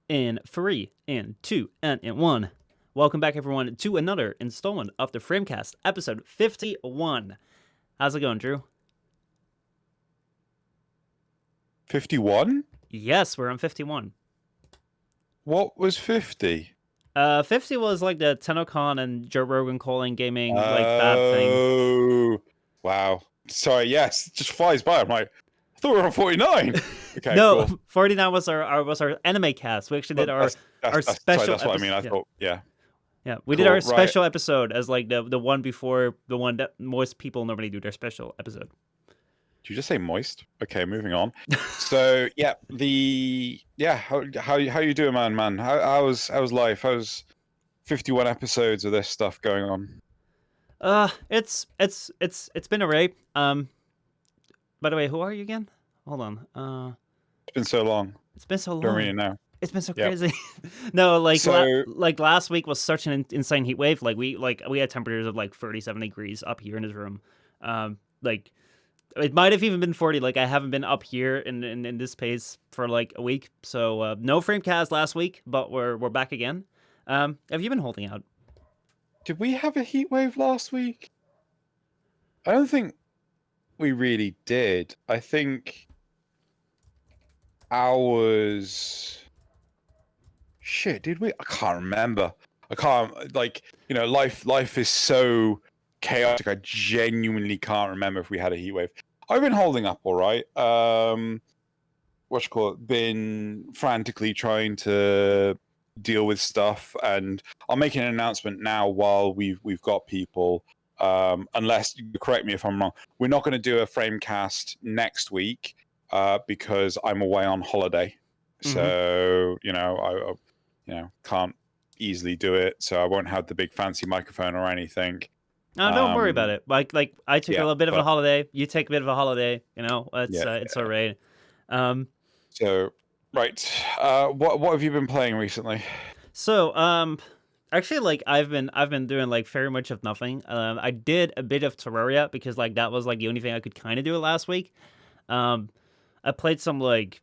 In 3, in 2, and in 1. Welcome back, everyone, to another installment of the FrameCast, episode 51. How's it going, Drew? 51? Yes, we're on 51. What was 50? 50 was like the TennoCon and Joe Rogan calling gaming like bad thing. Oh, wow. Sorry, yes, it just flies by. I'm like, I thought we were on 49. Okay, No, cool. 49 was our anime cast. We actually did our special. Sorry, that's what I mean. I thought, yeah. Yeah, we Cool, did our right. special episode as like the one before the one that most people normally do their special episode. Did you just say moist? Okay, moving on. So yeah, how you doing, man? How's life? How's 51 episodes of this stuff going on? It's been alright. By the way, who are you again? Hold on. It's been so long. It's been so long. Don't really know. It's been so Yep. crazy. No, like So- like last week was such an insane heat wave. Like we had temperatures of like 37 degrees up here in this room. Like it might have even been 40. Like I haven't been up here in this space for like a week. So no FrameCast last week, but we're back again. Have you been holding out? Did we have a heat wave last week? I don't think we really did. I think ours. Shit, did we? I can't remember. I can't. Life is so chaotic. I genuinely can't remember if we had a heat wave. I've been holding up all right. Been frantically trying to deal with stuff, and I'll make an announcement now while we've got people. Unless you correct me if I'm wrong, we're not going to do a FrameCast next week because I'm away on holiday. Mhm. So I can't easily do it. So I won't have the big fancy microphone or anything. No, don't worry about it. Like I took a little bit of a holiday. You take a bit of a holiday. You know, it's alright. So right, what have you been playing recently? So actually, like I've been doing like very much of nothing. I did a bit of Terraria because like that was like the only thing I could kind of do last week. I played some like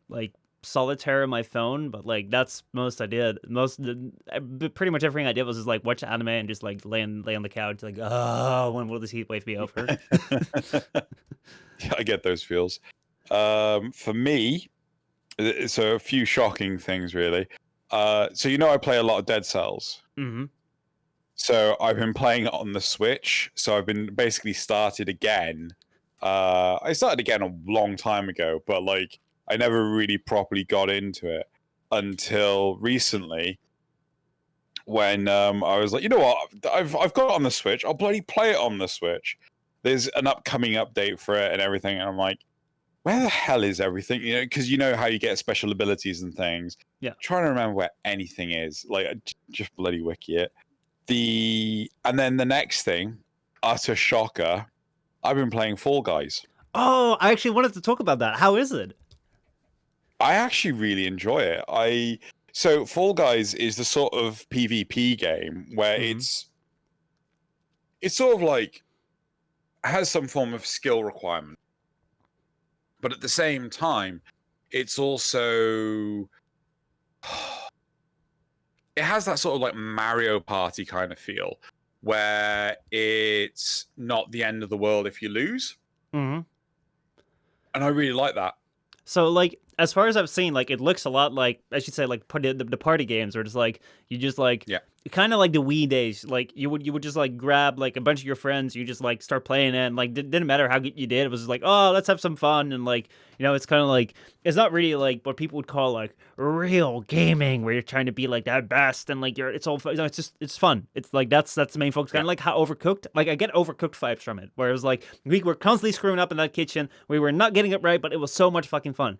solitaire on my phone, but like that's most I did. Pretty much everything I did was just like watch anime and just like lay on the couch like, oh, when will this heat wave be over? Yeah, I get those feels. For me, so a few shocking things really. So I play a lot of Dead Cells. Mm-hmm. So I've been playing it on the Switch. So I've been basically started again. I started again a long time ago, but like I never really properly got into it until recently, when I was like, you know what, I've got it on the Switch. I'll bloody play it on the Switch. There's an upcoming update for it and everything, and I'm like, where the hell is everything? Because you know how you get special abilities and things. Yeah. I'm trying to remember where anything is. Like, just bloody wiki it. And then the next thing, utter shocker, I've been playing Fall Guys. Oh, I actually wanted to talk about that. How is it? I actually really enjoy it. So Fall Guys is the sort of PvP game where it's sort of like has some form of skill requirement, but at the same time, it's also it has that sort of like Mario Party kind of feel, where it's not the end of the world if you lose. Mm-hmm. And I really like that. So, like, as far as I've seen, like, it looks a lot like, I should say, like, the party games, where it's like, you just, like, kind of like the Wii days. Like, you would just, like, grab, like, a bunch of your friends, you just, like, start playing it, and, like, didn't matter how good you did, it was just like, oh, let's have some fun, and, like, it's kind of like, it's not really, like, what people would call, like, real gaming, where you're trying to be, like, that best, and, like, it's all, it's just, it's fun. It's, like, that's the main focus, kind of like how Overcooked, like, I get Overcooked vibes from it, where it was, like, we were constantly screwing up in that kitchen, we were not getting it right, but it was so much fucking fun.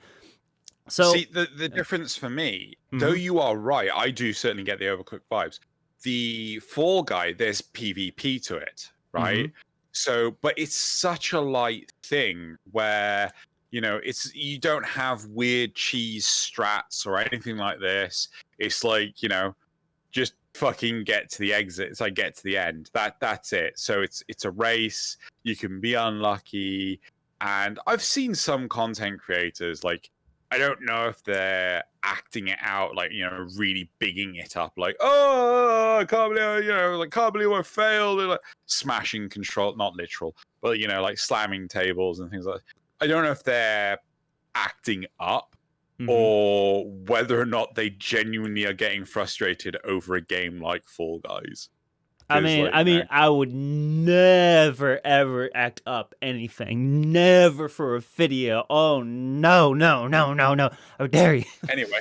So see, the difference for me, though you are right, I do certainly get the Overcooked vibes. The Fall Guy, there's PvP to it, right? So, but it's such a light thing where you don't have weird cheese strats or anything like this. It's like just fucking get to the exit. It's like get to the end. That's it. So it's a race. You can be unlucky, and I've seen some content creators like I don't know if they're acting it out, like, really bigging it up, like, oh, I can't believe, can't believe I failed, and, like, smashing control, not literal, but, like slamming tables and things like that. I don't know if they're acting up or whether or not they genuinely are getting frustrated over a game like Fall Guys. I mean, I would never ever act up anything. Never for a video. Oh no! How dare you? Anyway,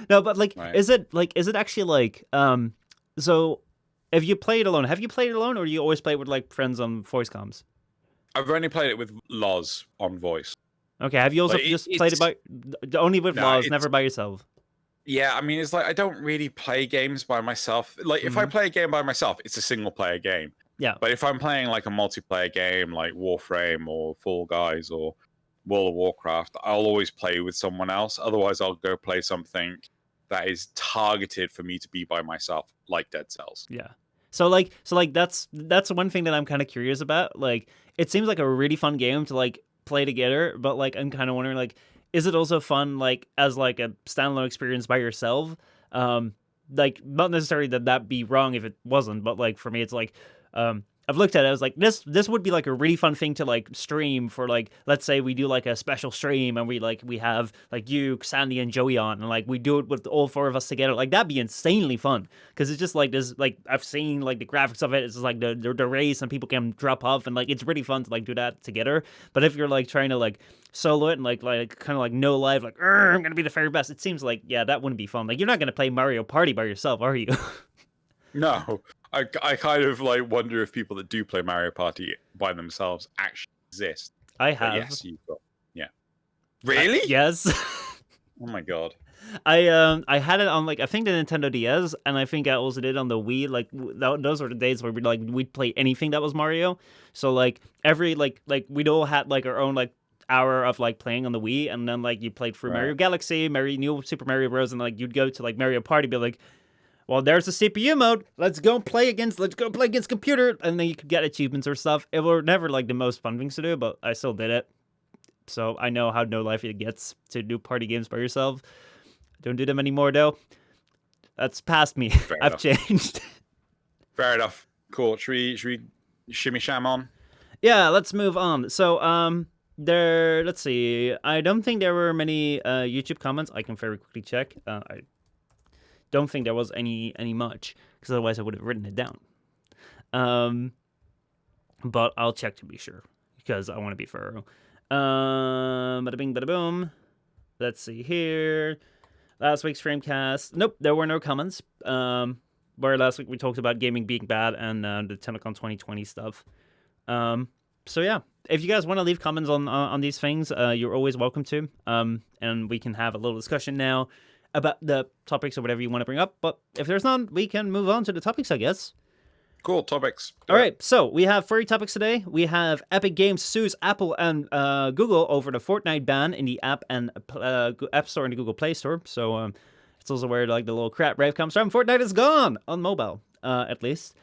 no, but like, right. is it actually like So, if you play it alone, have you played it alone, or do you always play it with like friends on voice comms? I've only played it with Loz on voice. Okay, have you also just played it by only with Loz, never by yourself? Yeah, I mean, it's like I don't really play games by myself. Like, if I play a game by myself, it's a single-player game. Yeah. But if I'm playing like a multiplayer game like Warframe or Fall Guys or World of Warcraft, I'll always play with someone else. Otherwise, I'll go play something that is targeted for me to be by myself, like Dead Cells. Yeah. So that's one thing that I'm kind of curious about. Like, it seems like a really fun game to like play together, but like I'm kind of wondering, like, is it also fun like as like a standalone experience by yourself? Like, not necessarily that be wrong if it wasn't, but like for me it's like I've looked at it, I was like, this would be like a really fun thing to like stream for, like, let's say we do like a special stream and we have like you, Sandy, and Joey on, and like we do it with all four of us together. Like, that'd be insanely fun, because it's just like this, like, I've seen like the graphics of it, it's just like the race and people can drop off, and like it's really fun to like do that together. But if you're like trying to like solo it and like kind of like no live, like, I'm gonna be the very best, it seems like, yeah, that wouldn't be fun. Like, you're not gonna play Mario Party by yourself, are you? No. I kind of like wonder if people that do play Mario Party by themselves actually exist. I have. But yes, you've got. Yeah. Really? Yes. Oh my god. I had it on, like, I think the Nintendo DS, and I think I also did on the Wii. Like, those were the days where we'd play anything that was Mario. So like every like we'd all had like our own like hour of like playing on the Wii, and then like you played through Mario Galaxy, New Super Mario Bros, and like you'd go to like Mario Party, be like, well, there's the CPU mode. Let's go play against computer, and then you could get achievements or stuff. It were never like the most fun things to do, but I still did it. So I know how no life it gets to do party games by yourself. Don't do them anymore, though. That's past me. I've changed. Fair enough. Cool. Should we shimmy sham on? Yeah, let's move on. So let's see. I don't think there were many YouTube comments. I can very quickly check. I don't think there was any much, because otherwise I would have written it down. But I'll check to be sure, because I want to be thorough. Bada bing, bada boom. Let's see here. Last week's FrameCast. Nope, there were no comments. Where last week we talked about gaming being bad and the TennoCon 2020 stuff. So yeah, if you guys want to leave comments on these things, you're always welcome to. And we can have a little discussion now about the topics or whatever you want to bring up. But if there's none, we can move on to the topics, I guess. Cool, topics. All right, so we have 3 topics today. We have Epic Games sues Apple and Google over the Fortnite ban in the App Store and the Google Play Store. So it's also where like the little crap rave comes from. Fortnite is gone on mobile, at least.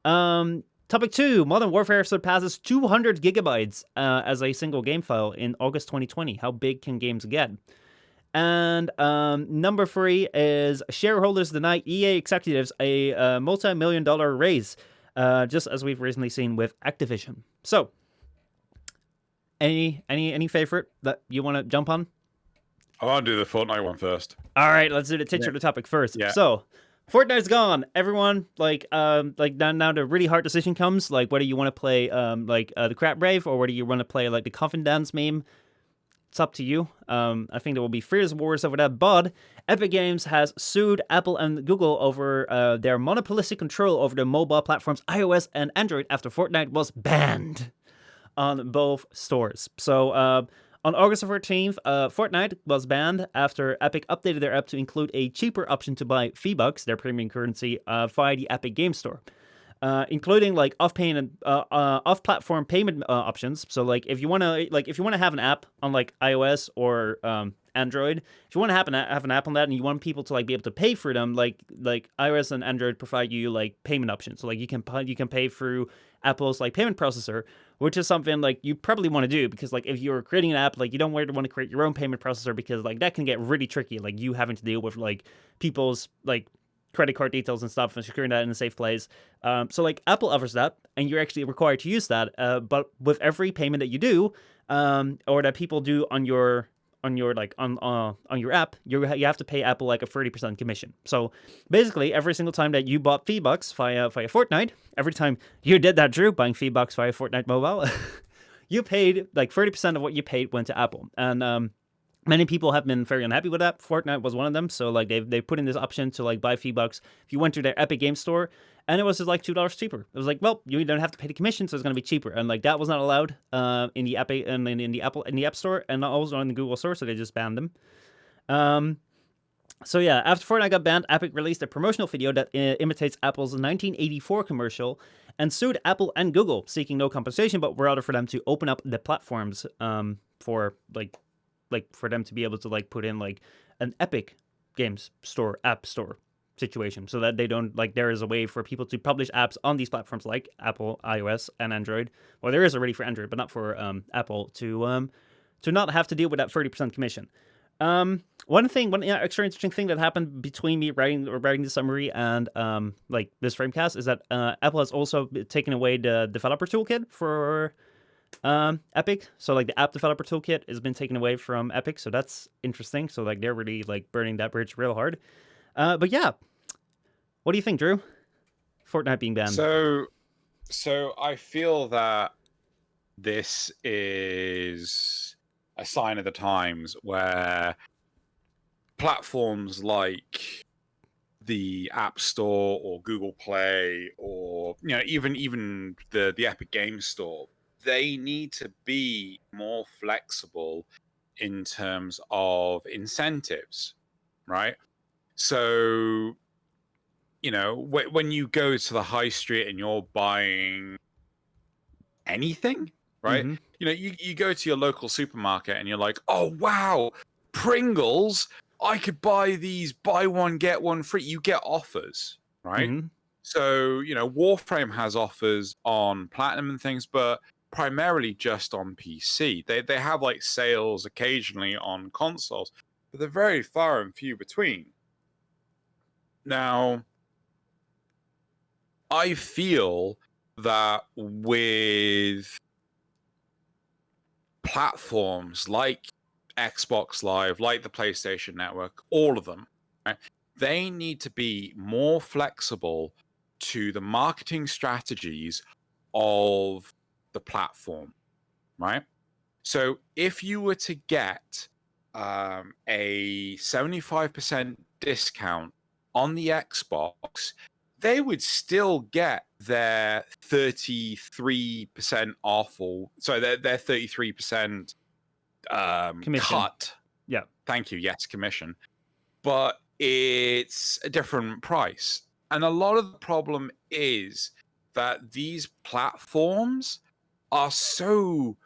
Topic 2, Modern Warfare surpasses 200 gigabytes as a single game file in August 2020. How big can games get? And number 3 is shareholders deny EA executives a multi-million-dollar raise, just as we've recently seen with Activision. So, any favorite that you want to jump on? I want to do the Fortnite one first. All right, let's do the titular topic first. Yeah. So, Fortnite's gone. Everyone, now the really hard decision comes, like whether you want to play the crap rave or whether you want to play like the coffin dance meme. It's up to you. I think there will be fierce wars over that, but Epic Games has sued Apple and Google over their monopolistic control over the mobile platforms iOS and Android after Fortnite was banned on both stores. So on August 14th, Fortnite was banned after Epic updated their app to include a cheaper option to buy V-Bucks, their premium currency, via the Epic Games Store. Including like off-platform payment options. So like if you want to have an app on like iOS or Android. If you want to have an app on that and you want people to like be able to pay for them, like iOS and Android provide you like payment options. So like you can pay through Apple's like payment processor, which is something like you probably want to do because like if you're creating an app, like you don't want to create your own payment processor because like that can get really tricky. Like you having to deal with like people's like credit card details and stuff and securing that in a safe place. So like Apple offers that, and you're actually required to use that. But with every payment that you do, or that people do on your like on your app, you have to pay Apple like a 30% commission. So basically, every single time that you bought V-Bucks via Fortnite, every time you did that, Drew, buying V-Bucks via Fortnite Mobile, you paid like 30% of what you paid went to Apple, and many people have been very unhappy with that. Fortnite was one of them. So like they put in this option to like buy V-Bucks if you went to their Epic Game Store, and it was just like $2 cheaper. It was like, well, you don't have to pay the commission, so it's going to be cheaper. And like that was not allowed in the Epic and in the App Store, and also on the Google Store, so they just banned them. So yeah, after Fortnite got banned, Epic released a promotional video that imitates Apple's 1984 commercial and sued Apple and Google, seeking no compensation, but rather for them to open up the platforms for for them to be able to like put in like an Epic Games Store app store situation, so that they don't like there is a way for people to publish apps on these platforms like Apple, iOS, and Android. Well, there is already for Android, but not for Apple to not have to deal with that 30% commission. One extra interesting thing that happened between me writing the summary and like this Framecast is that Apple has also taken away the developer toolkit for Epic. So like the app developer toolkit has been taken away from Epic, so that's interesting. So like they're really like burning that bridge real hard. But yeah, what do you think, Drew? Fortnite being banned. So I feel that this is a sign of the times where platforms like the App Store or Google Play or even the Epic Games Store, they need to be more flexible in terms of incentives, right? So, when you go to the high street and you're buying anything, right? Mm-hmm. You go to your local supermarket and you're like, oh, wow, Pringles, I could buy these, buy one, get one free. You get offers, right? Mm-hmm. So, Warframe has offers on Platinum and things, but primarily just on PC. They have like sales occasionally on consoles, but they're very far and few between. Now, I feel that with platforms like Xbox Live, like the PlayStation Network, all of them, right, they need to be more flexible to the marketing strategies of the platform, right? So if you were to get a 75% discount on the Xbox, they would still get their 33% off, or so their 33% cut. Yeah. Thank you. Yes, commission. But it's a different price. And a lot of the problem is that these platforms are so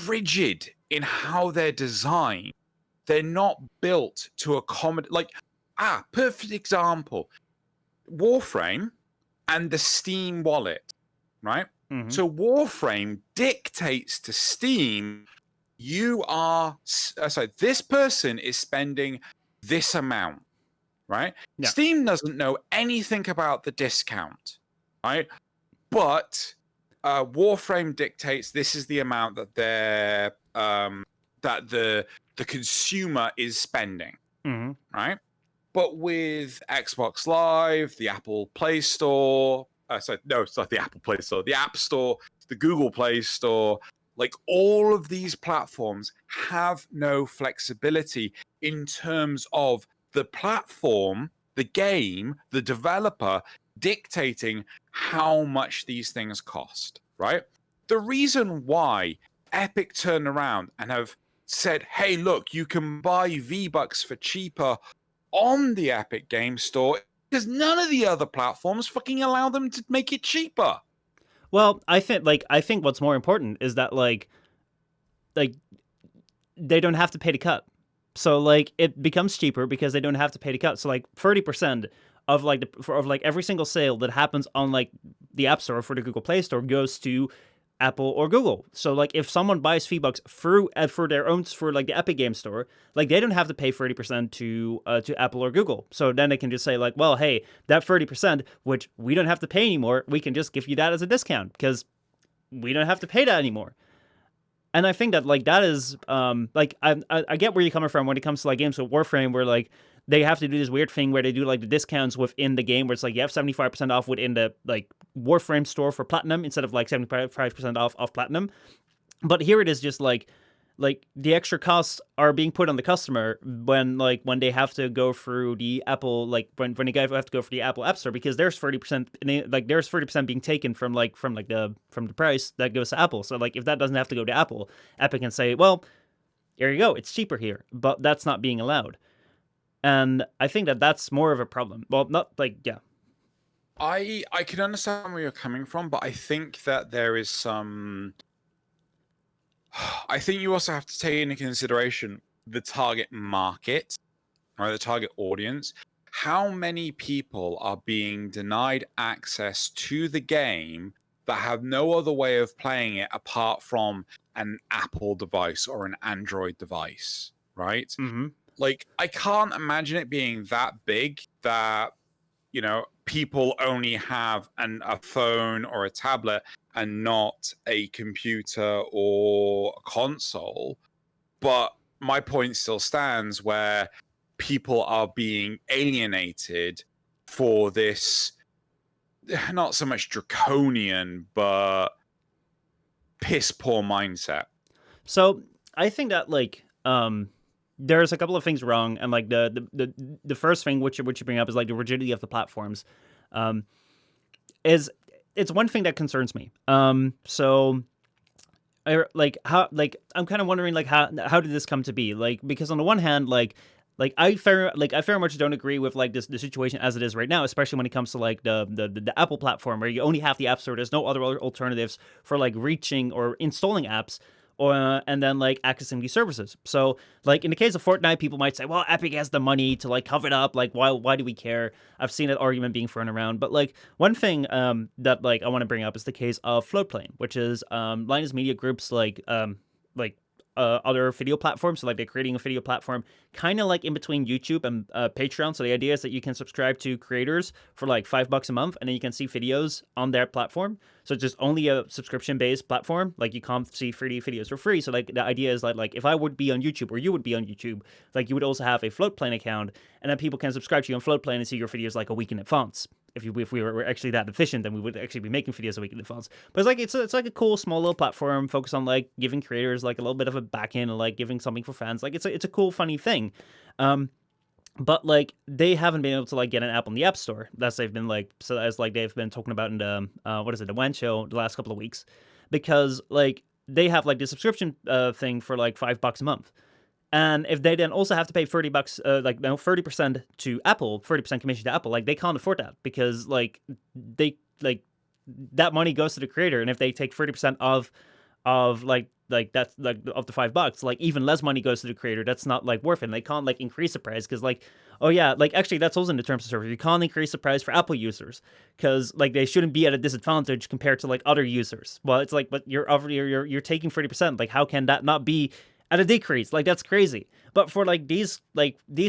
rigid in how they're designed. They're not built to accommodate, perfect example, Warframe and the Steam wallet, right? Mm-hmm. So Warframe dictates to Steam, this person is spending this amount, right? Yeah. Steam doesn't know anything about the discount, right? But Warframe dictates this is the amount that they're that the consumer is spending, right? But with Xbox Live, the Apple Play Store, it's not the Apple Play Store, the App Store, the Google Play Store, like all of these platforms have no flexibility in terms of the platform, the game, the developer dictating how much these things cost, right? The reason why Epic turned around and have said, hey, look, you can buy V-Bucks for cheaper on the Epic Game Store because none of the other platforms fucking allow them to make it cheaper. Well, I think what's more important is that like they don't have to pay the cut. So like it becomes cheaper because they don't have to pay to cut. So like 30% of like of like every single sale that happens on like the App Store for the Google Play Store goes to Apple or Google. So like if someone buys V-Bucks through for their own for like the Epic Game Store, like they don't have to pay 30% to Apple or Google. So then they can just say like, well, hey, that 30%, which we don't have to pay anymore, we can just give you that as a discount because we don't have to pay that anymore. And I think that like that is like I get where you're coming from when it comes to like games with Warframe where like they have to do this weird thing where they do like the discounts within the game where it's like you have 75% off within the like Warframe store for Platinum instead of like 75% off Platinum. But here it is just like the extra costs are being put on the customer when they have to go through the Apple like when they have to go for the Apple App Store because there's 30% like there's 30% being taken from the price that goes to Apple. So like if that doesn't have to go to Apple, Epic can say, well, here you go, it's cheaper here, but that's not being allowed. And I think that that's more of a problem. Well, not like yeah. I can understand where you're coming from, but I think that there is some. I think you also have to take into consideration the target market, or the target audience. How many people are being denied access to the game that have no other way of playing it apart from an Apple device or an Android device, right? Mm-hmm. Like, I can't imagine it being that big that, people only have a phone or a tablet and not a computer or a console. But my point still stands where people are being alienated for this, not so much draconian, but piss poor mindset. So I think that like there's a couple of things wrong, and like the first thing which you bring up is like the rigidity of the platforms. Is it's one thing that concerns me. So I'm kind of wondering like how did this come to be? Like because on the one hand, like I very much don't agree with like the situation as it is right now, especially when it comes to like the Apple platform where you only have the App Store. There's no other alternatives for like reaching or installing apps. Or, and then like accessing these services. So like in the case of Fortnite, people might say, well, Epic has the money to like cover it up. Like why do we care? I've seen that argument being thrown around. But like one thing that like I want to bring up is the case of Floatplane, which is Linus Media Group's like other video platforms. So like they're creating a video platform kind of like in between YouTube and Patreon. So the idea is that you can subscribe to creators for like $5 a month and then you can see videos on their platform. So it's just only a subscription based platform. Like you can't see 3D videos for free. So like the idea is like if I would be on YouTube or you would be on YouTube, like you would also have a Floatplane account and then people can subscribe to you on Floatplane and see your videos like a week in advance. If we were actually that efficient, then we would actually be making videos a week in advance. But it's like it's like a cool small little platform focused on like giving creators like a little bit of a back end and like giving something for fans. Like it's a cool funny thing. But like they haven't been able to like get an app on the App Store. That's they've been like so as like they've been talking about in the the WAN show the last couple of weeks, because like they have like the subscription thing for like $5 a month. And if they then also have to pay $30, 30% to Apple, 30% commission to Apple, like they can't afford that because like they like that money goes to the creator, and if they take 30% of that's like of the $5, like even less money goes to the creator. That's not like worth it. And they can't like increase the price because like oh yeah, like actually that's also in the terms of service. You can't increase the price for Apple users because like they shouldn't be at a disadvantage compared to like other users. Well, it's like but you're taking 30%. Like how can that not be at a decrease? Like that's crazy. But for like these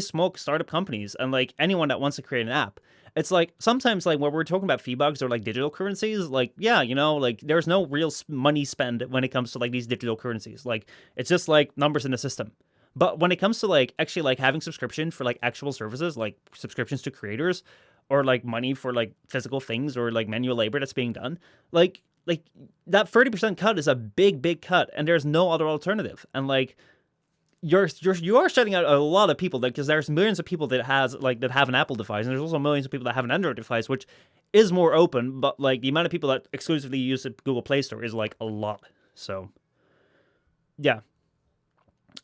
small startup companies and like anyone that wants to create an app, it's like sometimes like when we're talking about V-Bucks or like digital currencies, like yeah, like there's no real money spend when it comes to like these digital currencies. Like it's just like numbers in the system. But when it comes to like actually like having subscription for like actual services, like subscriptions to creators or like money for like physical things or like manual labor that's being done, like that 30% cut is a big cut, and there's no other alternative. And like you are shutting out a lot of people, because there's millions of people that have an Apple device, and there's also millions of people that have an Android device, which is more open, but like the amount of people that exclusively use the Google Play Store is like a lot. So yeah,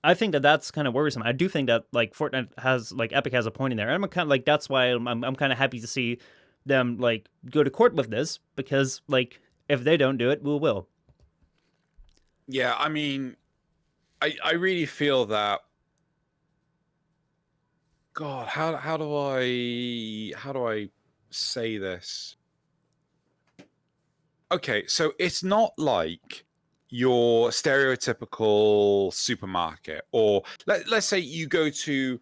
I think that that's kind of worrisome. I do think that like Fortnite has like Epic has a point in there, and I'm kind of like that's why I'm kind of happy to see them like go to court with this, because like if they don't do it, we will. Yeah, I mean, I really feel that God, how do I say this? Okay, so it's not like your stereotypical supermarket, or let's say you go to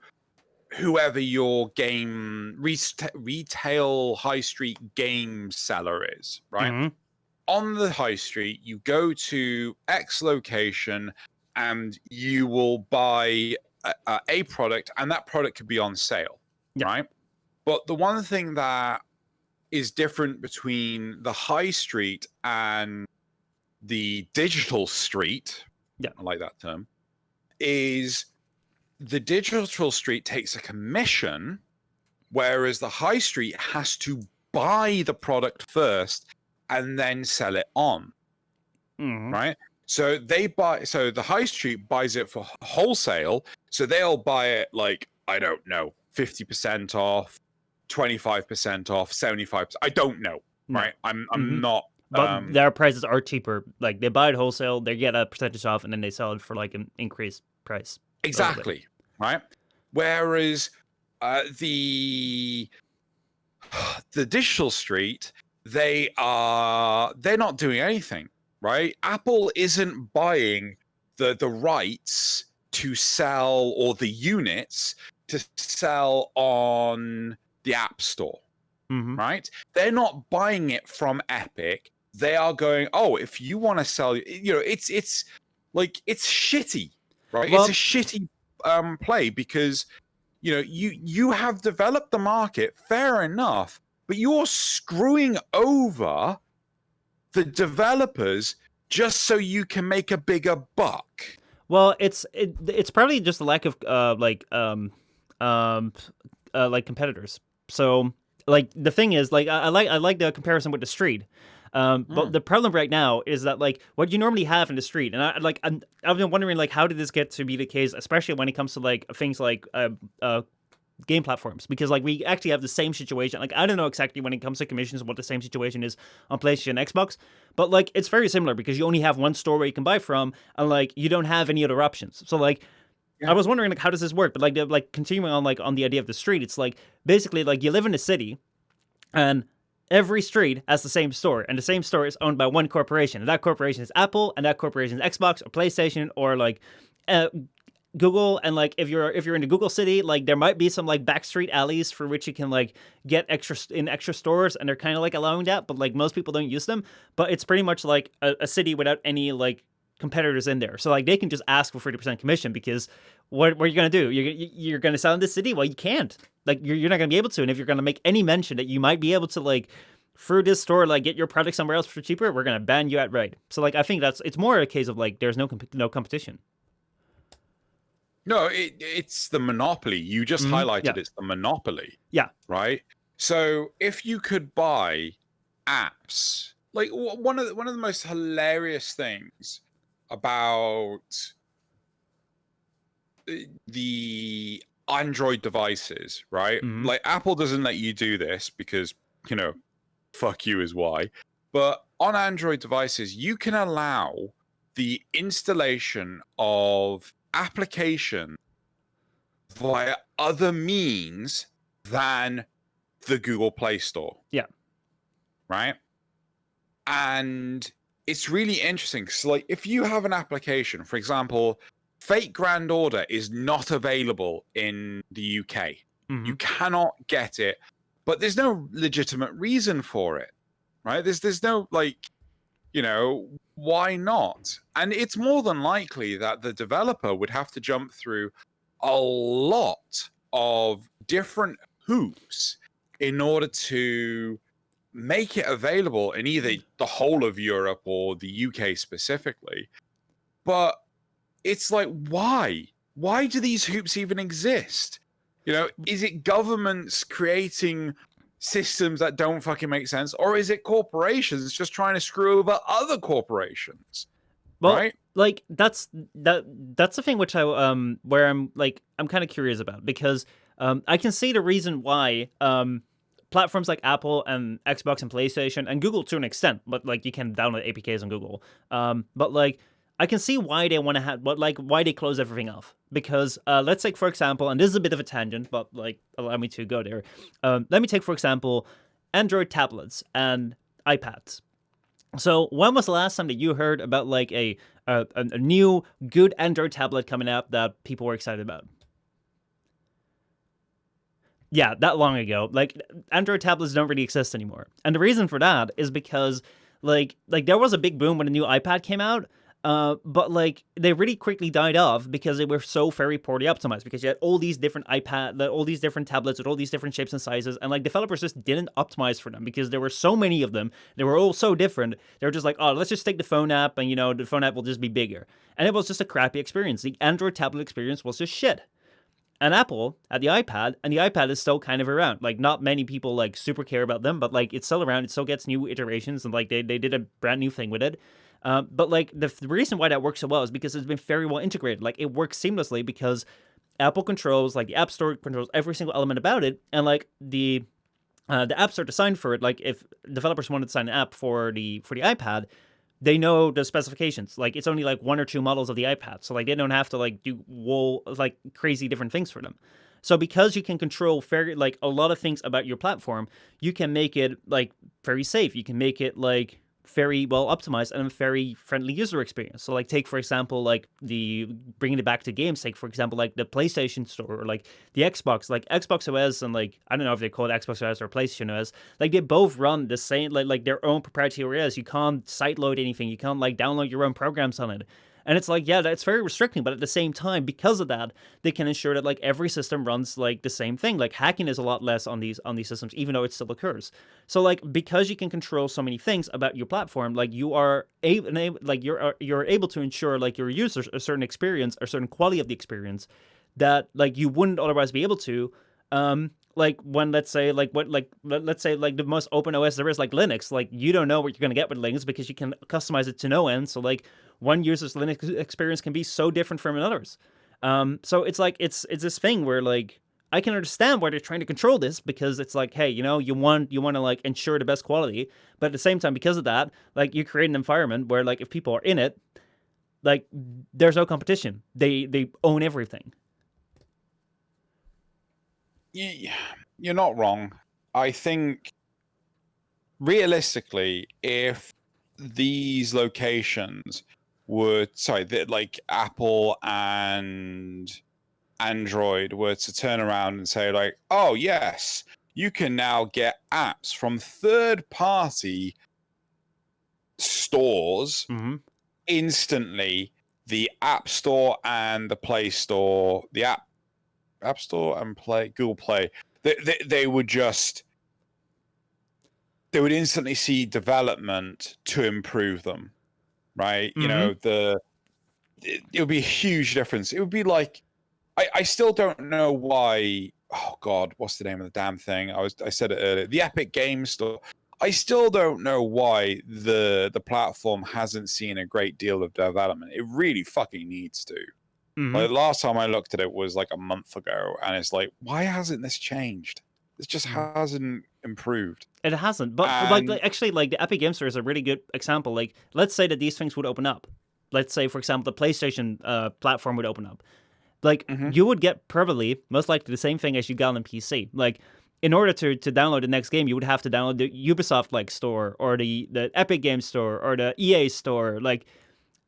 whoever your retail high street game seller is, right? Mm-hmm. On the high street, you go to X location and you will buy a product, and that product could be on sale, right? But the one thing that is different between the high street and the digital street, I like that term, is the digital street takes a commission, whereas the high street has to buy the product first and then sell it on, right? So the high street buys it for wholesale, so they'll buy it like, I don't know, 50% off, 25% off, 75%. I don't know, right? I'm not. But their prices are cheaper. Like, they buy it wholesale, they get a percentage off, and then they sell it for like an increased price. Exactly, right? Whereas the digital street, they're not doing anything, right? Apple isn't buying the rights to sell, or the units to sell on the App Store, right? They're not buying it from Epic. They are going, oh, if you want to sell, it's like, it's shitty, right? Well, it's a shitty play, because you have developed the market, fair enough, but you're screwing over the developers just so you can make a bigger buck. Well, it's probably just a lack of competitors. So, like, the thing is, like, I like the comparison with the street. But the problem right now is that, like, what you normally have in the street, and I've been wondering, like, how did this get to be the case, especially when it comes to like things like game platforms, because like we actually have the same situation. Like, I don't know exactly when it comes to commissions what the same situation is on PlayStation and Xbox, but like it's very similar because you only have one store where you can buy from, and like you don't have any other options. So like, I was wondering, like, how does this work? But like continuing on the idea of the street, it's like basically like you live in a city, and every street has the same store, and the same store is owned by one corporation, and that corporation is Apple, and that corporation is Xbox or PlayStation or like Google. And like if you're in the Google city, like there might be some like backstreet alleys for which you can like get extra stores, and they're kind of like allowing that, but like most people don't use them. But it's pretty much like a city without any like competitors in there, so like they can just ask for 30% commission, because what are you gonna do? You're gonna sell in this city? Well, you can't. Like, you're not gonna be able to. And if you're gonna make any mention that you might be able to like through this store like get your product somewhere else for cheaper, we're gonna ban you outright. So like I think it's more a case of like there's no competition. No, it's the monopoly. You just highlighted it's the monopoly. Yeah. Right. So if you could buy apps, like one of the most hilarious things about the Android devices, right? Like, Apple doesn't let you do this because, fuck you is why. But on Android devices, you can allow the installation of application via other means than the Google Play Store. Yeah. Right? And it's really interesting because, like, if you have an application, for example, Fate Grand Order is not available in the UK. You cannot get it, but there's no legitimate reason for it, right? There's no, like, why not? And it's more than likely that the developer would have to jump through a lot of different hoops in order to make it available in either the whole of Europe or the UK specifically. But it's like, why? Why do these hoops even exist? Is it governments creating systems that don't fucking make sense, or is it corporations just trying to screw over other corporations? Well, right? Like that's the thing which where I'm kind of curious about, because I can see the reason why platforms like Apple and Xbox and PlayStation and Google to an extent, but like you can download APKs on Google. But like I can see why they want to have, but like why they close everything off. Because let's take, for example, and this is a bit of a tangent, but like allow me to go there. Let me take, for example, Android tablets and iPads. So when was the last time that you heard about like a new good Android tablet coming out that people were excited about? Yeah, that long ago. Like Android tablets don't really exist anymore. And the reason for that is because like there was a big boom when the new iPad came out. But like they really quickly died off because they were so very poorly optimized, because you had all these different all these different tablets with all these different shapes and sizes, and like developers just didn't optimize for them because there were so many of them. They were all so different. They were just like, oh, let's just take the phone app, and the phone app will just be bigger. And it was just a crappy experience. The Android tablet experience was just shit. And Apple had the iPad, and the iPad is still kind of around. Like, not many people like super care about them, but like it's still around. It still gets new iterations, and like they did a brand new thing with it. But like the reason why that works so well is because it's been very well integrated. Like it works seamlessly because Apple controls, like the App Store controls every single element about it, and like the App Store designed for it. Like if developers wanted to design an app for the iPad, they know the specifications. Like it's only like one or two models of the iPad, so like they don't have to like do like crazy different things for them. So because you can control like a lot of things about your platform, you can make it like very safe. You can make it like very well optimized and a very friendly user experience. So like take for example like the bringing it back to games, take for example like the PlayStation Store or like the Xbox, like Xbox OS, and like I don't know if they call it Xbox OS or PlayStation OS, like they both run the same like their own proprietary OS. You can't sideload anything, you can't like download your own programs on it. And it's like, yeah, that's very restricting, but at the same time, because of that, they can ensure that like every system runs like the same thing. Like hacking is a lot less on these systems, even though it still occurs. So like because you can control so many things about your platform, like you are you're able to ensure like your users a certain experience, a certain quality of the experience that like you wouldn't otherwise be able to. Like when let's say like the most open OS there is, like Linux, like you don't know what you're gonna get with Linux because you can customize it to no end. So like one user's Linux experience can be so different from another's. So it's like it's this thing where like I can understand why they're trying to control this, because it's like, hey, you want to like ensure the best quality, but at the same time, because of that, like you create an environment where like if people are in it, like there's no competition. They own everything. You're not wrong. I think realistically, if these locations were like Apple and Android were to turn around and say like, oh yes, you can now get apps from third-party stores instantly. The App Store and the Play Store, the App Store and Google Play, they would instantly see development to improve them, right? It would be a huge difference. It would be like, I still don't know why. Oh God, what's the name of the damn thing? I said it earlier. The Epic Game Store. I still don't know why the platform hasn't seen a great deal of development. It really fucking needs to. Like last time I looked at it was like a month ago, and it's like, why hasn't this changed? It just hasn't improved. It hasn't. But like actually, like the Epic Game Store is a really good example. Like let's say that these things would open up. Let's say, for example, the PlayStation platform would open up. Like you would get probably most likely the same thing as you got on PC. Like in order to download the next game, you would have to download the Ubisoft like store or the Epic Game Store or the EA store. Like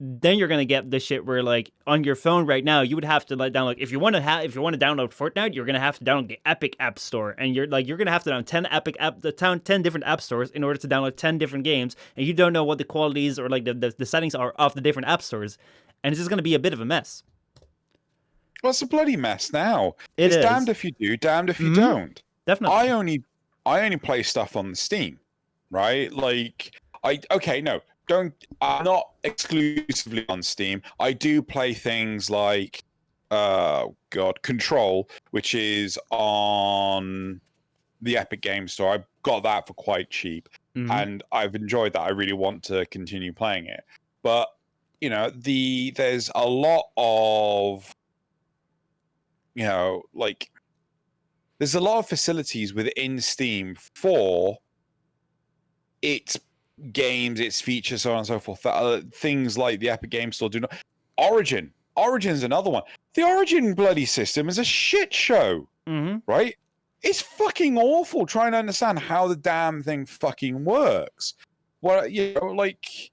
then you're gonna get this shit where like on your phone right now you would have to like download, if you want to download Fortnite, you're gonna have to download the Epic App Store, and you're gonna have to download 10 different app stores in order to download 10 different games, and you don't know what the qualities or like the settings are of the different app stores, and it's just gonna be a bit of a mess. Well, it's a bloody mess now. It's damned if you do, damned if you don't. Definitely. I only play stuff on Steam, right? Like I'm not exclusively on Steam. I do play things like Control, which is on the Epic Game Store. I got that for quite cheap, and I've enjoyed that. I really want to continue playing it. But there's a lot of there's a lot of facilities within Steam for its games, its features, so on and so forth. Things like the Epic Game Store do not. Origin's another one. The Origin bloody system is a shit show, right? It's fucking awful trying to understand how the damn thing fucking works. Well, like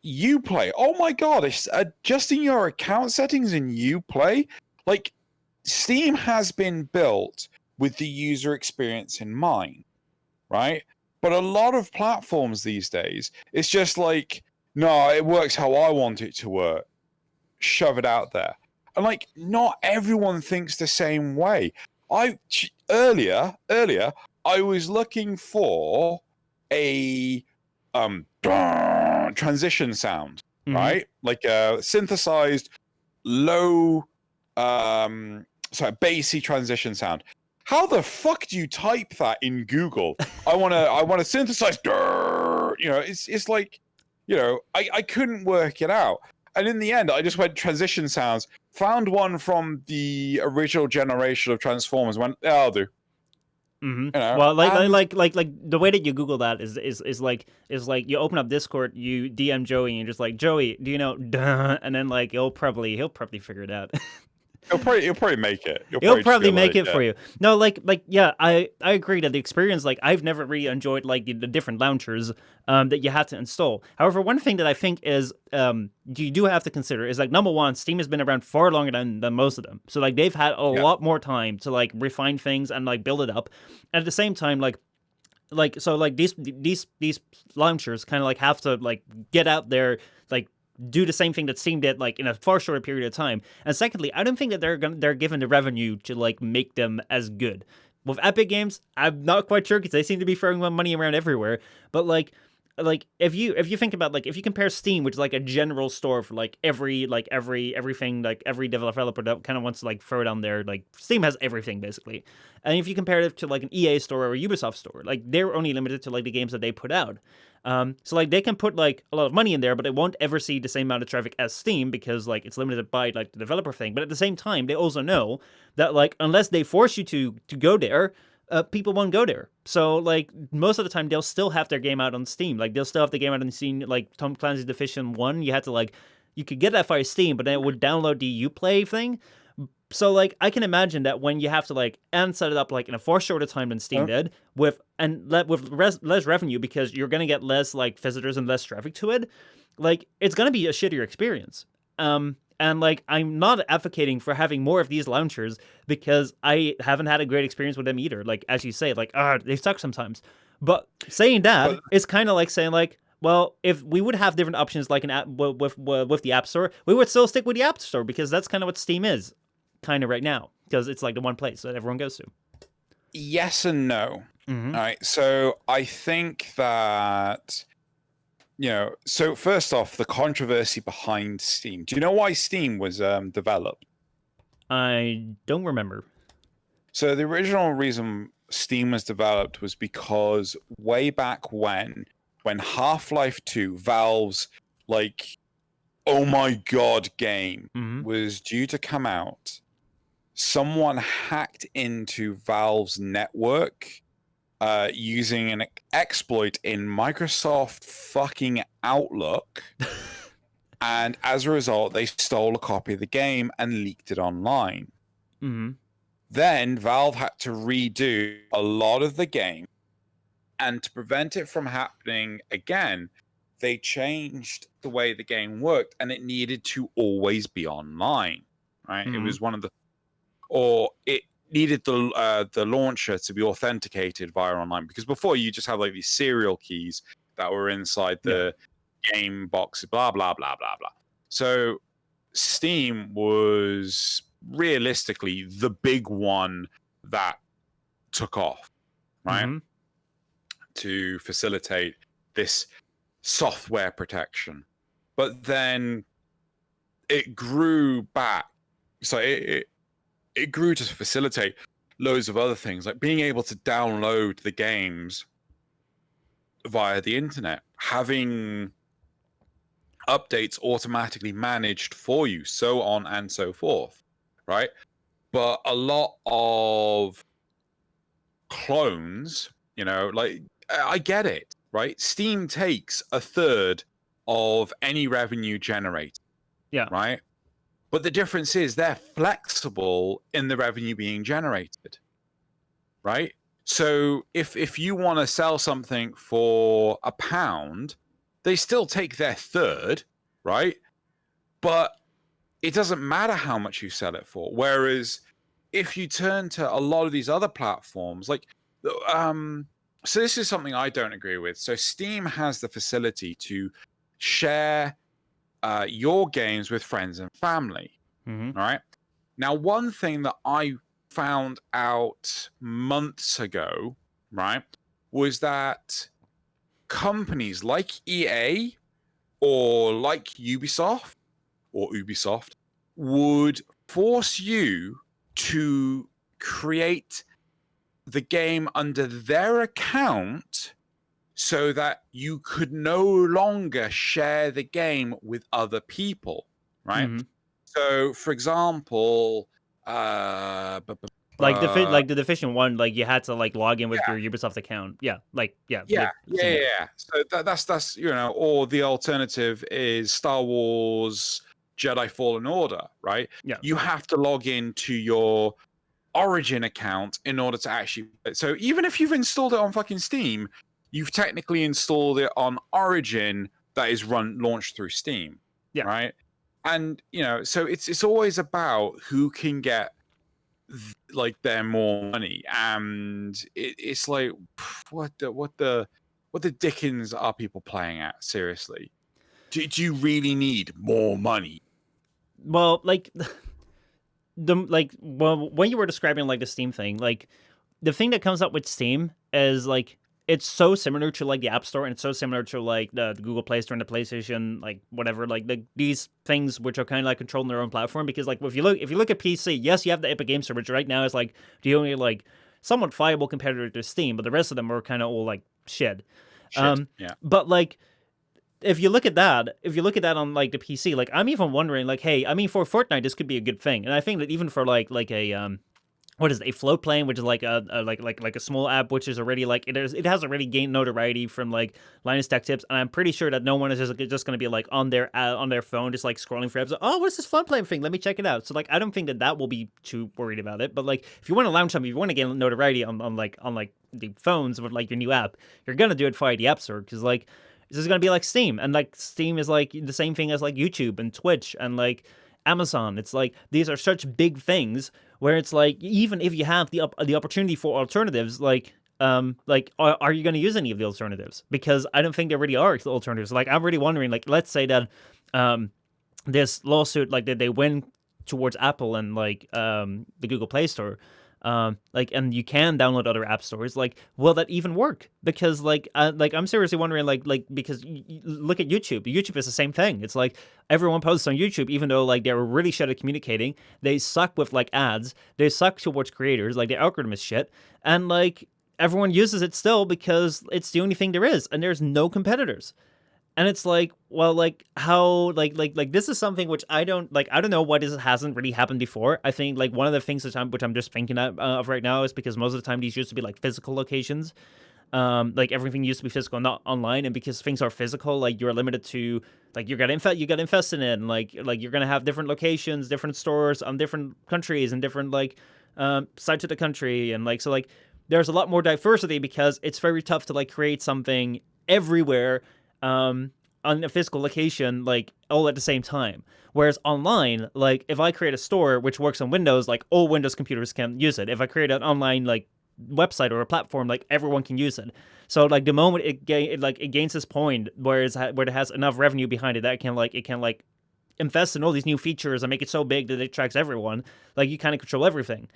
Uplay. Oh my god, it's adjusting your account settings in Uplay. Like, Steam has been built with the user experience in mind, right? But a lot of platforms these days, it's just like, no, it works how I want it to work. Shove it out there. And like, not everyone thinks the same way. Earlier, I was looking for a transition sound, right? Like a synthesized low bassy transition sound. How the fuck do you type that in Google? I want to synthesize. It's like, I couldn't work it out. And in the end, I just went transition sounds, found one from the original generation of Transformers, went, yeah, I'll do. Well, like the way that you Google that is like you open up Discord, you DM Joey, and you're just like, Joey, do you know? Duh, and then like he'll probably figure it out. He'll probably make it. He'll probably make it for you. No, like yeah, I agree that the experience, like, I've never really enjoyed like the different launchers that you had to install. However, one thing that I think is you do have to consider is, like, number one, Steam has been around far longer than most of them, so like they've had a lot more time to like refine things and like build it up. And at the same time, these launchers kind of like have to like get out there, like do the same thing that Steam did, like, in a far shorter period of time. And secondly, I don't think that they're given the revenue to like make them as good. With Epic Games, I'm not quite sure because they seem to be throwing money around everywhere. But like if you think about, like, if you compare Steam, which is like a general store for like everything, like every developer that kind of wants to like throw it on there, like Steam has everything basically. And if you compare it to like an EA store or a Ubisoft store, like they're only limited to like the games that they put out. So like they can put like a lot of money in there, but it won't ever see the same amount of traffic as Steam because like it's limited by like the developer thing. But at the same time, they also know that like unless they force you to go there, people won't go there. So like most of the time they'll still have their game out on Steam. Like they'll still have the game out on Steam. Like Tom Clancy's Division 1, you could get that via Steam, but then it would download the Uplay thing. So like I can imagine that when you have to like set it up like in a far shorter time than Steam did, with less revenue because you're gonna get less like visitors and less traffic to it, like it's gonna be a shittier experience. And like I'm not advocating for having more of these launchers because I haven't had a great experience with them either. Like as you say, like they suck sometimes. But saying that, it's kind of like saying like, well, if we would have different options like an app with the App Store, we would still stick with the App Store because that's kind of what Steam is. Kind of right now, because it's like the one place that everyone goes to. Yes and no. All right, so I think that, so first off, the controversy behind Steam. Do you know why Steam was developed? I don't remember. So the original reason Steam was developed was because way back when Half-Life 2, Valve's like, oh my god game was due to come out, someone hacked into Valve's network using an exploit in Microsoft fucking Outlook. And as a result, they stole a copy of the game and leaked it online. Then Valve had to redo a lot of the game. And to prevent it from happening again, they changed the way the game worked, and it needed to always be online. Right? It was one of the... Or it needed the launcher to be authenticated via online, because before you just have like these serial keys that were inside the game box, blah blah blah blah blah. So Steam was realistically the big one that took off, right? To facilitate this software protection. But then it grew back. So it grew to facilitate loads of other things, like being able to download the games via the internet, having updates automatically managed for you, so on and so forth, right? But a lot of clones, like, I get it, right? Steam takes a third of any revenue generated. Yeah. Right. But the difference is they're flexible in the revenue being generated. Right. So if you want to sell something for £1, they still take their third, right? But it doesn't matter how much you sell it for. Whereas if you turn to a lot of these other platforms, like, so this is something I don't agree with. So Steam has the facility to share your games with friends and family. Mm-hmm. All right. Now, one thing that I found out months ago, right, was that companies like EA or like Ubisoft would force you to create the game under their account so that you could no longer share the game with other people, right? Mm-hmm. So, for example, Like the Division 1, like you had to like log in with your Ubisoft account. Yeah, yeah. So that's or the alternative is Star Wars Jedi Fallen Order, right? Yeah. You have to log into your Origin account in order to actually. So even if you've installed it on fucking Steam, you've technically installed it on Origin that is launched through Steam, right? And so it's always about who can get like their more money, and it's like what the dickens are people playing at? Seriously, do you really need more money? Well, like when you were describing like the Steam thing, like the thing that comes up with Steam is like it's so similar to like the App Store, and it's so similar to like the Google Play Store and the PlayStation, like whatever, like these things which are kind of like controlling their own platform. Because like if you look at PC, yes, you have the Epic Game Store, which right now is like the only like somewhat viable competitor to Steam, but the rest of them are kind of all like shit. Yeah. But like if you look at that on like the PC, like I'm even wondering like, hey, I mean for Fortnite this could be a good thing, and I think that even for like a what is it, a float plane, which is like a small app, which is already like it has already gained notoriety from like Linus Tech Tips, and I'm pretty sure that no one is just going to be like on their phone just like scrolling for apps. Like, oh, what's this float plane thing? Let me check it out. So like I don't think that will be too worried about it. But like if you want to launch something, if you want to gain notoriety on the phones with like your new app, you're gonna do it via the App Store, because like this is gonna be like Steam, and like Steam is like the same thing as like YouTube and Twitch and like Amazon. It's like these are such big things where it's like even if you have the opportunity for alternatives, like are you going to use any of the alternatives? Because I don't think there really are alternatives. Like I'm really wondering, like let's say that this lawsuit, like that they win towards Apple and like the Google Play Store, like, and you can download other app stores, like will that even work? Because like I'm seriously wondering, like because look at YouTube is the same thing. It's like everyone posts on YouTube, even though like they're really shit at communicating. They suck with like ads, they suck towards creators, like the algorithm is shit, and like everyone uses it still because it's the only thing there is, and there's no competitors. And it's like, well, like how, like this is something which I don't know what hasn't really happened before. I think like one of the things which I'm just thinking of right now is because most of the time these used to be like physical locations, like everything used to be physical, not online, and because things are physical, like you're limited to like you got invested in, like you're gonna have different locations, different stores on different countries and different like sides of the country, and like so like there's a lot more diversity because it's very tough to like create something everywhere on a physical location, like all at the same time. Whereas online, like if I create a store which works on Windows, like all Windows computers can use it. If I create an online like website or a platform, like everyone can use it. So like the moment it gains this point where it has enough revenue behind it that it can invest in all these new features and make it so big that it attracts everyone, like you kind of control everything.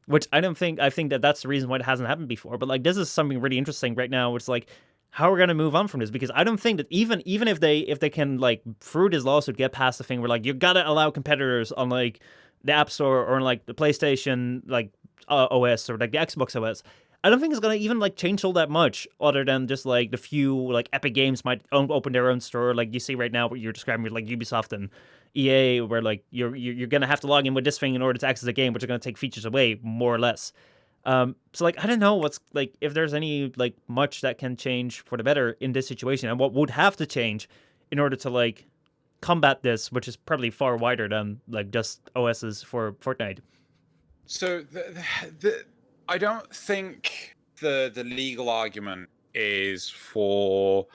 Which I think that's the reason why it hasn't happened before. But like this is something really interesting right now. It's like how we're gonna move on from this, because I don't think that even if they can like through this lawsuit get past the thing where like you gotta allow competitors on like the App Store or on like the PlayStation like OS or like the Xbox OS, I don't think it's gonna even like change all that much, other than just like the few like Epic Games might open their own store, like you see right now what you're describing with like Ubisoft and EA, where like you're gonna have to log in with this thing in order to access the game, which are gonna take features away more or less. So like I don't know what's like if there's any like much that can change for the better in this situation, and what would have to change in order to like combat this, which is probably far wider than like just OSs for Fortnite. So I don't think the legal argument is for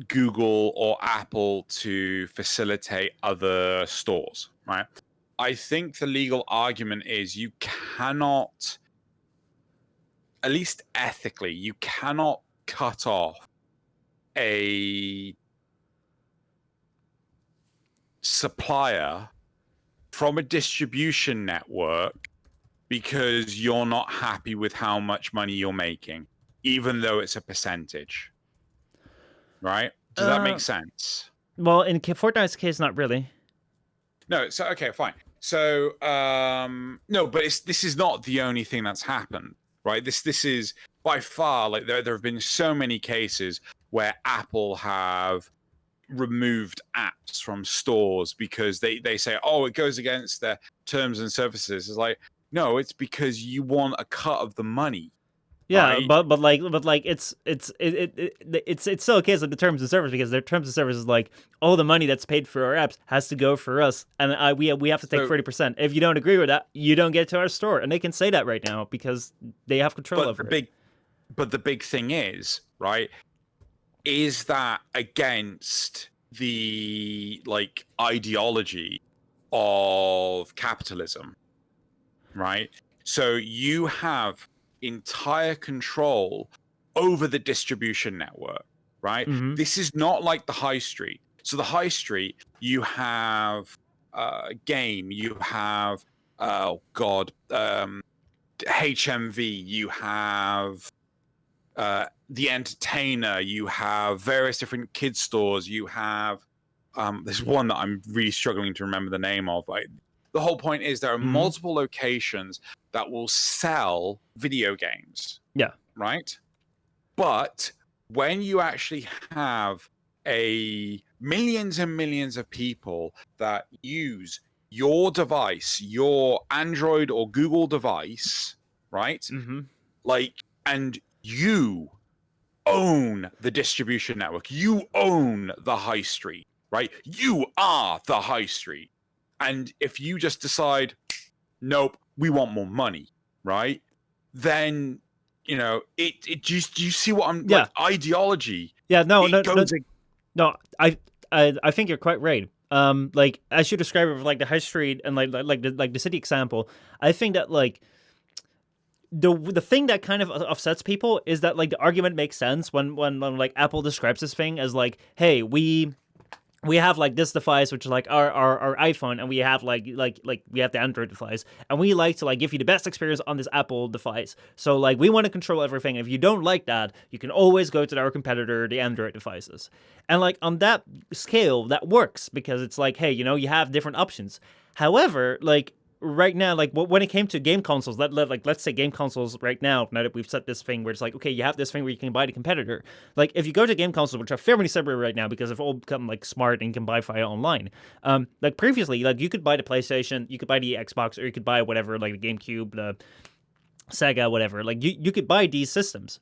Google or Apple to facilitate other stores, right? I think the legal argument is you cannot, at least ethically, you cannot cut off a supplier from a distribution network because you're not happy with how much money you're making, even though it's a percentage. Right? Does that make sense? Well, in Fortnite's case, not really. No, so okay, fine. So no, but this is not the only thing that's happened, right? This is by far like there have been so many cases where Apple have removed apps from stores because they say, oh, it goes against their terms and services. It's like, no, it's because you want a cut of the money. Yeah, right? but like it's still a case of the terms of service, because their terms of service is like all the money that's paid for our apps has to go for us, and we have to take 30%. If you don't agree with that, you don't get to our store, and they can say that right now because they have control over it. But the big thing is, right, is that against the like ideology of capitalism, right? So you have entire control over the distribution network, right? Mm-hmm. This is not like the high street. So the high street, you have Game, you have HMV, you have The Entertainer, you have various different kids stores, you have there's one that I'm really struggling to remember the name of. The whole point is there are multiple locations that will sell video games. Yeah. Right? But when you actually have millions and millions of people that use your device, your Android or Google device, right? Mm-hmm. Like, and you own the distribution network. You own the high street, right? You are the high street. And if you just decide, nope, we want more money, right? Then, you know, it just, you see what I'm, like, ideology. Yeah, no. I think you're quite right. Like as you describe it, with, like the high street and like the city example, I think that like the thing that kind of upsets people is that like the argument makes sense when like Apple describes this thing as like, hey, we have like this device, which is like our iPhone, and we have like we have the Android device, and we like to like give you the best experience on this Apple device. So like we want to control everything. If you don't like that, you can always go to our competitor, the Android devices. And like on that scale, that works because it's like, hey, you know, you have different options. However, like right now, like when it came to game consoles, let's say game consoles right now that we've set this thing where it's like, okay, you have this thing where you can buy the competitor. Like if you go to game consoles, which are fairly separate right now because they've all become like smart and you can buy file online. Like previously, like you could buy the PlayStation, you could buy the Xbox, or you could buy whatever, like the GameCube, the Sega, whatever. Like you could buy these systems.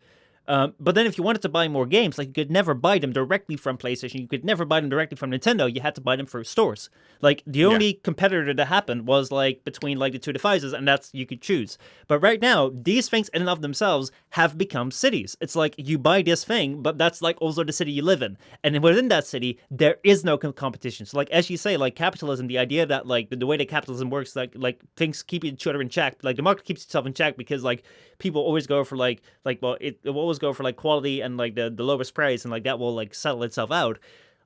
But then if you wanted to buy more games, like you could never buy them directly from PlayStation. You could never buy them directly from Nintendo. You had to buy them through stores. Like the only competitor that happened was like between like the two devices, and that's you could choose. But right now, these things in and of themselves have become cities. It's like you buy this thing, but that's like also the city you live in. And within that city, there is no competition. So like as you say, like capitalism, the idea that like the way that capitalism works, like things keep each other in check. Like the market keeps itself in check because like people always go for like well, it will always go for like quality and like the lowest price, and like that will like settle itself out.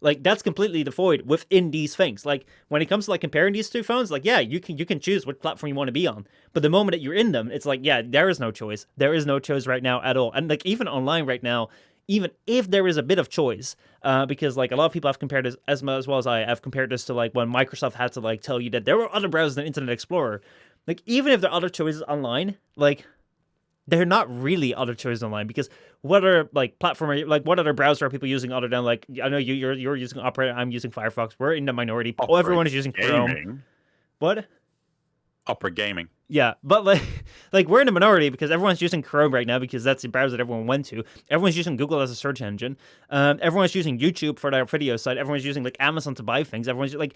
Like that's completely devoid within these things. Like when it comes to like comparing these two phones, like yeah, you can choose what platform you want to be on, but the moment that you're in them, it's like yeah, there is no choice. There is no choice right now at all. And like even online right now, even if there is a bit of choice, because like a lot of people have compared this as well as I have compared this to like when Microsoft had to like tell you that there were other browsers than Internet Explorer. Like even if there are other choices online, like they're not really other choices online, because what other like platform are you, like what other browser are people using other than like I know you're using Opera, I'm using Firefox, we're in the minority. Everyone is using Chrome. Gaming. What? Opera Gaming. Yeah, but like we're in a minority because everyone's using Chrome right now because that's the browser that everyone went to. Everyone's using Google as a search engine. Everyone's using YouTube for their video site. Everyone's using like Amazon to buy things. Everyone's like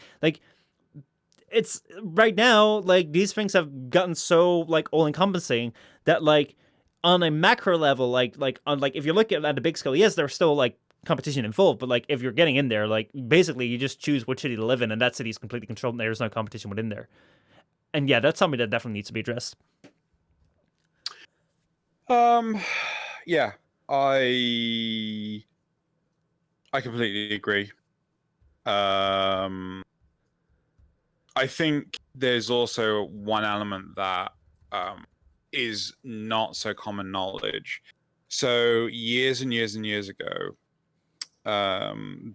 it's right now like these things have gotten so like all encompassing that like on a macro level, like on like if you look at the big scale, yes, there's still like competition involved, but like if you're getting in there, like basically you just choose which city to live in, and that city is completely controlled, and there's no competition within there. And yeah, that's something that definitely needs to be addressed. Yeah, I completely agree. I think there's also one element that is not so common knowledge. So years and years and years ago,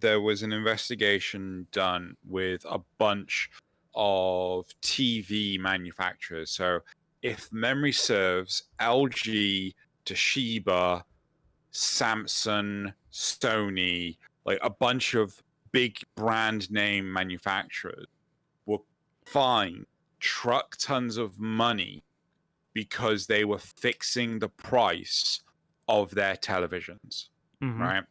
there was an investigation done with a bunch of TV manufacturers. So if memory serves, LG, Toshiba, Samsung, Sony, like a bunch of big brand name manufacturers were fined truck tons of money because they were fixing the price of their televisions, right?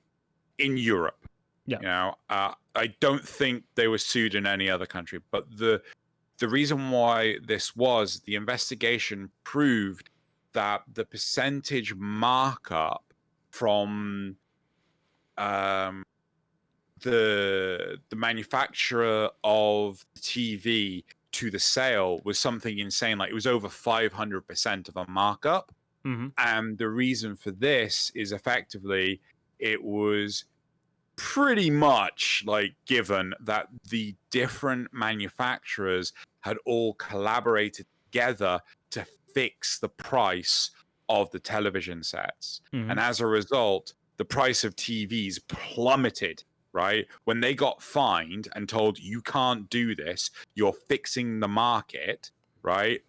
In Europe. Yeah. You know, I don't think they were sued in any other country, but the reason why this was the investigation proved that the percentage markup from the manufacturer of the TV to the sale was something insane. Like it was over 500% of a markup. And the reason for this is effectively it was pretty much like given that the different manufacturers had all collaborated together to fix the price of the television sets. And as a result, the price of TVs plummeted, right? When they got fined and told you can't do this, you're fixing the market, right?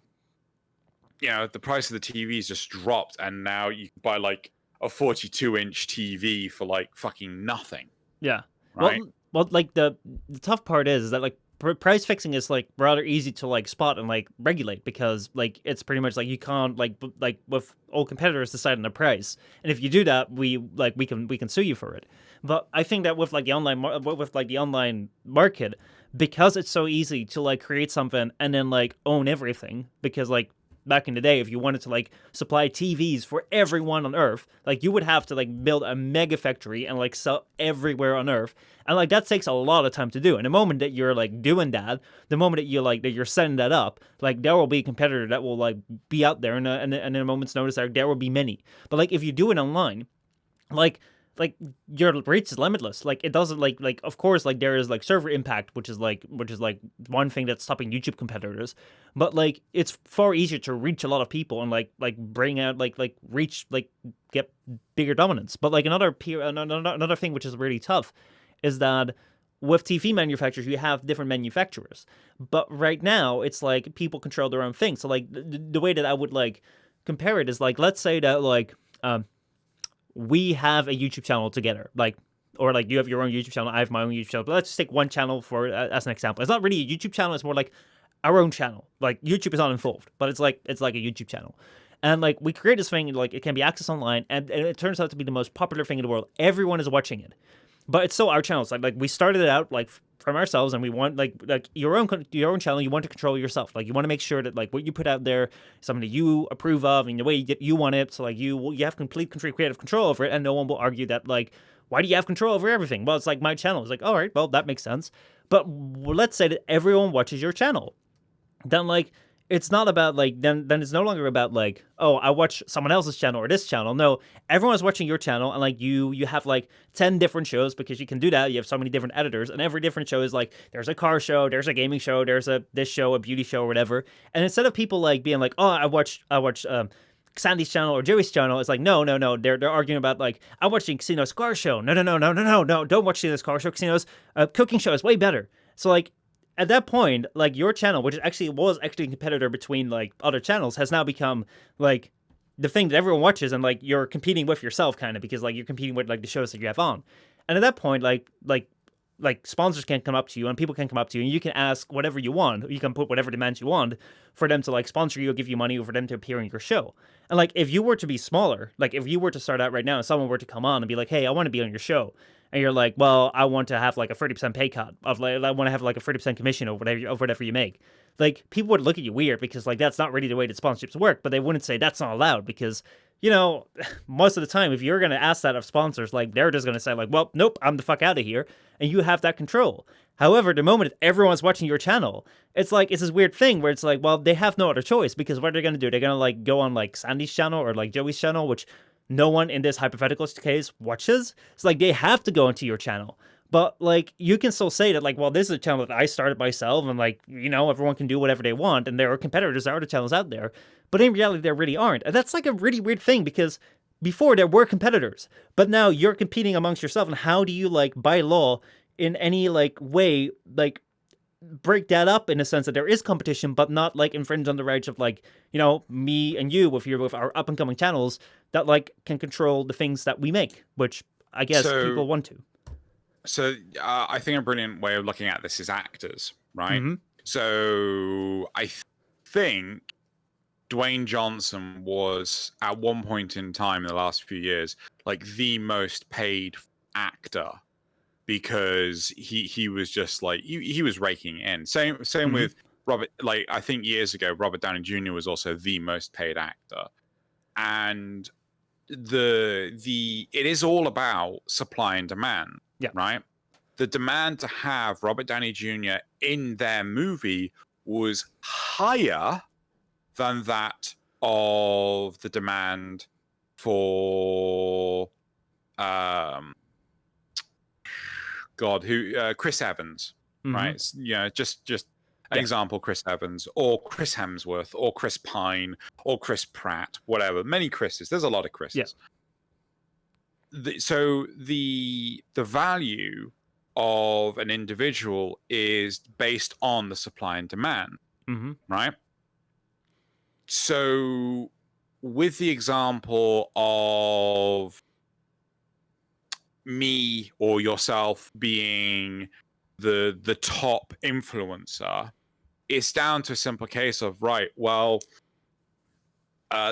You know, the price of the TVs just dropped, and now you can buy like a 42-inch TV for like fucking nothing. Yeah. Right? Well, like the tough part is that like price fixing is like rather easy to like spot and like regulate because like it's pretty much like you can't like with all competitors deciding the price, and if you do that, we can sue you for it. But I think that with like the online market, because it's so easy to like create something and then like own everything, because like back in the day, if you wanted to like supply TVs for everyone on Earth, like you would have to like build a mega factory and like sell everywhere on Earth, and like that takes a lot of time to do. And the moment that you're like doing that, the moment that you're setting that up, like there will be a competitor that will like be out there, and in a moment's notice, there will be many. But like if you do it online, like your reach is limitless. Like it doesn't like of course like there is like server impact, which is like one thing that's stopping YouTube competitors, but like it's far easier to reach a lot of people and like bring out like reach like get bigger dominance. But like another thing which is really tough is that with TV manufacturers you have different manufacturers, but right now it's like people control their own thing. So like the way that I would like compare it is like, let's say that like we have a YouTube channel together, like, or like you have your own YouTube channel, I have my own YouTube channel. But let's just take one channel for as an example. It's not really a YouTube channel; it's more like our own channel. Like YouTube is not involved, but it's like a YouTube channel. And like we create this thing, like it can be accessed online, and it turns out to be the most popular thing in the world. Everyone is watching it, but it's still our channel. It's like we started it out like from ourselves, and we want like your own channel. You want to control yourself. Like you want to make sure that like what you put out there is something that you approve of and the way you want it. So like you have complete creative control over it, and no one will argue that like, why do you have control over everything? Well, it's like my channel. It's like, all right, well that makes sense. But let's say that everyone watches your channel, then like it's not about like then it's no longer about like, oh, I watch someone else's channel or this channel. No, everyone's watching your channel, and like you have like 10 different shows because you can do that. You have so many different editors, and every different show is like there's a car show, there's a gaming show, there's a this show, a beauty show, or whatever. And instead of people like being like, oh, I watch Sandy's channel or Joey's channel, it's like no, they're arguing about like, I'm watching Xeno's car show. No, don't watch Xeno's car show. Xeno's cooking show is way better. So like at that point, like your channel, which was actually a competitor between like other channels, has now become like the thing that everyone watches, and like you're competing with yourself kind of, because like you're competing with like the shows that you have on. And at that point, like like sponsors can come up to you and people can come up to you and you can ask whatever you want. You can put whatever demands you want for them to like sponsor you or give you money or for them to appear in your show. And like if you were to be smaller, like if you were to start out right now and someone were to come on and be like, hey, I want to be on your show. And you're like, well, I want to have like a 30% pay cut of like, I want to have like a 30% commission or whatever you make. Like people would look at you weird because like that's not really the way that sponsorships work, but they wouldn't say that's not allowed because, you know, most of the time, if you're going to ask that of sponsors, like they're just going to say like, well, nope, I'm the fuck out of here. And you have that control. However, the moment everyone's watching your channel, it's like, it's this weird thing where it's like, well, they have no other choice because what are they going to do? They're going to like go on like Sandy's channel or like Joey's channel, which no one in this hypothetical case watches. It's like they have to go into your channel. But like you can still say that like, well, this is a channel that I started myself and like, you know, everyone can do whatever they want and there are competitors, there are other channels out there. But in reality, there really aren't. And that's like a really weird thing because before there were competitors, but now you're competing amongst yourself. And how do you like by law in any like way, like break that up in a sense that there is competition, but not like infringe on the rights of like, you know, me and you with our up and coming channels that like can control the things that we make, which I guess people want to. So I think a brilliant way of looking at this is actors, right? Mm-hmm. So I think Dwayne Johnson was at one point in time in the last few years like the most paid actor because he was just like he was raking in. Same mm-hmm. with Robert. Like I think years ago, Robert Downey Jr. was also the most paid actor, and it is all about supply and demand. Yeah. Right. The demand to have Robert Downey Jr. in their movie was higher than that of the demand for Chris Evans, mm-hmm. right? You know, just an example, Chris Evans or Chris Hemsworth or Chris Pine or Chris Pratt, whatever. Many Chris's. There's a lot of Chris's. Yeah. So the value of an individual is based on the supply and demand, mm-hmm. right? So with the example of me or yourself being the top influencer, it's down to a simple case of, right, well,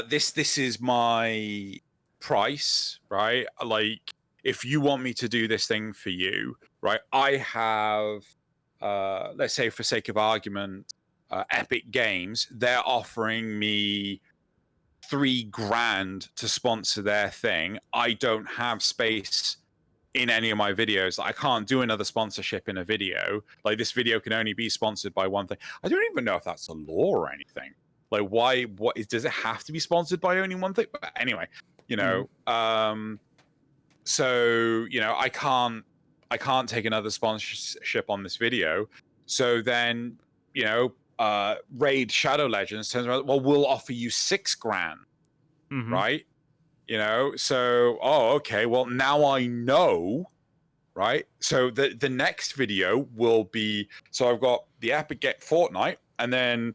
this is my price, right? Like, if you want me to do this thing for you, right, I have, let's say for sake of argument, Epic Games, they're offering me $3,000 to sponsor their thing. I don't have space in any of my videos. I can't do another sponsorship in a video. Like, this video can only be sponsored by one thing. I don't even know if that's a law or anything. Like, does it have to be sponsored by only one thing? But anyway, you know, so, you know, I can't take another sponsorship on this video. So then, you know, Raid Shadow Legends turns around, well, we'll offer you $6,000, mm-hmm. right? You know, so, okay, well, now I know, right? So the next video will be, so I've got the Epic Get Fortnite, and then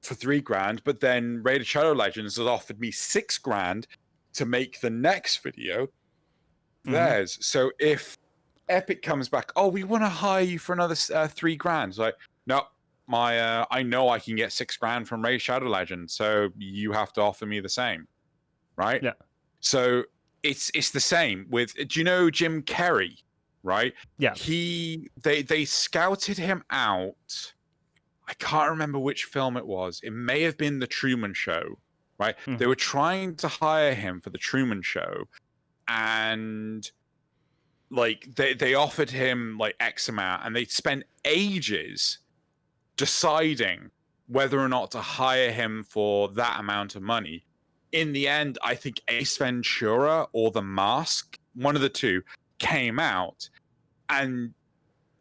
for $3,000, but then Raid Shadow Legends has offered me $6,000 to make the next video theirs. Mm-hmm. So if Epic comes back, we want to hire you for another $3,000, it's like, no, I know I can get $6,000 from Raid Shadow Legends, so you have to offer me the same. Right? Yeah. So it's the same with, do you know Jim Carrey? Right? Yeah. They scouted him out. I can't remember which film it was. It may have been The Truman Show, right? Mm-hmm. They were trying to hire him for The Truman Show, and like they offered him like X amount, and they spent ages deciding whether or not to hire him for that amount of money. In the end, I think Ace Ventura or The Mask, one of the two, came out, and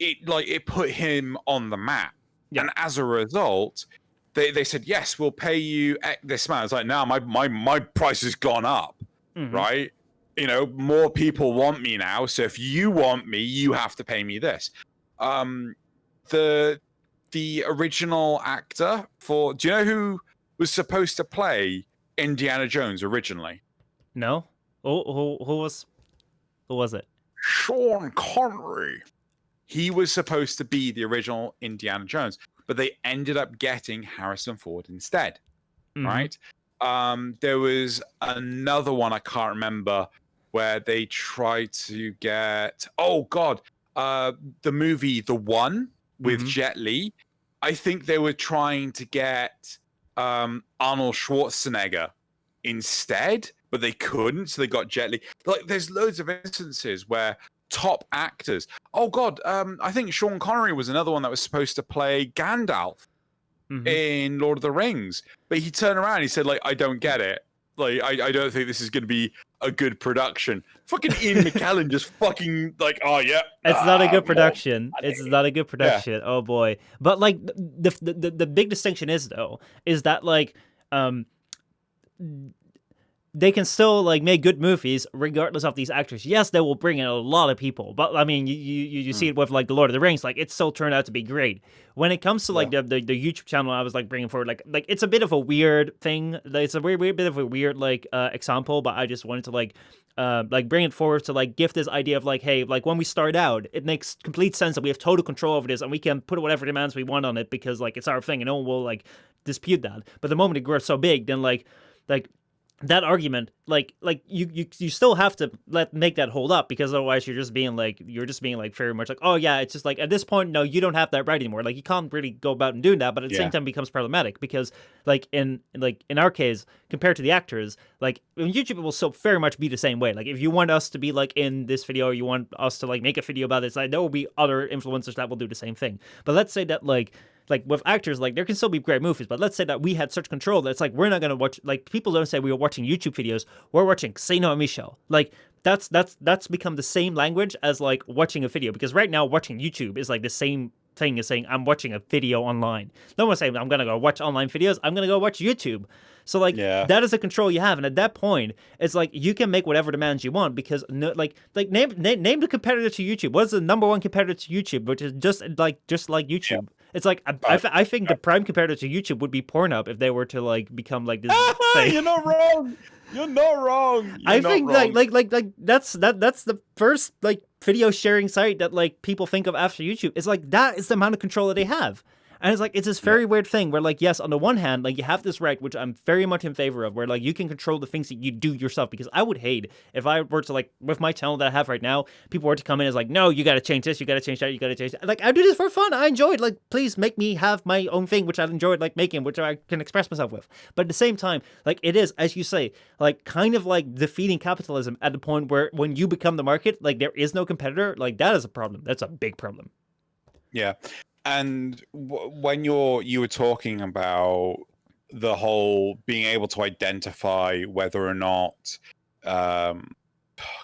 it put him on the map. Yeah. And as a result, they said, yes, we'll pay you this amount. It's like, now my price has gone up, mm-hmm. right? You know, more people want me now, so if you want me, you have to pay me this. The original actor do you know who was supposed to play Indiana Jones originally? No. Who was it? Sean Connery. He was supposed to be the original Indiana Jones, but they ended up getting Harrison Ford instead, right? There was another one I can't remember where they tried to get the movie The One with Jet Li. I think they were trying to get Arnold Schwarzenegger instead, but they couldn't, so they got Jet Li. Like, there's loads of instances where top actors. I think Sean Connery was another one that was supposed to play Gandalf in Lord of the Rings, but he turned around and he said, like, I don't get it. Like, I don't think this is going to be a good production. Fucking Ian McKellen just fucking like, oh yeah, it's not a good production. It's not a good production. Yeah. Oh boy. But like the big distinction is that like they can still like make good movies regardless of these actors. Yes, they will bring in a lot of people, but I mean, you see it with like the Lord of the Rings. Like, it still turned out to be great. When it comes to like the YouTube channel, I was like bringing forward like it's a bit of a weird thing. It's a weird bit of a weird like example, but I just wanted to like bring it forward to like give this idea of like, hey, like when we start out, it makes complete sense that we have total control over this and we can put whatever demands we want on it because like it's our thing and no one will like dispute that. But the moment it grows so big, then like that argument, like you still have to make that hold up, because otherwise you're just being like very much like, oh yeah, it's just like at this point, no, you don't have that right anymore. Like, you can't really go about and doing that, but at the same time it becomes problematic because like in our case, compared to the actors, like in YouTube it will still very much be the same way. Like, if you want us to be like in this video, or you want us to like make a video about this, like there will be other influencers that will do the same thing. But let's say that like with actors, like there can still be great movies, but let's say that we had such control that it's like we're not gonna watch, like people don't say we were watching YouTube videos, we're watching Xeno and Michel. Like that's become the same language as like watching a video, because right now watching YouTube is like the same thing as saying I'm watching a video online. No one's saying I'm gonna go watch online videos, I'm gonna go watch YouTube. So like that is the control you have, and at that point, it's like you can make whatever demands you want, because name the competitor to YouTube. What is the number one competitor to YouTube, which is just like YouTube? Yeah. It's like I think the prime competitor to YouTube would be Pornhub if they were to like become like this thing. You're not wrong. You're not wrong. I think like that's the first like video sharing site that like people think of after YouTube. It's like that is the amount of control that they have. And it's like, it's this very weird thing where like, yes, on the one hand, like you have this right, which I'm very much in favor of, where like you can control the things that you do yourself, because I would hate if I were to like, with my channel that I have right now, people were to come in as like, no, you got to change this, you got to change that, you got to change that. Like, I do this for fun. I enjoy it. Like, please make me have my own thing, which I enjoyed like making, which I can express myself with. But at the same time, like it is, as you say, like kind of like defeating capitalism at the point where when you become the market, like there is no competitor. Like that is a problem. That's a big problem. Yeah. And when you were talking about the whole being able to identify whether or not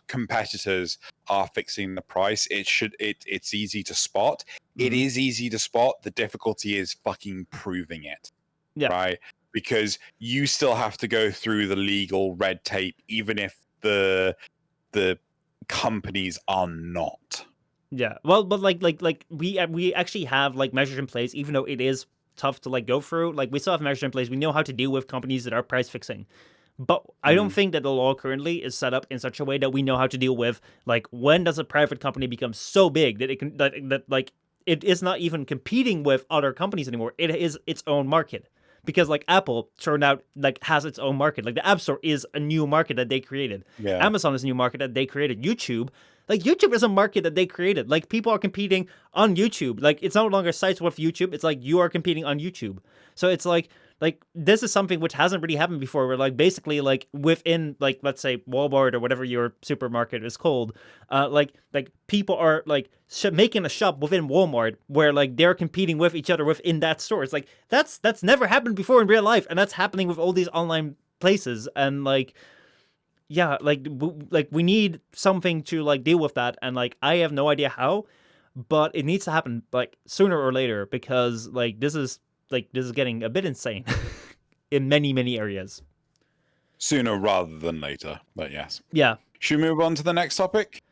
competitors are fixing the price, it's easy to spot. It is easy to spot. The difficulty is fucking proving it. Yeah. Right? Because you still have to go through the legal red tape, even if the companies are not. Yeah, well, but like we actually have like measures in place, even though it is tough to like go through. Like we still have measures in place. We know how to deal with companies that are price fixing, but I don't think that the law currently is set up in such a way that we know how to deal with like when does a private company become so big that it can that like it is not even competing with other companies anymore. It is its own market. Because like Apple turned out like has its own market. Like the App Store is a new market that they created. Yeah. Amazon is a new market that they created. YouTube is a market that they created. Like people are competing on YouTube. Like it's no longer sites with YouTube. It's like you are competing on YouTube. So it's like this is something which hasn't really happened before, where like basically like within like let's say Walmart or whatever your supermarket is called, like people are like making a shop within Walmart where like they're competing with each other within that store. It's like that's never happened before in real life, and that's happening with all these online places. And like yeah, like we need something to like deal with that, and like I have no idea how, but it needs to happen like sooner or later, because like this is getting a bit insane in many areas. Sooner rather than later, but yes. Yeah. Should we move on to the next topic?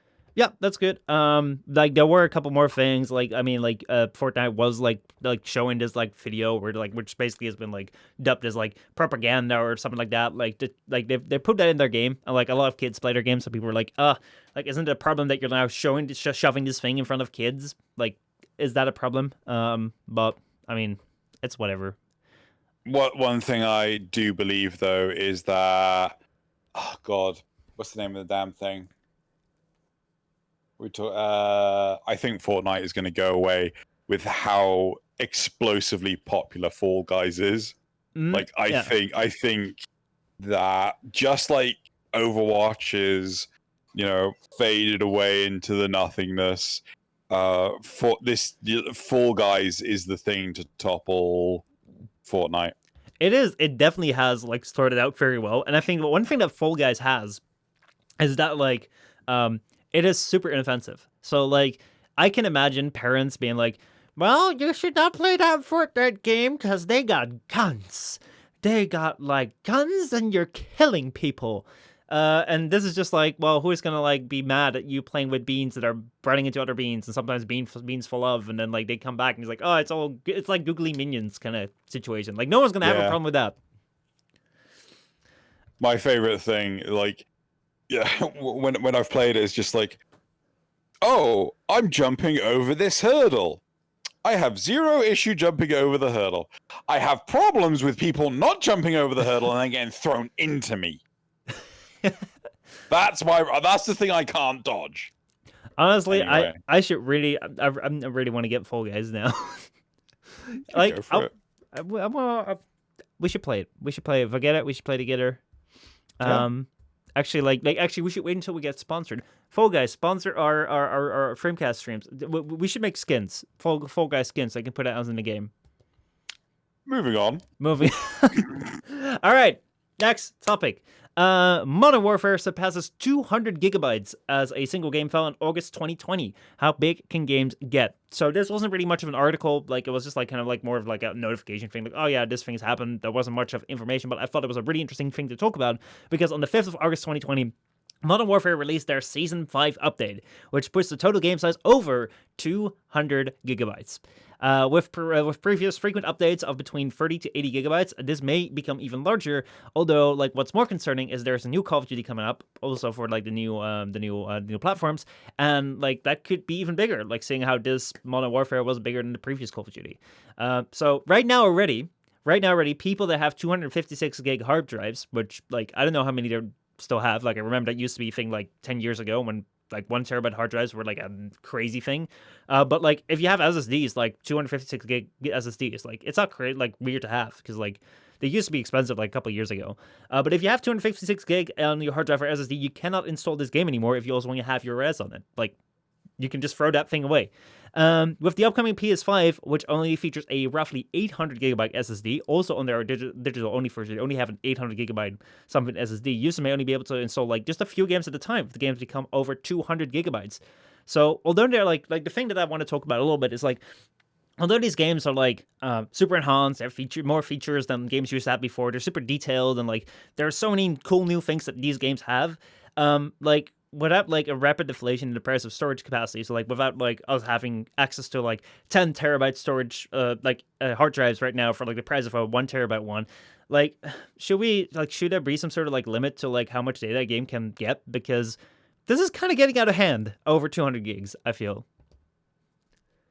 Yeah, that's good. Like there were a couple more things. Like I mean, like Fortnite was like showing this like video where like which basically has been like dubbed as like propaganda or something like that. Like like they put that in their game. And, like a lot of kids play their game, so people were like, like isn't it a problem that you're now shoving this thing in front of kids? Like, is that a problem? But I mean, it's whatever. One thing I do believe though is that, oh God, what's the name of the damn thing? I think Fortnite is going to go away with how explosively popular Fall Guys is. Like I think that just like Overwatch is, faded away into the nothingness. For this, Fall Guys is the thing to topple Fortnite. It is. It definitely has like started out very well, and I think one thing that Fall Guys has is that like it is super inoffensive. So like I can imagine parents being like, "Well, you should not play that Fortnite game because they got guns. They got like guns, and you're killing people." And this is just like, well, who is gonna like be mad at you playing with beans that are running into other beans, and sometimes beans full of, and then like they come back and he's like, oh, it's like googly minions kind of situation. Like no one's gonna have a problem with that. My favorite thing, like, when I've played it, is just like, oh, I'm jumping over this hurdle. I have zero issue jumping over the hurdle. I have problems with people not jumping over the hurdle and then getting thrown into me. That's the thing I can't dodge. Honestly, anyway. I should really I really want to get Fall Guys now. Like we should play it. We should play it. If I get it, we should play together. Yeah. Actually, actually, we should wait until we get sponsored. Fall Guys sponsor our FrameCast streams. We should make skins. Fall Guys skins. So I can put it out in the game. Moving on. All right. Next topic. Modern Warfare surpasses 200 gigabytes as a single game fell in August 2020. How big can games get? So this wasn't really much of an article. Like it was just like kind of like more of like a notification thing. Like, oh yeah, this thing's happened. There wasn't much of information, but I thought it was a really interesting thing to talk about because on the 5th of August 2020, Modern Warfare released their Season 5 update, which pushed the total game size over 200 gigabytes. With previous frequent updates of between 30 to 80 gigabytes, this may become even larger. Although, like, what's more concerning is there's a new Call of Duty coming up, also for like the new platforms, and like that could be even bigger. Like, seeing how this Modern Warfare was bigger than the previous Call of Duty. So right now already, people that have 256 gig hard drives, which like I don't know how many they're still have. Like I remember that used to be a thing like 10 years ago when like 1 terabyte hard drives were like a crazy thing. But like if you have SSDs, like 256 gig SSDs, like it's not like weird to have because like they used to be expensive like a couple of years ago. But if you have 256 gig on your hard drive or SSD, you cannot install this game anymore if you also want to have your res on it. Like you can just throw that thing away. With the upcoming PS5, which only features a roughly 800 gigabyte SSD, also on their digital only version, they only have an 800 gigabyte something SSD. Users may only be able to install like just a few games at a time if the games become over 200 gigabytes. So although they're like the thing that I want to talk about a little bit is like, although these games are like super enhanced, they have more features than games used to have before. They're super detailed and like there are so many cool new things that these games have. Like without like a rapid deflation in the price of storage capacity, so like without like us having access to like 10 terabyte storage hard drives right now for like the price of a 1 terabyte one, like should there be some sort of like limit to like how much data a game can get? Because this is kind of getting out of hand over 200 gigs, I feel.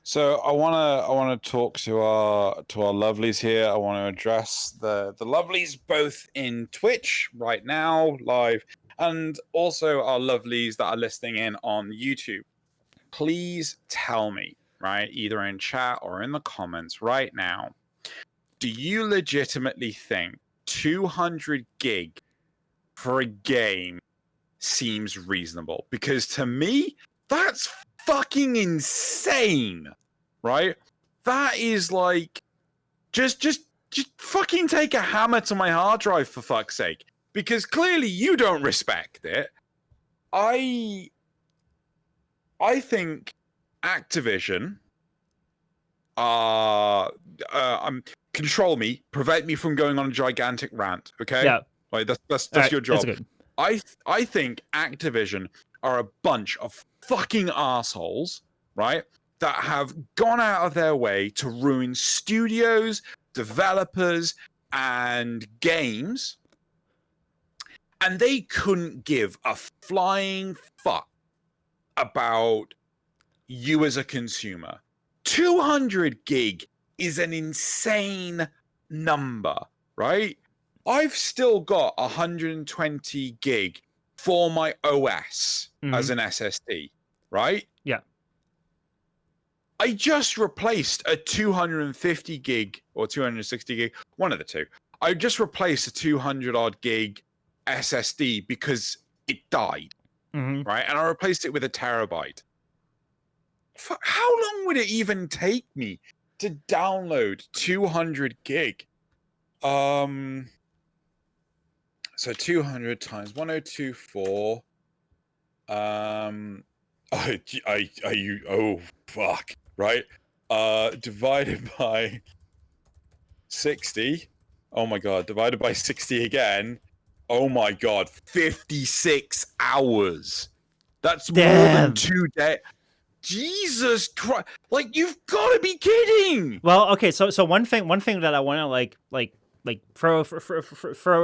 So I wanna talk to our lovelies here. I want to address the lovelies both in Twitch right now live, and also our lovelies that are listening in on YouTube. Please tell me, right, either in chat or in the comments right now, do you legitimately think 200 gig for a game seems reasonable? Because to me, that's fucking insane, right? That is like, just fucking take a hammer to my hard drive for fuck's sake. Because clearly you don't respect it. I think Activision control me, prevent me from going on a gigantic rant. Okay, yeah, like that's your job. That's good. I think Activision are a bunch of fucking assholes, right? That have gone out of their way to ruin studios, developers, and games. And they couldn't give a flying fuck about you as a consumer. 200 gig is an insane number, right? I've still got 120 gig for my OS as an SSD, right? Yeah. I just replaced a 250 gig or 260 gig, one of the two. I just replaced a 200 odd gig SSD because it died, right? And I replaced it with a terabyte. How long would it even take me to download 200 gig? So 200 times 1024. Oh fuck, right? Divided by 60. Oh my god, divided by 60 again. Oh my god, 56 hours. That's more than 2 days. Jesus Christ! Like, you've got to be kidding. Well, okay, so one thing that I want to like throw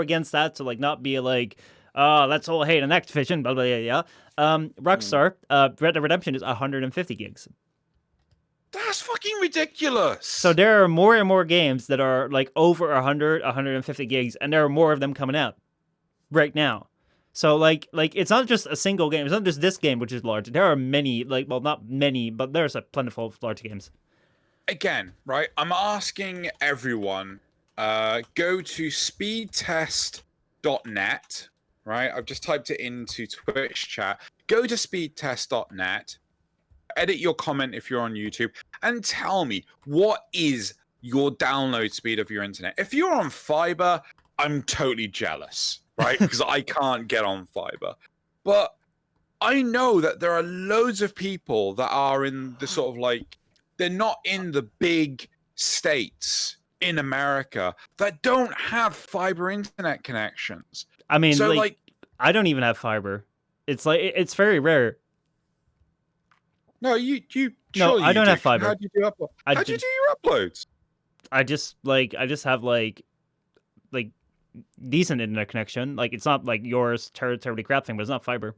against that to like not be like, oh, that's all hate on Activision, blah blah yeah. Rockstar, Red Dead Redemption is 150 gigs. That's fucking ridiculous. So there are more and more games that are like over 150 gigs, and there are more of them coming out right now. So like it's not just a single game. It's not just this game which is large. There are many, well, not many, but there's a plentiful of large games. Again, right? I'm asking everyone, go to speedtest.net, right? I've just typed it into Twitch chat. Go to speedtest.net, edit your comment if you're on YouTube, and tell me, what is your download speed of your internet? If you're on fiber, I'm totally jealous, right? Because I can't get on fiber. But I know that there are loads of people that are in the sort of like, they're not in the big states in America that don't have fiber internet connections. I mean, so like I don't even have fiber. It's like, it's very rare. No, you no, I don't have fiber. How do you do uploads? How do you do your uploads? I just have like decent internet connection. Like, it's not like yours terribly crap thing, but it's not fiber.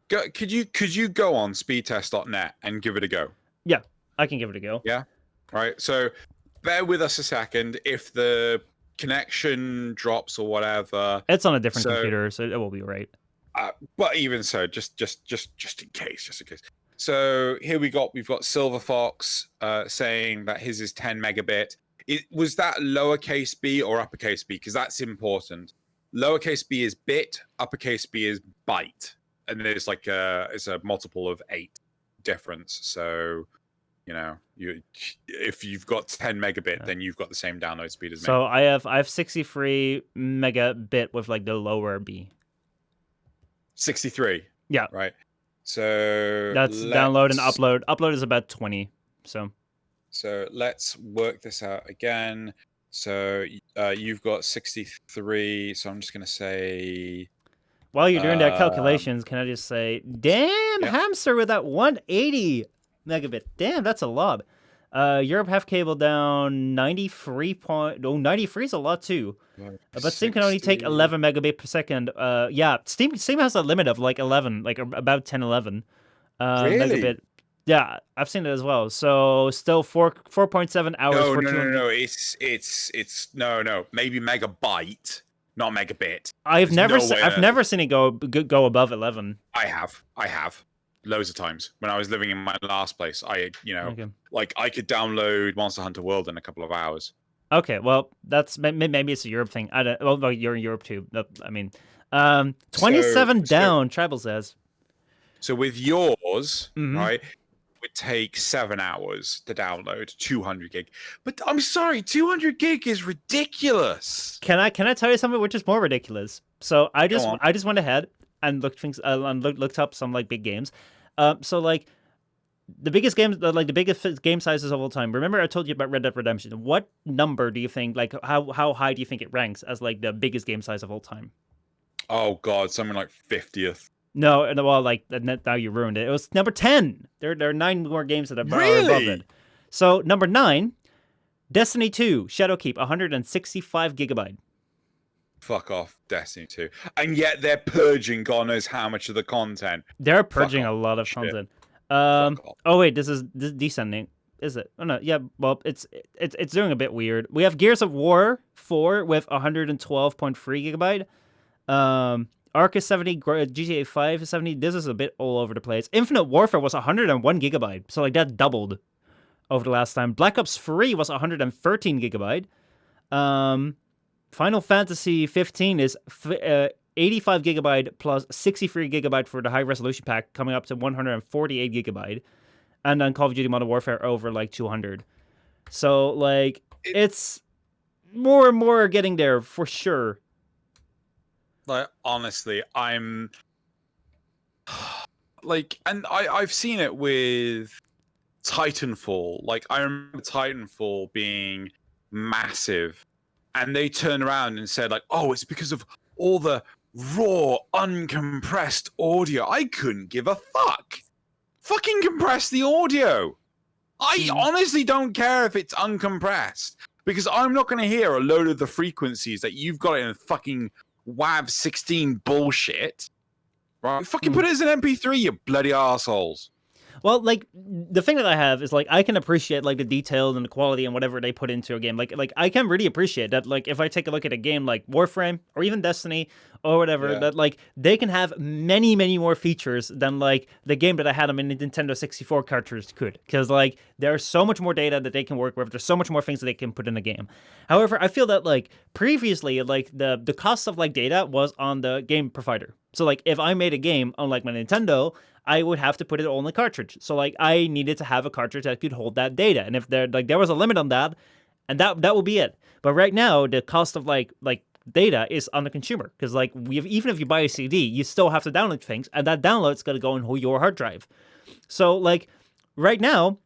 Could you go on speedtest.net and give it a go? Yeah, I can give it a go. Yeah. Right. So bear with us a second. If the connection drops or whatever, it's on a different computer, so it will be right. But even so, just in case. So here we've got Silver Fox saying that his is 10 megabit. Was that lowercase b or uppercase b? Because that's important. Lowercase b is bit, uppercase b is byte, and there's like it's a multiple of 8 difference. So, you know, if you've got 10 megabit, then you've got the same download speed as me. So I have 63 megabit with like the lower b. 63. Yeah. Right. So that's download and upload. Upload is about 20. So let's work this out again. So you've got 63. So I'm just gonna say. While you're doing that calculations, can I just say, damn, hamster with that 180 megabit. Damn, that's a lot. Europe have cable down 93 is a lot too. But Steam can only take 11 megabit per second. Yeah, Steam has a limit of like 11, like about 10, 11 really? Megabit. Yeah, I've seen it as well. So still 4.7 hours. No. It's no. Maybe megabyte, not megabit. I've never seen it go above 11. I have. Loads of times when I was living in my last place. Like I could download Monster Hunter World in a couple of hours. Okay, well, that's maybe it's a Europe thing. I don't. Well, you're in Europe too. I mean, 27 down. Tribal says. So with yours, right, it would take 7 hours to download 200 gig. But I'm sorry, 200 gig is ridiculous. Can I tell you something which is more ridiculous? So I just went ahead and looked up some like big games. So like the biggest games, like the biggest game sizes of all time. Remember I told you about Red Dead Redemption. What number do you think, like how high do you think it ranks as like the biggest game size of all time? Oh God, something like 50th. No, well, like now you ruined it. It was number 10. There are 9 more games that are above it. Really? So number 9, Destiny 2, Shadowkeep, 165 gigabyte. Fuck off, Destiny 2. And yet they're purging God knows how much of the content. They're purging a lot of content. Oh wait, this is descending. Is it? Oh no, yeah. Well, it's doing a bit weird. We have Gears of War 4 with 112.3 gigabyte. Arc is 70, GTA 5 is 70. This is a bit all over the place. Infinite Warfare was 101 gigabyte, so like that doubled over the last time. Black Ops 3 was 113 gigabyte. Final Fantasy 15 is 85 gigabyte plus 63 gigabyte for the high resolution pack, coming up to 148 gigabyte. And then Call of Duty Modern Warfare over like 200. So like it's more and more getting there for sure. Like honestly, I'm like, and I've seen it with Titanfall. Like I remember Titanfall being massive, and they turned around and said like, "Oh, it's because of all the raw, uncompressed audio." I couldn't give a fuck. Fucking compress the audio. I honestly don't care if it's uncompressed, because I'm not going to hear a load of the frequencies that you've got in fucking WAV 16 bullshit. Right? Fucking put it as an MP3, you bloody assholes. Well, like the thing that I have is like I can appreciate like the detail and the quality and whatever they put into a game. Like I can really appreciate that. Like if I take a look at a game like Warframe or even Destiny or whatever, that like they can have many more features than like the game that I had on my Nintendo 64 cartridge could. Because like there's so much more data that they can work with. There's so much more things that they can put in the game. However, I feel that like previously, like the cost of like data was on the game provider. So like if I made a game on like my Nintendo, I would have to put it all in the cartridge. So like I needed to have a cartridge that could hold that data. And if there was a limit on that, and that would be it. But right now the cost of like data is on the consumer, because like even if you buy a CD, you still have to download things, and that download's going to go in your hard drive. So like right now,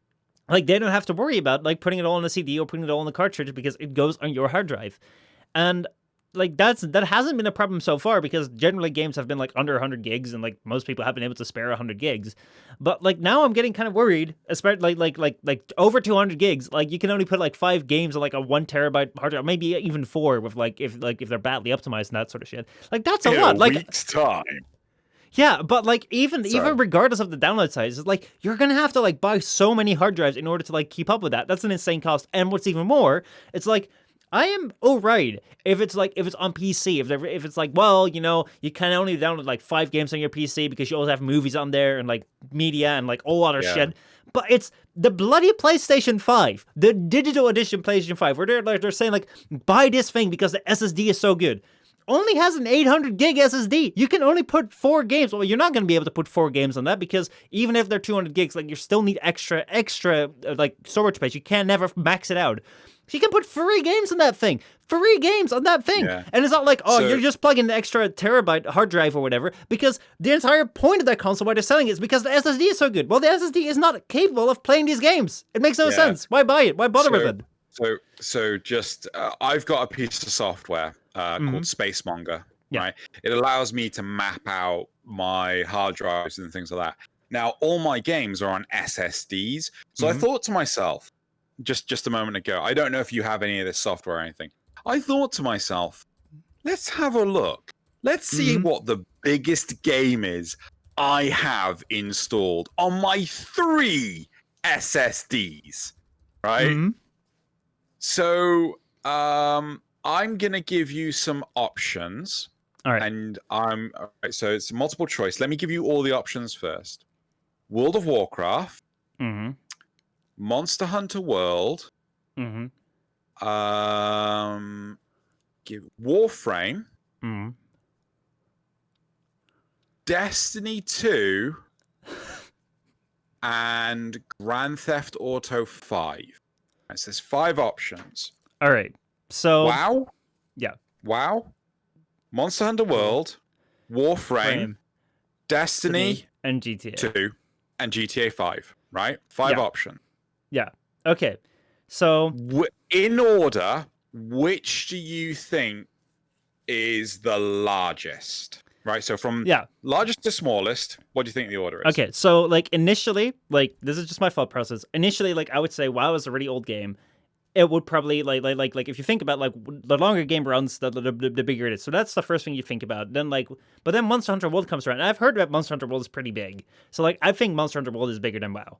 like they don't have to worry about like putting it all in a CD or putting it all in the cartridge, because it goes on your hard drive. And like that hasn't been a problem so far, because generally games have been like under 100 gigs, and like most people have been able to spare 100 gigs. But like now I'm getting kind of worried, especially like over 200 gigs. Like you can only put like 5 games on like a 1 terabyte hard drive, maybe even 4 with like if they're badly optimized and that sort of shit. Like that's a lot. Like week's time. Yeah, but like even regardless of the download size, it's like you're gonna have to like buy so many hard drives in order to like keep up with that. That's an insane cost. And what's even more, it's like I am alright if it's on PC, if it's like, well, you know, you can only download like 5 games on your PC because you also have movies on there and like media and like all other shit. But it's the bloody PlayStation 5, the digital edition PlayStation 5, where they're saying like, buy this thing because the SSD is so good. Only has an 800 gig SSD. You can only put 4 games. Well, you're not going to be able to put 4 games on that, because even if they're 200 gigs, like you still need extra like storage space. You can never max it out. So you can put 3 games on that thing. 3 games on that thing. Yeah. And it's not like, you're just plugging the extra terabyte hard drive or whatever, because the entire point of that console, why they're selling it, is because the SSD is so good. Well, the SSD is not capable of playing these games. It makes no sense. Why buy it? Why bother with it? So just, I've got a piece of software called Spacemonger, right? It allows me to map out my hard drives and things like that. Now, all my games are on SSDs. So I thought to myself, just a moment ago, I don't know if you have any of this software or anything. I thought to myself, let's have a look. Let's see what the biggest game is I have installed on my 3 SSDs, right? So I'm going to give you some options. All right. And so it's multiple choice. Let me give you all the options first. World of Warcraft. Monster Hunter World. Warframe. Destiny 2. And Grand Theft Auto 5. Right, so there's 5 options. All right. So WoW. Yeah. WoW. Monster Hunter World. Warframe. Destiny. And GTA 2. And GTA 5. Right? 5 options. Yeah. Okay. So in order, which do you think is the largest, right? So from largest to smallest, what do you think the order is? Okay, so like initially, like this is just my thought process. Initially, like I would say WoW is a really old game. It would probably like if you think about like the longer game runs, the bigger it is. So that's the first thing you think about. Then but then Monster Hunter World comes around. And I've heard that Monster Hunter World is pretty big. So like I think Monster Hunter World is bigger than WoW.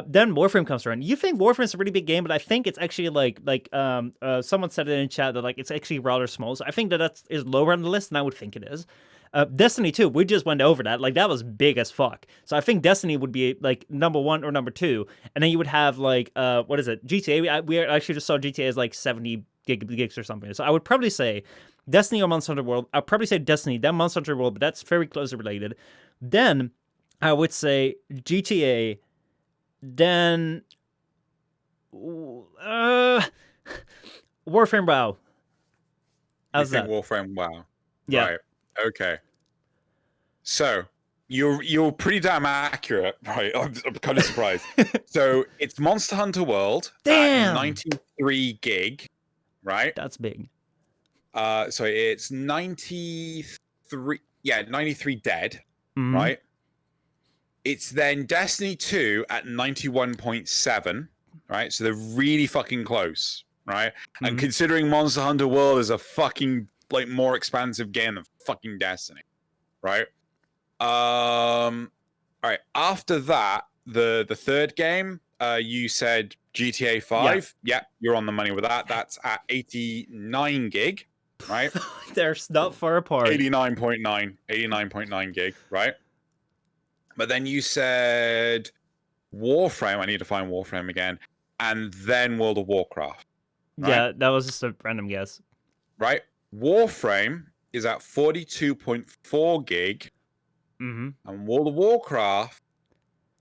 Then Warframe comes around. You think Warframe is a really big game, but I think it's actually someone said it in chat that like it's actually rather small. So I think that is lower on the list than I would think it is. Destiny 2, we just went over that. Like, that was big as fuck. So I think Destiny would be, like, number 1 or number 2. And then you would have, like, what is it? GTA. We actually just saw GTA as, like, 70 gigs or something. So I would probably say Destiny or Monster Hunter World. I'd probably say Destiny, then Monster Hunter World, but that's very closely related. Then I would say GTA, then Warframe WoW. How's that? Warframe WoW. Yeah. Right. Okay. So you're pretty damn accurate, right? I'm kind of surprised. So it's Monster Hunter World. Damn. 93 gig, right? That's big. So it's 93. Yeah, 93 dead, Mm-hmm. right? It's then Destiny 2 at 91.7, right? So they're really fucking close, right? Mm-hmm. And considering Monster Hunter World is a fucking like more expansive game than fucking Destiny, right? All right. After that, the third game, you said GTA 5. Yeah, you're on the money with that. That's at 89 gig, right? They're not far apart. 89.9 gig, right? But then you said Warframe. I need to find Warframe again, and then World of Warcraft. Right? Yeah, that was just a random guess. Right. Warframe is at 42.4 gig, and World of Warcraft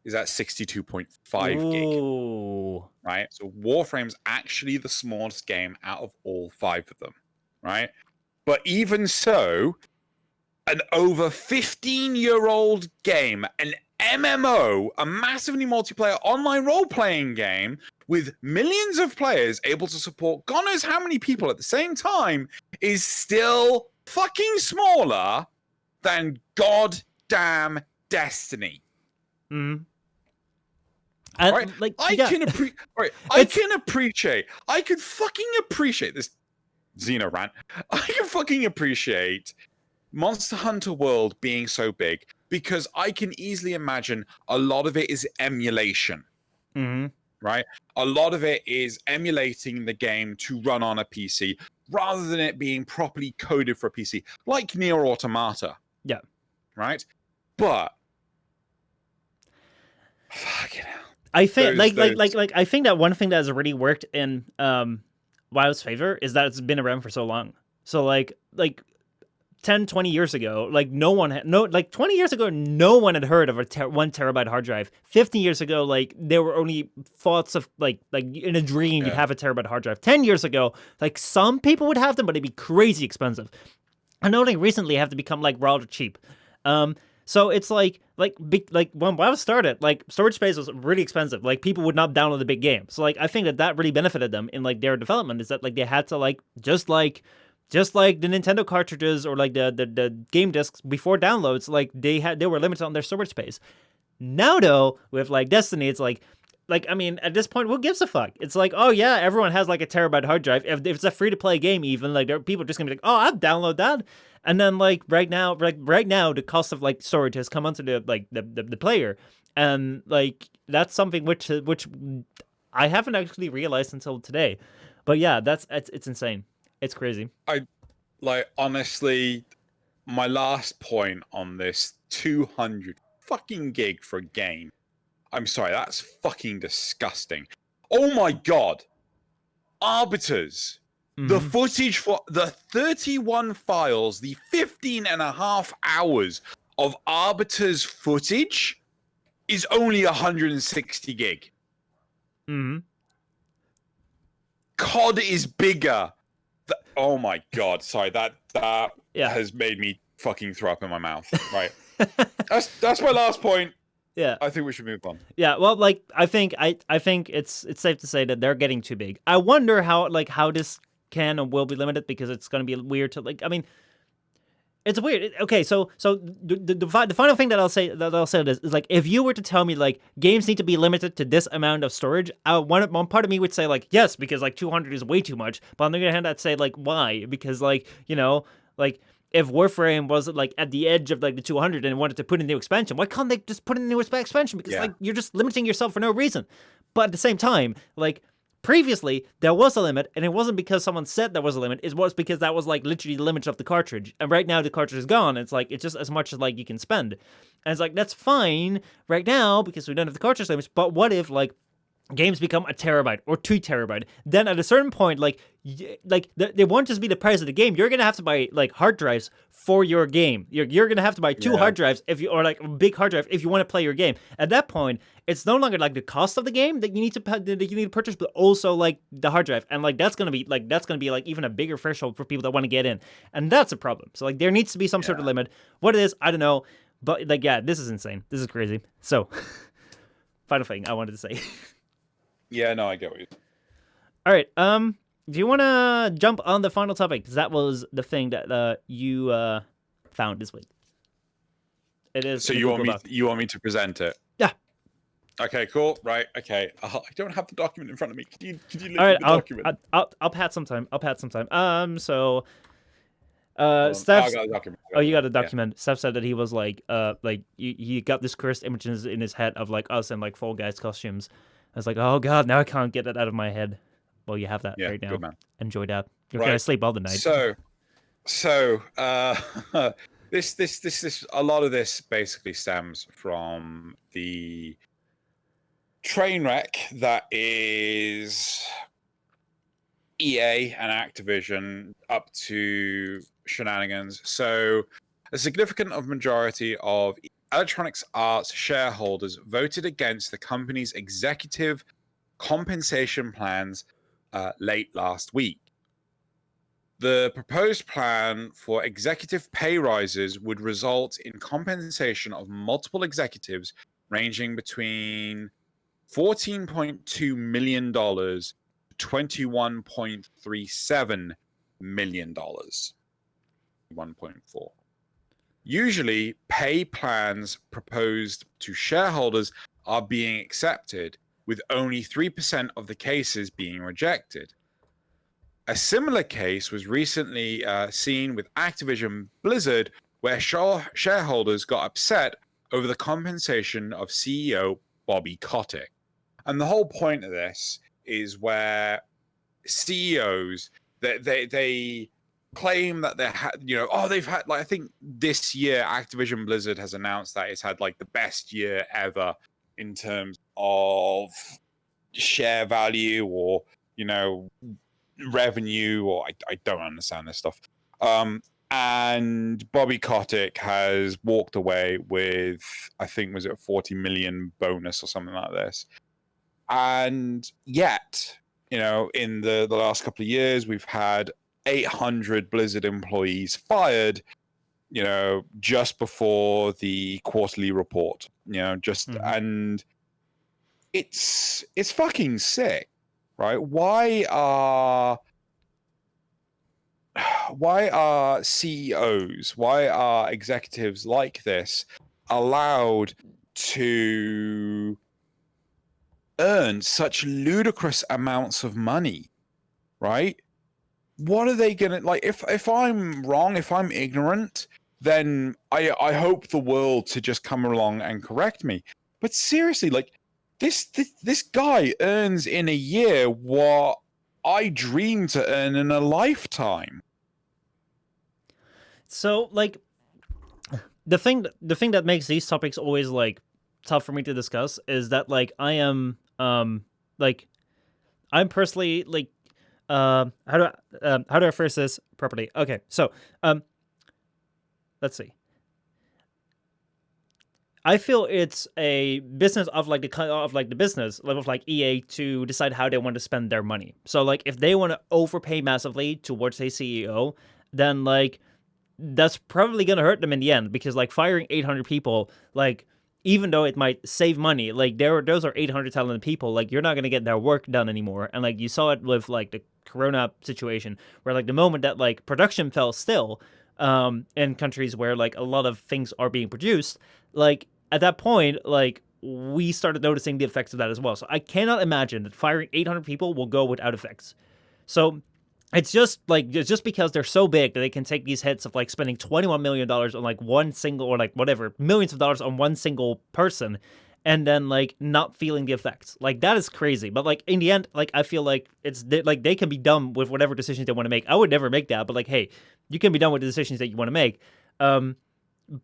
is at 62.5 gig. Right? So Warframe's actually the smallest game out of all 5 of them, right? But even so, an over 15-year-old game, an MMO, a massively multiplayer online role-playing game with millions of players able to support God knows how many people at the same time, is still fucking smaller than goddamn Destiny. Mm-hmm. Right? I can fucking appreciate this Xeno rant. I can fucking appreciate Monster Hunter World being so big because I can easily imagine a lot of it is emulation. Mm-hmm. Right? A lot of it is emulating the game to run on a PC rather than it being properly coded for a PC, like Nier Automata. Yeah. Right? But fucking hell. I think I think that one thing that has really worked in WoW's favor is that it's been around for so long. So like 10, 20 years ago, like 20 years ago, no one had heard of a 1 terabyte hard drive. 15 years ago, like there were only thoughts of like in a dream you'd have a terabyte hard drive. 10 years ago, like some people would have them, but it'd be crazy expensive. And only recently have to become like rather cheap. So it's like when WoW started, like storage space was really expensive. Like people would not download the big game. So like I think that really benefited them in like their development is that like they had to like just like the Nintendo cartridges or like the game discs before downloads, like they were limited on their storage space. Now though, with like Destiny, it's like I mean, at this point, who gives a fuck? It's like, oh yeah, everyone has like a terabyte hard drive. If it's a free to play game, even like there are people just gonna be like, oh, I'll download that. And then like right now, the cost of like storage has come onto the player, and like that's something which I haven't actually realized until today. But yeah, it's insane. It's crazy. Honestly, my last point on this 200 fucking gig for a game. I'm sorry, that's fucking disgusting. Oh my God. Arbiters. Mm-hmm. The footage for the 31 files, the 15 and a half hours of Arbiters footage is only 160 gig. Mm-hmm. COD is bigger. Oh my God! Sorry, that has made me fucking throw up in my mouth. Right. that's my last point. Yeah. I think we should move on. Yeah. Well, like I think it's safe to say that they're getting too big. I wonder how this can and will be limited because it's going to be weird to like. I mean, it's weird. Okay, so the final thing that I'll say is like, if you were to tell me like games need to be limited to this amount of storage, one part of me would say like yes, because like 200 is way too much. But on the other hand, I'd say like why? Because like like if Warframe was like at the edge of like the 200 and wanted to put in a new expansion, why can't they just put in a new expansion? Because like you're just limiting yourself for no reason. But at the same time, like. Previously, there was a limit, and it wasn't because someone said there was a limit. It was because that was like literally the limit of the cartridge. And right now, the cartridge is gone. It's like it's just as much as like you can spend, and it's like that's fine right now because we don't have the cartridge limits. But what if like games become a terabyte or 2 terabyte? Then at a certain point, like they won't just be the price of the game. You're gonna have to buy like hard drives for your game. You're gonna have to buy 2 hard drives or like a big hard drive if you want to play your game. At that point, it's no longer like the cost of the game that you need to purchase, but also like the hard drive, and like that's gonna be like even a bigger threshold for people that want to get in, and that's a problem. So like there needs to be some sort of limit. What it is, I don't know, but like this is insane. This is crazy. So, final thing I wanted to say. Yeah, no, I get what you. All right. Do you want to jump on the final topic? Because that was the thing that you found this week. It is. So you want me to present it? Yeah. Okay. Cool. Right. Okay. I don't have the document in front of me. Could you link All right, the document? I'll pat some time. So. Steph. You got a document. Yeah. Steph said that he was like he got this cursed images in his head of like us in like Fall Guys costumes. I was like, oh god, now I can't get that out of my head. Well, you have that right now. Good man. Enjoy that. You're gonna sleep all the night. So, this a lot of this basically stems from the train wreck that is EA and Activision up to shenanigans. So, a significant majority of Electronic Arts shareholders voted against the company's executive compensation plans late last week. The proposed plan for executive pay rises would result in compensation of multiple executives ranging between $14.2 million to $21.37 million. 1.4. Usually, pay plans proposed to shareholders are being accepted, with only 3% of the cases being rejected. A similar case was recently seen with Activision Blizzard, where shareholders got upset over the compensation of CEO Bobby Kotick. And the whole point of this is where CEOs, they claim that they've had like, I think this year Activision Blizzard has announced that it's had like the best year ever in terms of share value or revenue, or I don't understand this stuff. And Bobby Kotick has walked away with, I think, was it a 40 million bonus or something like this. And yet, in the last couple of years, we've had 800 Blizzard employees fired, just before the quarterly report, and it's fucking sick, right? Why are CEOs, why are executives like this allowed to earn such ludicrous amounts of money, right? What are they gonna like? If I'm wrong, if I'm ignorant, then I hope the world to just come along and correct me. But seriously, like this guy earns in a year what I dream to earn in a lifetime. So, like, the thing that makes these topics always like tough for me to discuss is that like I am like I'm personally like how do I phrase this properly? Okay, so let's see. I feel it's a business of like the business level of like EA to decide how they want to spend their money. So like if they want to overpay massively towards a CEO, then like that's probably gonna hurt them in the end, because like firing 800 people, like even though it might save money, like those are 800 talented people, like you're not gonna get their work done anymore. And like you saw it with like the Corona situation, where like the moment that like production fell still, in countries where like a lot of things are being produced, like at that point, like we started noticing the effects of that as well. So I cannot imagine that firing 800 people will go without effects. So it's just because they're so big that they can take these hits of like spending $21 million on like one single, or like whatever, millions of dollars on one single person, and then like not feeling the effects. Like that is crazy. But like in the end, like I feel like it's like they can be done with whatever decisions they want to make. I would never make that, but like, hey, you can be done with the decisions that you want to make.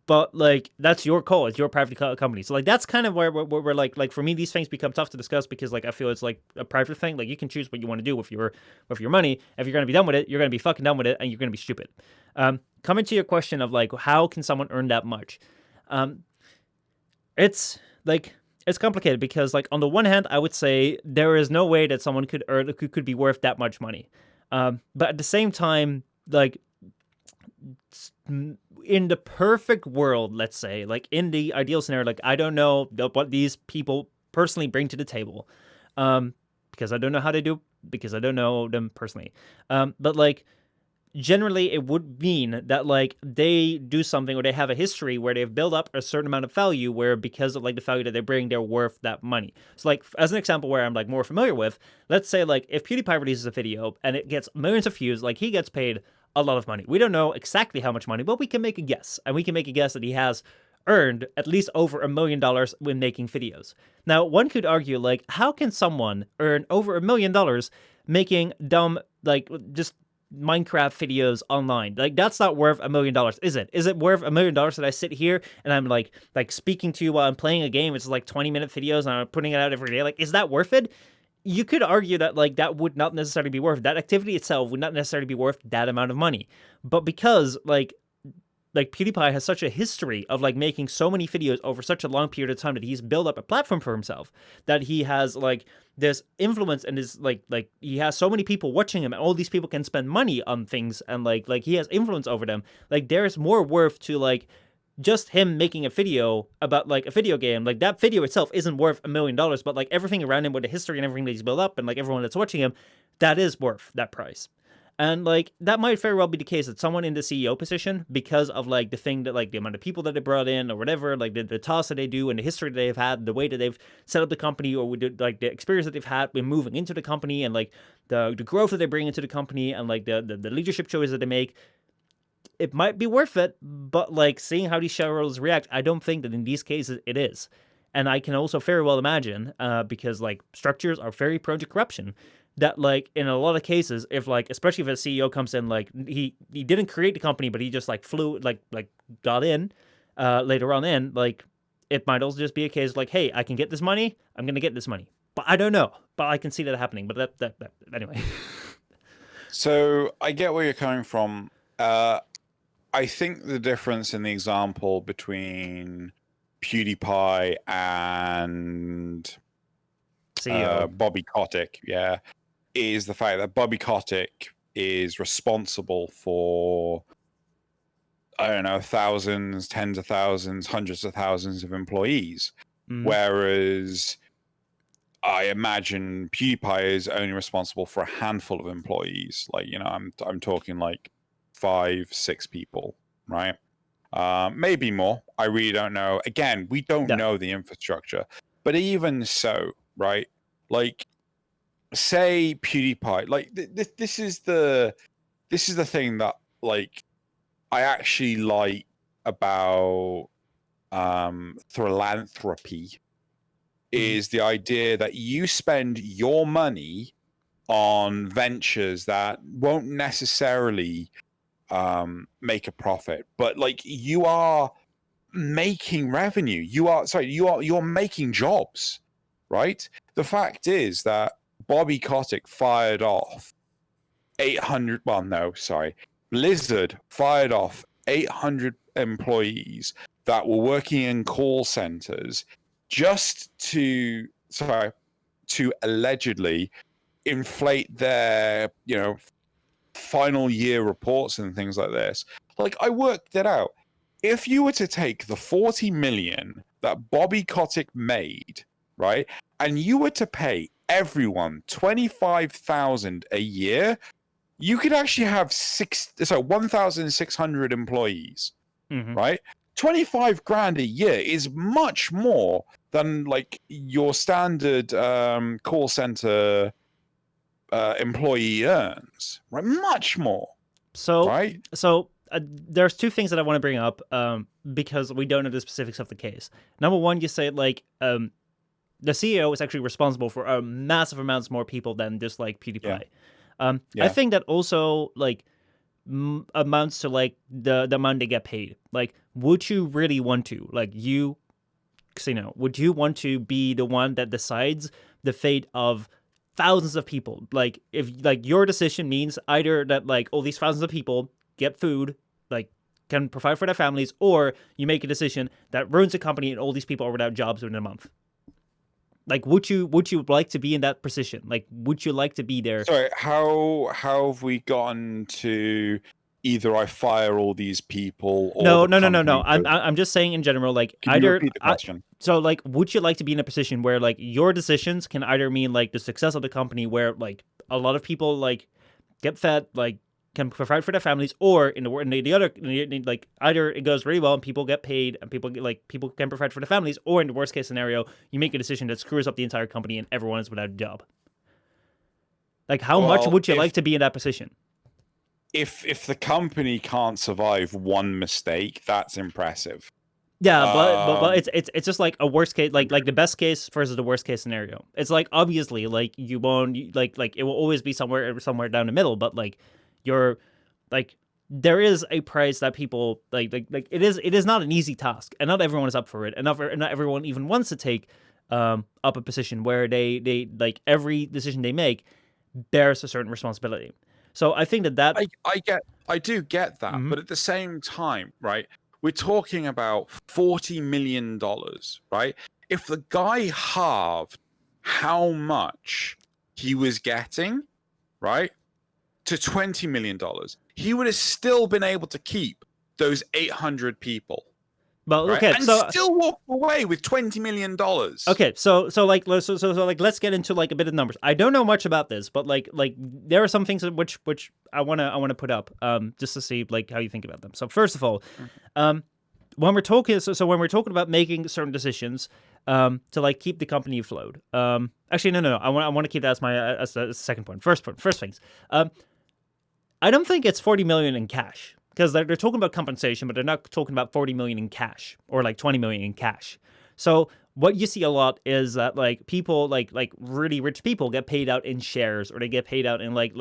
But like that's your call. It's your private company. So like that's kind of where we're like for me, these things become tough to discuss, because like I feel it's like a private thing. Like you can choose what you want to do with your money. If you're gonna be done with it, you're gonna be fucking done with it, and you're gonna be stupid. Coming to your question of like how can someone earn that much? It's like it's complicated, because like on the one hand, I would say there is no way that someone could be worth that much money. But at the same time, like in the perfect world, let's say, like in the ideal scenario, like I don't know what these people personally bring to the table, because I don't know how they do, because I don't know them personally. But like generally it would mean that like they do something, or they have a history where they've built up a certain amount of value, where because of like the value that they bring, they're worth that money. So like as an example where I'm like more familiar with, let's say like if PewDiePie releases a video and it gets millions of views, like he gets paid a lot of money. We don't know exactly how much money, but we can make a guess, and we can make a guess that he has earned at least over $1 million when making videos. Now, one could argue, like, how can someone earn over $1 million making dumb, like, just Minecraft videos online? Like, that's not worth $1 million, is it? Is it worth $1 million that I sit here and I'm like speaking to you while I'm playing a game? It's like 20-minute videos and I'm putting it out every day. Like, is that worth it? You could argue that like that would not necessarily be worth, that activity itself would not necessarily be worth that amount of money. But because like PewDiePie has such a history of like making so many videos over such a long period of time, that he's built up a platform for himself, that he has like this influence, and is like he has so many people watching him, and all these people can spend money on things, and like he has influence over them. Like there's more worth to like just him making a video about like a video game. Like that video itself isn't worth $1 million, but like everything around him with the history and everything that he's built up, and like everyone that's watching him, that is worth that price. And like that might very well be the case that someone in the CEO position, because of like the thing that like the amount of people that they brought in or whatever, like the tasks that they do and the history that they've had, the way that they've set up the company, or with like the experience that they've had when moving into the company, and like the growth that they bring into the company, and like the leadership choices that they make, it might be worth it. But like seeing how these shareholders react, I don't think that in these cases it is. And I can also very well imagine, because like structures are very prone to corruption, that like in a lot of cases, if like especially if a CEO comes in, like he didn't create the company, but he just like flew like got in later on in, like it might also just be a case of like, hey, I can get this money, I'm gonna get this money. But I don't know. But I can see that happening. But that anyway. So I get where you're coming from. I think the difference in the example between PewDiePie and CEO Bobby Kotick, is the fact that Bobby Kotick is responsible for, I don't know, thousands, tens of thousands, hundreds of thousands of employees. Whereas I imagine PewDiePie is only responsible for a handful of employees. Like, you know, I'm talking like 5-6 people, right? Maybe more. I really don't know. Again, we don't know the infrastructure. But even so, right? Like, say PewDiePie, like this is the thing that like I actually like about philanthropy, is the idea that you spend your money on ventures that won't necessarily make a profit, but like you are making revenue. You're making jobs, right? The fact is that Bobby Kotick fired off 800. Well, no, sorry. Blizzard fired off 800 employees that were working in call centers just to allegedly inflate their, you know, final year reports and things like this. Like, I worked it out. If you were to take the 40 million that Bobby Kotick made, right, and you were to pay everyone 25,000 a year, you could actually have 1,600 employees, right? 25 grand a year is much more than like your standard call center employee earns, right? Much more. So there's two things that I want to bring up because we don't know the specifics of the case. Number one, you say like the CEO is actually responsible for massive amounts more people than just like PewDiePie. I think that also like amounts to like the amount they get paid. Like, would you really want to, like, you, Xeno, would you want to be the one that decides the fate of thousands of people? Like, if like your decision means either that like all these thousands of people get food, like can provide for their families, or you make a decision that ruins the company and all these people are without jobs within a month. Like, would you like to be in that position? Like, would you like to be there? Sorry, how have we gotten to either I fire all these people or No. I'm just saying in general, like, Can either you repeat the question? So like, would you like to be in a position where like your decisions can either mean like the success of the company, where like a lot of people like get fed, like can provide for their families, or in the other, like either it goes really well and people get paid and people can provide for their families, or in the worst case scenario, you make a decision that screws up the entire company and everyone is without a job. Like, how much would you like to be in that position? If the company can't survive one mistake, that's impressive. Yeah, but it's just like a worst case, like the best case versus the worst case scenario. It's like obviously like you won't like it will always be somewhere down the middle, but like you're like there is a price that people like it is not an easy task, and not everyone is up for it, and not everyone even wants to take up a position where they like every decision they make bears a certain responsibility. So I think that I do get that, but at the same time, right? We're talking about $40 million, right? If the guy halved how much he was getting, right, to $20 million, he would have still been able to keep those 800 people. Well, right? Okay, and so still walk away with $20 million. Okay, so let's get into like a bit of numbers. I don't know much about this, but like there are some things which I wanna put up just to see like how you think about them. So first of all, when we're talking about making certain decisions to like keep the company afloat. Actually no, I want to keep that as a second point. First things. I don't think it's 40 million in cash. Because they're talking about compensation, but they're not talking about 40 million in cash or like 20 million in cash. So what you see a lot is that like people like really rich people get paid out in shares, or they get paid out in like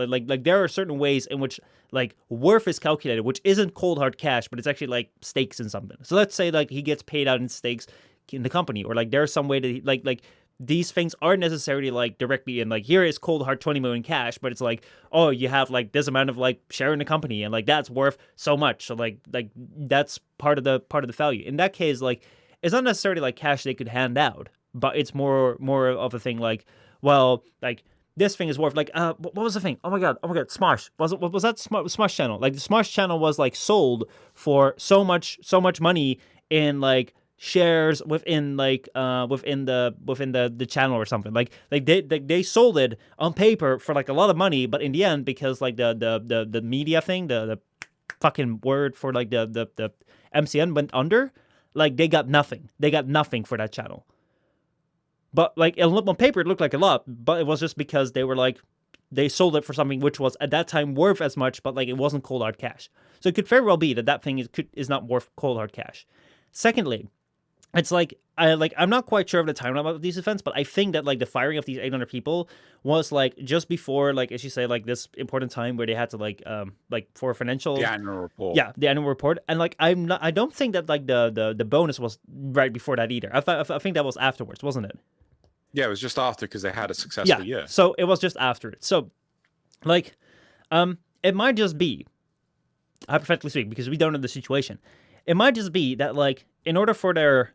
there are certain ways in which like worth is calculated, which isn't cold hard cash, but it's actually like stakes in something. So let's say like he gets paid out in stakes in the company, or like there's some way that like these things aren't necessarily like directly in like here is cold hard 20 million cash, but it's like, oh, you have like this amount of like share in the company and like that's worth so much. So like that's part of the value. In that case, like it's not necessarily like cash they could hand out, but it's more of a thing like, well, like this thing is worth like what was the thing? Oh my god, Smosh. Was that Smosh channel? Like the Smosh channel was like sold for so much money in like shares within like within the channel or something. Like they sold it on paper for like a lot of money, but in the end, because like the media thing, the fucking word for like the MCN went under, like they got nothing. They got nothing for that channel. But like on paper it looked like a lot, but it was just because they were like they sold it for something which was at that time worth as much, but like it wasn't cold hard cash. So it could very well be that thing is not worth cold hard cash. Secondly, it's like I'm not quite sure of the timeline about these events, but I think that like the firing of these 800 people was like just before, like as you say, like this important time where they had to like for financial the annual report. Yeah, the annual report, and like I don't think that like the bonus was right before that either. I think that was afterwards, wasn't it? Yeah, it was just after because they had a successful year. So it was just after it. So like it might just be, hypothetically speaking, because we don't know the situation. It might just be that like in order for their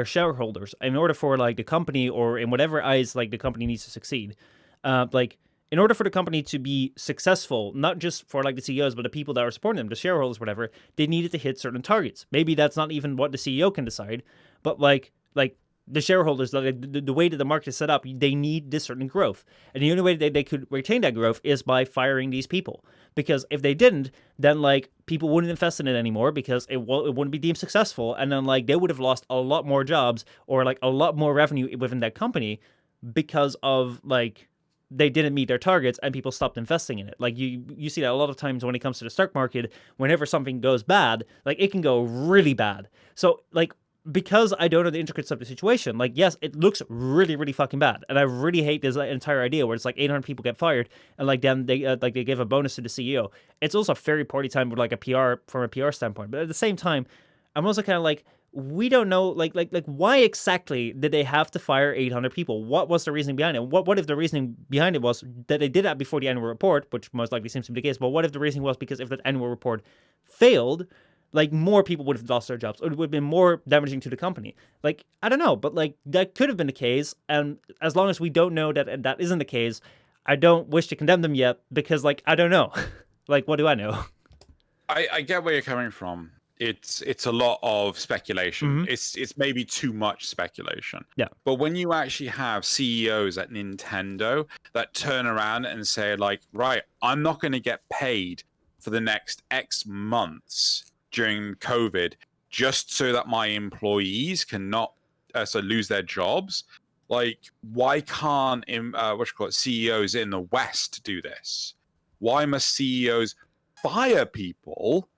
shareholders, in order for like the company, or in whatever eyes like the company needs to succeed, like in order for the company to be successful, not just for like the CEOs, but the people that are supporting them, the shareholders, whatever, they needed to hit certain targets. Maybe that's not even what the CEO can decide, but like the shareholders, the way that the market is set up, they need this certain growth. And the only way they could retain that growth is by firing these people. Because if they didn't, then like people wouldn't invest in it anymore because it wouldn't be deemed successful. And then like they would have lost a lot more jobs or like a lot more revenue within that company because of like they didn't meet their targets and people stopped investing in it. Like you see that a lot of times when it comes to the stock market, whenever something goes bad, like it can go really bad. So like, because I don't know the intricacies of the situation, like, yes, it looks really, really fucking bad. And I really hate this entire idea where it's like 800 people get fired and like then they give a bonus to the CEO. It's also very party time with like from a PR standpoint. But at the same time, I'm also kind of like, we don't know, like why exactly did they have to fire 800 people? What was the reasoning behind it? What if the reasoning behind it was that they did that before the annual report, which most likely seems to be the case, but what if the reasoning was because if that annual report failed, like more people would have lost their jobs, or it would have been more damaging to the company. Like, I don't know, but like that could have been the case. And as long as we don't know that that isn't the case, I don't wish to condemn them yet because like, I don't know. Like, what do I know? I get where you're coming from. It's a lot of speculation. Mm-hmm. It's maybe too much speculation. Yeah. But when you actually have CEOs at Nintendo that turn around and say like, right, I'm not going to get paid for the next X months during COVID, just so that my employees cannot lose their jobs. Like, why can't CEOs in the West do this? Why must CEOs fire people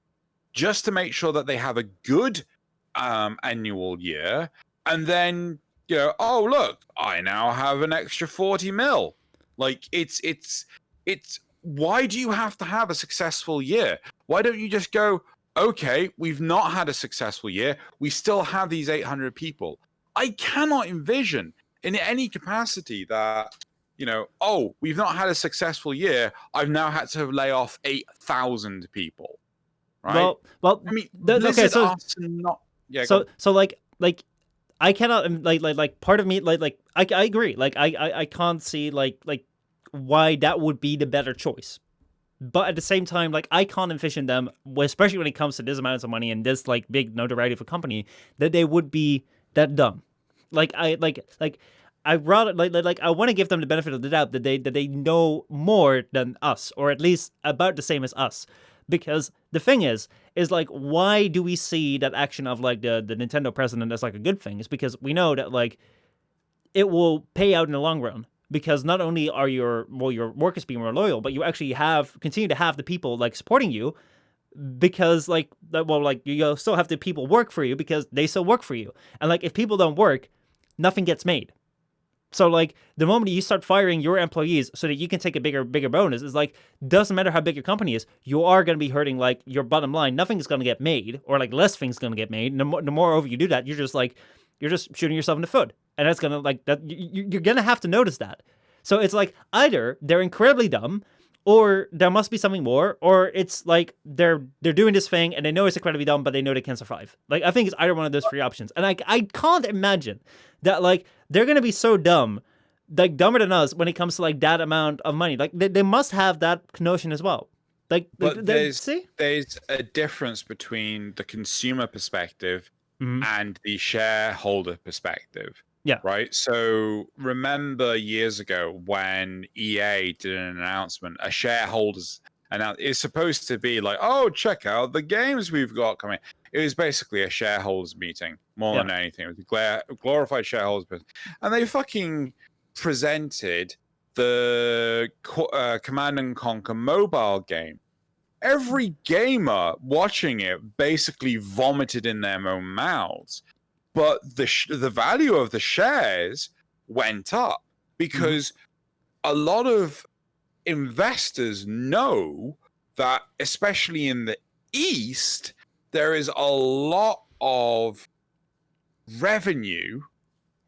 just to make sure that they have a good annual year, and then oh look, I now have an extra 40 mil. Like, it's why do you have to have a successful year? Why don't you just go, okay, we've not had a successful year. We still have these 800 people. I cannot envision in any capacity that, oh, we've not had a successful year. I've now had to lay off 8,000 people. Right? Well, I mean, okay, so not. Yeah. So like I cannot like part of me like I agree. Like I can't see like why that would be the better choice. But at the same time, like I can't envision them, especially when it comes to this amount of money and this like big notoriety of a company, that they would be that dumb. Like I rather like I want to give them the benefit of the doubt that they know more than us, or at least about the same as us. Because the thing is like, why do we see that action of like the Nintendo president as like a good thing? Is because we know that like it will pay out in the long run. Because not only are your workers being more loyal, but you actually continue to have the people like supporting you, because like you still have the people work for you because they still work for you. And like if people don't work, nothing gets made. So like the moment you start firing your employees so that you can take a bigger bonus, is like, doesn't matter how big your company is, you are going to be hurting like your bottom line. Nothing is going to get made, or like less things going to get made. And the more over you do that, you're just shooting yourself in the foot. And that's going to like that you're going to have to notice that. So it's like either they're incredibly dumb, or there must be something more, or it's like they're doing this thing and they know it's incredibly dumb, but they know they can survive. Like I think it's either one of those three options. And I can't imagine that like they're gonna be so dumb, like dumber than us when it comes to like that amount of money. Like they must have that notion as well. Like, but there's a difference between the consumer perspective and the shareholder perspective. Yeah. Right. So remember years ago when EA did an announcement, a shareholders announcement. It's supposed to be like, oh, check out the games we've got coming. It was basically a shareholders meeting more than anything. It was a glorified shareholders meeting. And they fucking presented the Command and Conquer mobile game. Every gamer watching it basically vomited in their own mouths. But the value of the shares went up because a lot of investors know that, especially in the East, there is a lot of revenue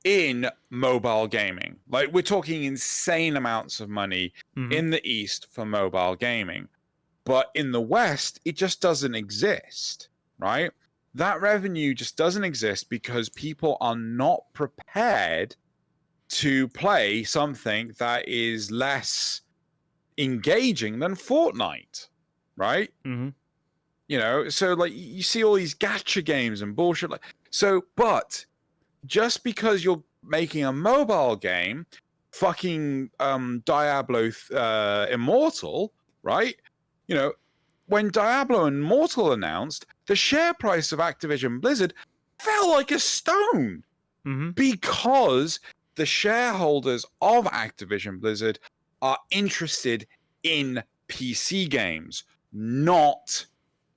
in mobile gaming. Like, we're talking insane amounts of money in the East for mobile gaming. But in the West, it just doesn't exist, right? That revenue just doesn't exist because people are not prepared to play something that is less engaging than Fortnite, right? So like you see all these gacha games and bullshit. But just because you're making a mobile game, fucking Diablo Immortal, right? You know, when Diablo Immortal announced, the share price of Activision Blizzard fell like a stone because the shareholders of Activision Blizzard are interested in PC games, not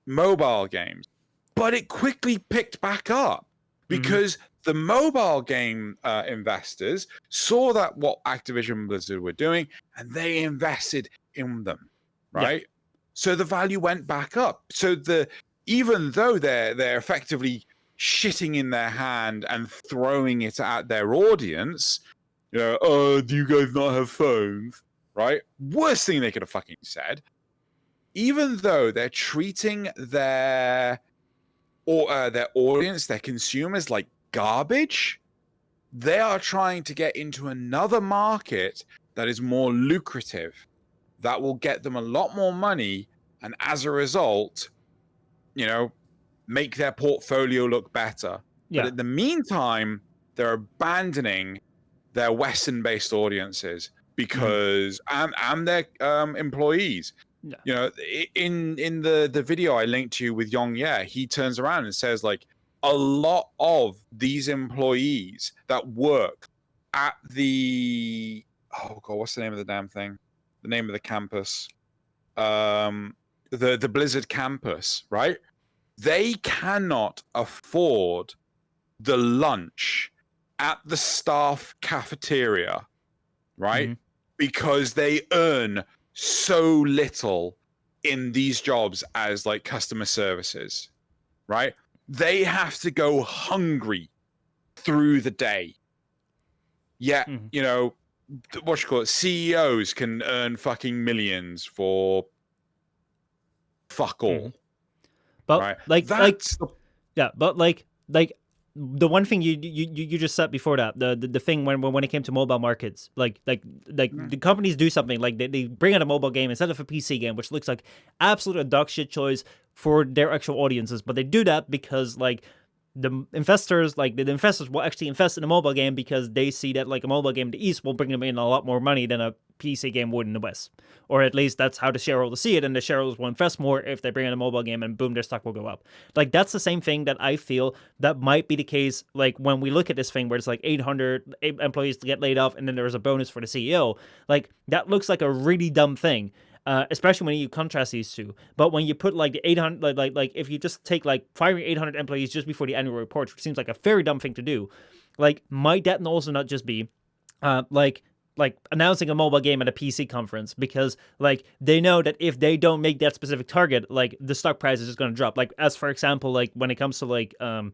mobile games. But it quickly picked back up because the mobile game investors saw that what Activision Blizzard were doing, and they invested in them, right? Yeah. So the value went back up. So even though they're effectively shitting in their hand and throwing it at their audience, you know, oh, do you guys not have phones? Right? Worst thing they could have fucking said. Even though they're treating their audience, their consumers, like garbage, they are trying to get into another market that is more lucrative, that will get them a lot more money, and as a result, you know, make their portfolio look better. Yeah. But in the meantime, they're abandoning their Western-based audiences because and their employees. Yeah. You know, in the video I linked to you with Yong Ye, he turns around and says, like, a lot of these employees that work at the what's the name of the damn thing? The name of the campus, the Blizzard campus, right? They cannot afford the lunch at the staff cafeteria, right? Because they earn so little in these jobs as like customer services, right? They have to go hungry through the day. Yet, you know, what you call it, CEOs can earn fucking millions for fuck all. But right? But the one thing you just said before that, the thing when it came to mobile markets, like the companies do something like they bring out a mobile game instead of a PC game, which looks like absolute a dog shit choice for their actual audiences, but they do that because like the investors will actually invest in a mobile game because they see that like a mobile game in the East will bring them in a lot more money than a PC game would in the West. Or at least that's how the shareholders see it, and the shareholders will invest more if they bring in a mobile game, and boom, their stock will go up. Like, that's the same thing that I feel that might be the case, like, when we look at this thing where it's like 800 employees to get laid off, and then there's a bonus for the CEO. Like, that looks like a really dumb thing. Especially when you contrast these two. But when you put like the 800, like if you just take like firing 800 employees just before the annual report, which seems like a very dumb thing to do, like might that also not just be like announcing a mobile game at a PC conference, because like they know that if they don't make that specific target, like the stock price is just going to drop. Like, as for example, like when it comes to like when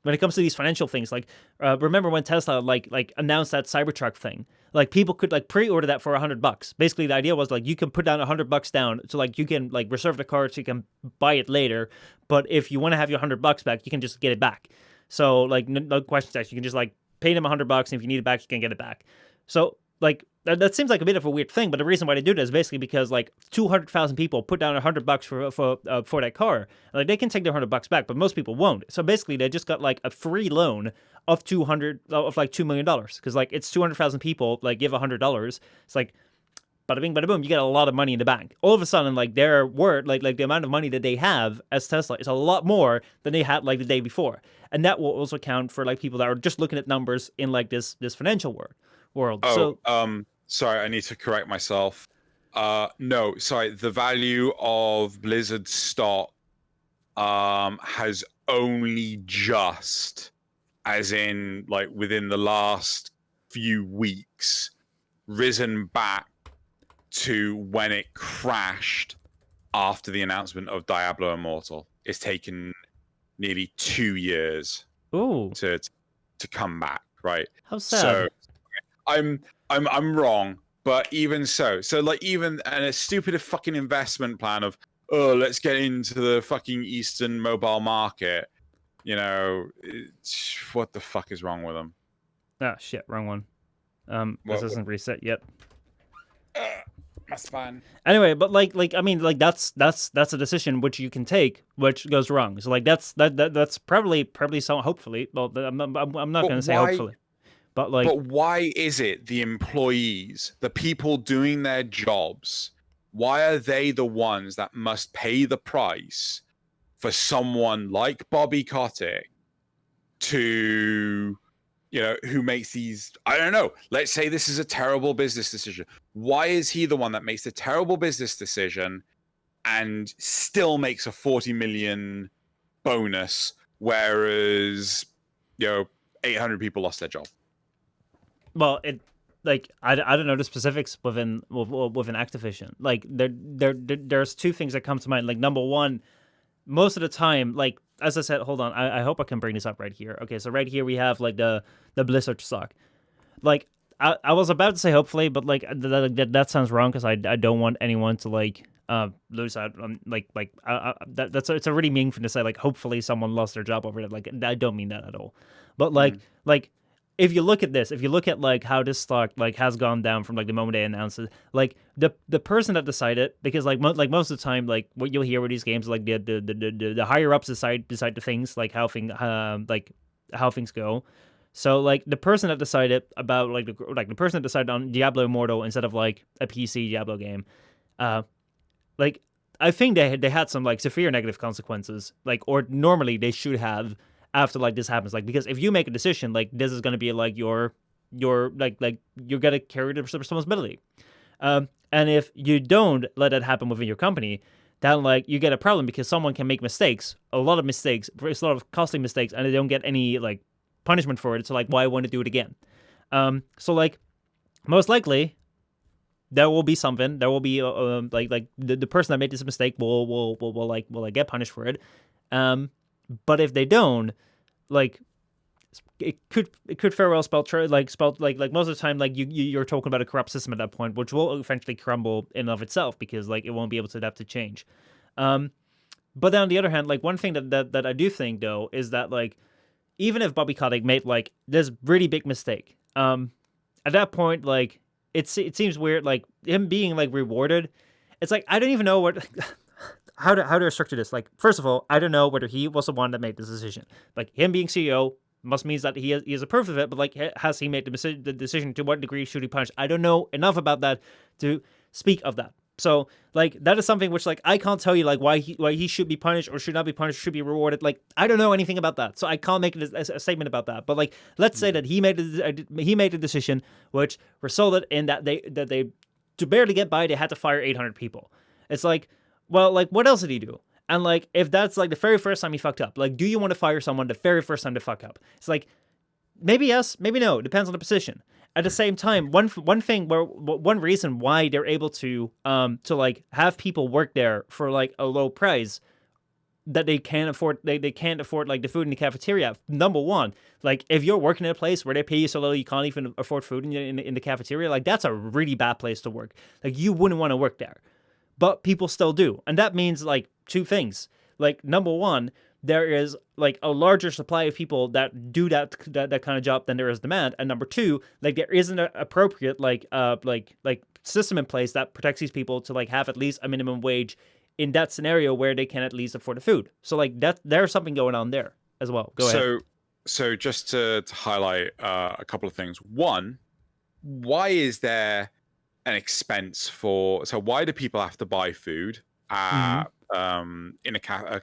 it comes to these financial things, like remember when Tesla like announced that Cybertruck thing? Like, people could like pre-order that for $100. Basically, the idea was like you can put down $100 down, so like you can like reserve the car so you can buy it later. But if you want to have your $100 back, you can just get it back. So like no questions asked. You can just like pay them $100, and if you need it back, you can get it back. So like that seems like a bit of a weird thing, but the reason why they do that is basically because like 200,000 people put down $100 for that car. Like, they can take their $100 back, but most people won't. So basically, they just got like a free loan of $2 million, because like it's 200,000 people. Like, give $100, it's like bada bing, bada boom. You get a lot of money in the bank. All of a sudden, like their word, like the amount of money that they have as Tesla is a lot more than they had like the day before, and that will also count for like people that are just looking at numbers in like this financial world. Sorry, I need to correct myself. No, sorry, the value of Blizzard stock has only just, as in like within the last few weeks, risen back to when it crashed after the announcement of Diablo Immortal. It's taken nearly 2 years to come back, right? How sad. So I'm wrong, but even so like, even and a stupid fucking investment plan of, oh, let's get into the fucking Eastern mobile market. You know, what the fuck is wrong with them? Ah, shit, wrong one. This isn't reset yet. That's fine. Anyway, but I mean, like that's a decision which you can take, which goes wrong. So like that's probably some, hopefully. Well, I'm not going to say hopefully, but like. But why is it the employees, the people doing their jobs, why are they the ones that must pay the price for someone like Bobby Kotick to, who makes these, I don't know, let's say this is a terrible business decision. Why is he the one that makes the terrible business decision and still makes a 40 million bonus, whereas, 800 people lost their job? Well, I don't know the specifics within Activision. Like there's two things that come to mind. Like number one, most of the time, like as I said, hold on, I hope I can bring this up right here. Okay, so right here we have like the Blizzard stock. Like I was about to say hopefully, but like that sounds wrong because I don't want anyone to like lose out on that's it's a really mean thing to say, like hopefully someone lost their job over it. Like I don't mean that at all. But like if you look at this, if you look at like how this stock like has gone down from like the moment they announced it, like the person that decided, because like most of the time, like what you'll hear with these games, like the higher ups decide the things, like how things go. So like the person that decided about the person that decided on Diablo Immortal instead of like a PC Diablo game, like I think they had some like severe negative consequences, like, or normally they should have, after like this happens, like, because if you make a decision, like this is going to be like your like you're going to carry the responsibility, and if you don't let that happen within your company, then like you get a problem because someone can make mistakes, a lot of mistakes, it's a lot of costly mistakes, and they don't get any like punishment for it. So like, why want to do it again? So like most likely there will be something, there will be like the person that made this mistake will get punished for it. But if they don't, like it could very well spell most of the time, like you're talking about a corrupt system at that point, which will eventually crumble in and of itself because like it won't be able to adapt to change. But then on the other hand, like one thing that I do think though is that like even if Bobby Kotick made like this really big mistake, at that point like it seems weird, like him being like rewarded. It's like I don't even know what. How to structure this? Like, first of all, I don't know whether he was the one that made this decision. Like, him being CEO must means that he is approved of it, but like, has he made the decision? To what degree should he punish? I don't know enough about that to speak of that. So, like, that is something which, like, I can't tell you, like, why he should be punished or should not be punished, should be rewarded. Like, I don't know anything about that, so I can't make a statement about that. But like, let's say that he made a decision which resulted in that they to barely get by, they had to fire 800 people. It's like, well, like, what else did he do? And, like, if that's, like, the very first time he fucked up, like, do you want to fire someone the very first time they fuck up? It's like, maybe yes, maybe no. Depends on the position. At the same time, one reason why they're able to like, have people work there for, like, a low price that they can't afford, they can't afford, like, the food in the cafeteria. Number one, like, if you're working in a place where they pay you so low you can't even afford food in the cafeteria, like, that's a really bad place to work. Like, you wouldn't want to work there. But people still do. And that means, like, two things. Like, number one, there is, like, a larger supply of people that do that kind of job than there is demand. And number two, like, there isn't an appropriate, like system in place that protects these people to, like, have at least a minimum wage in that scenario where they can at least afford the food. So, like, there's something going on there as well. Go ahead. So just to highlight a couple of things. One, why is there an expense for, so why do people have to buy food in a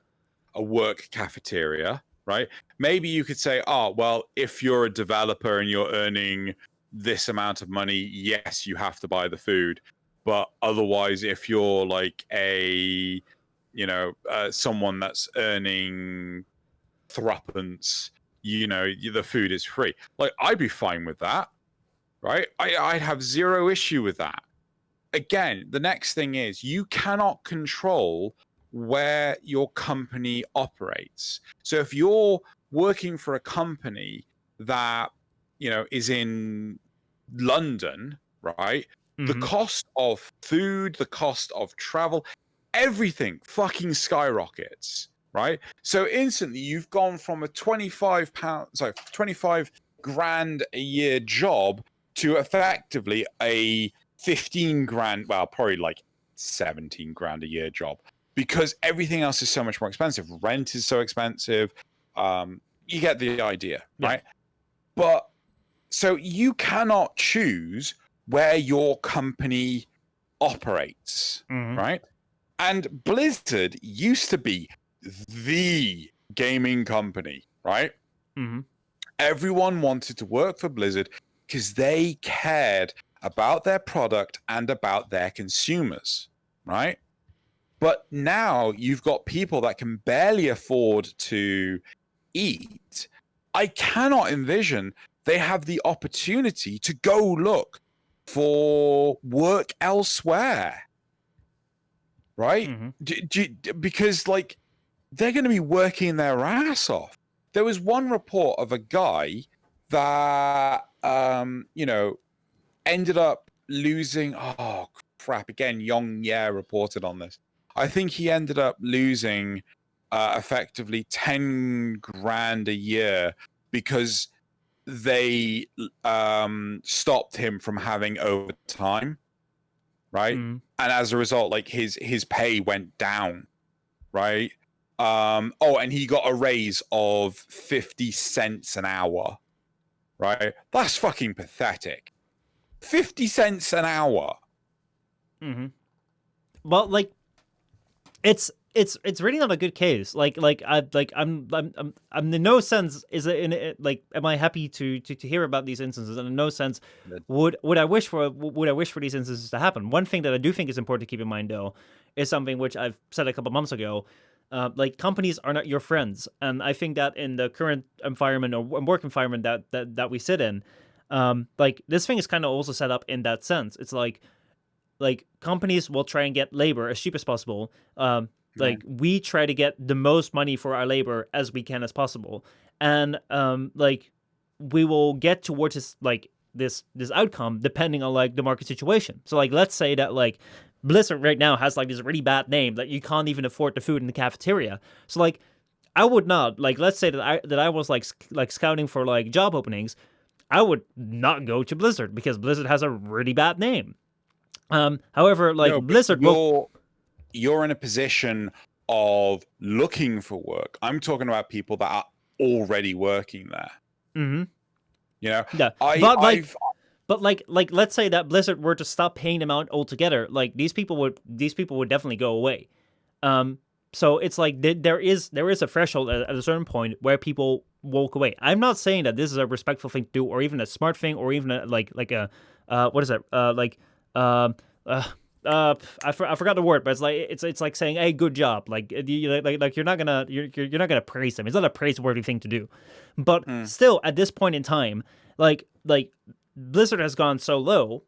work cafeteria, right? Maybe you could say, oh, well, if you're a developer and you're earning this amount of money, yes, you have to buy the food. But otherwise, if you're like a, someone that's earning threepence, the food is free. Like, I'd be fine with that. Right? I'd have zero issue with that. Again, the next thing is you cannot control where your company operates. So if you're working for a company that, is in London, right? The cost of food, the cost of travel, everything fucking skyrockets, right? So instantly you've gone from a 25 grand a year job to effectively a 15 grand, well, probably like 17 grand a year job, because everything else is so much more expensive. Rent is so expensive. You get the idea, right? But so you cannot choose where your company operates, right? And Blizzard used to be the gaming company, right? Everyone wanted to work for Blizzard because they cared about their product and about their consumers, right? But now you've got people that can barely afford to eat. I cannot envision they have the opportunity to go look for work elsewhere, right? Because like they're going to be working their ass off. There was one report of a guy that ended up losing. Oh crap! Again, Yong Ye reported on this. I think he ended up losing effectively 10 grand a year because they stopped him from having overtime, right? And as a result, like his pay went down, right? And he got a raise of 50 cents an hour, right? That's fucking pathetic. 50 cents an hour. Well, like, it's really not a good case. I'm in no sense am I happy to hear about these instances, and in no sense would I wish for these instances to happen. One thing that I do think is important to keep in mind, though, is something which I've said a couple months ago. Like, companies are not your friends, and I think that in the current environment or work environment that we sit in, like, this thing is kind of also set up in that sense. It's like companies will try and get labor as cheap as possible. Like, we try to get the most money for our labor as we can as possible, and like, we will get towards this outcome depending on like the market situation. So like, let's say that like Blizzard right now has like this really bad name that you can't even afford the food in the cafeteria. So like, I would not, like, let's say that I was like scouting for like job openings, I would not go to Blizzard because Blizzard has a really bad name. However, like, no, Blizzard you're in a position of looking for work. I'm talking about people that are already working there. You know, yeah. But let's say that Blizzard were to stop paying them out altogether. Like, these people would definitely go away. So it's like there is a threshold at a certain point where people walk away. I'm not saying that this is a respectful thing to do, or even a smart thing, or even a what is it? I forgot the word, but it's like saying, "Hey, good job." Like you're not gonna praise them. It's not a praiseworthy thing to do. But still, at this point in time, like Blizzard has gone so low,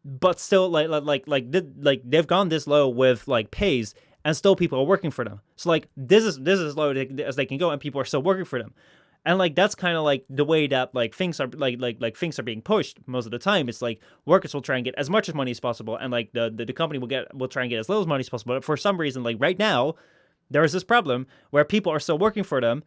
but still they've gone this low with like pays, and still people are working for them. So like, this is as low as they can go, and people are still working for them. And like, that's kind of like the way that like things are like things are being pushed most of the time. It's like workers will try and get as much as money as possible, and like the company will try and get as little as money as possible. But for some reason, like right now, there is this problem where people are still working for them,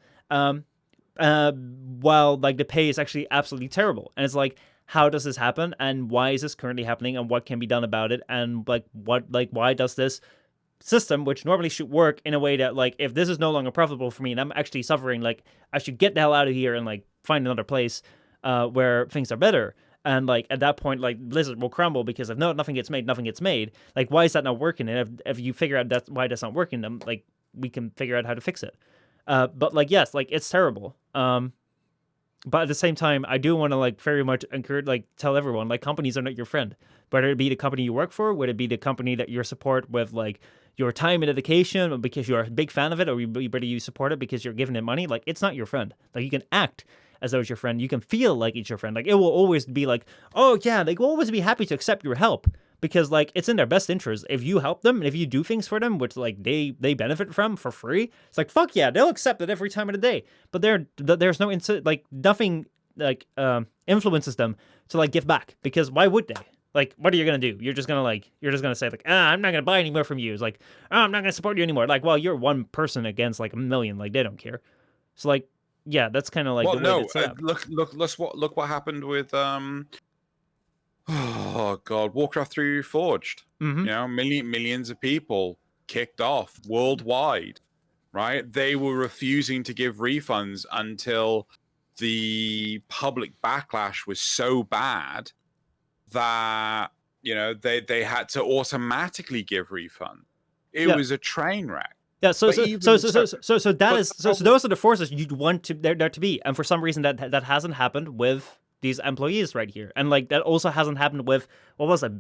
while like the pay is actually absolutely terrible. And it's like, how does this happen, and why is this currently happening, and what can be done about it, and why does this system, which normally should work in a way that like, if this is no longer profitable for me and I'm actually suffering, like, I should get the hell out of here and like find another place where things are better. And like, at that point, like, Blizzard will crumble, because if nothing gets made, nothing gets made. Like, why is that not working? And if you figure out why that's not working, then like, we can figure out how to fix it. But like, yes, like, it's terrible. But at the same time, I do want to like very much encourage, like, tell everyone, like, companies are not your friend. Whether it be the company you work for, whether it be the company that you support with like your time and dedication, or because you're a big fan of it, or whether you support it because you're giving it money, like, it's not your friend. Like, you can act as though it's your friend. You can feel like it's your friend. Like, it will always be like, oh yeah, they will always be happy to accept your help, because like, it's in their best interest. If you help them and if you do things for them, which like they benefit from for free, it's like, fuck yeah, they'll accept it every time of the day. But there's no nothing like influences them to like give back, because why would they? Like, what are you gonna do? You're just gonna say like, I'm not gonna buy any more from you. It's like, I'm not gonna support you anymore. Like, well, you're one person against like a million. Like, they don't care. So like, yeah, that's kind of like the way it's set up. Look what happened with Oh God, Warcraft 3 Reforged. Mm-hmm. Millions of people kicked off worldwide, right? They were refusing to give refunds until the public backlash was so bad that they had to automatically give refunds. It Yeah. was a train wreck. Yeah, so But so even so so so, so so that but is so those are the forces you'd want to there to be, and for some reason that hasn't happened with these employees right here, and like that also hasn't happened with what was it,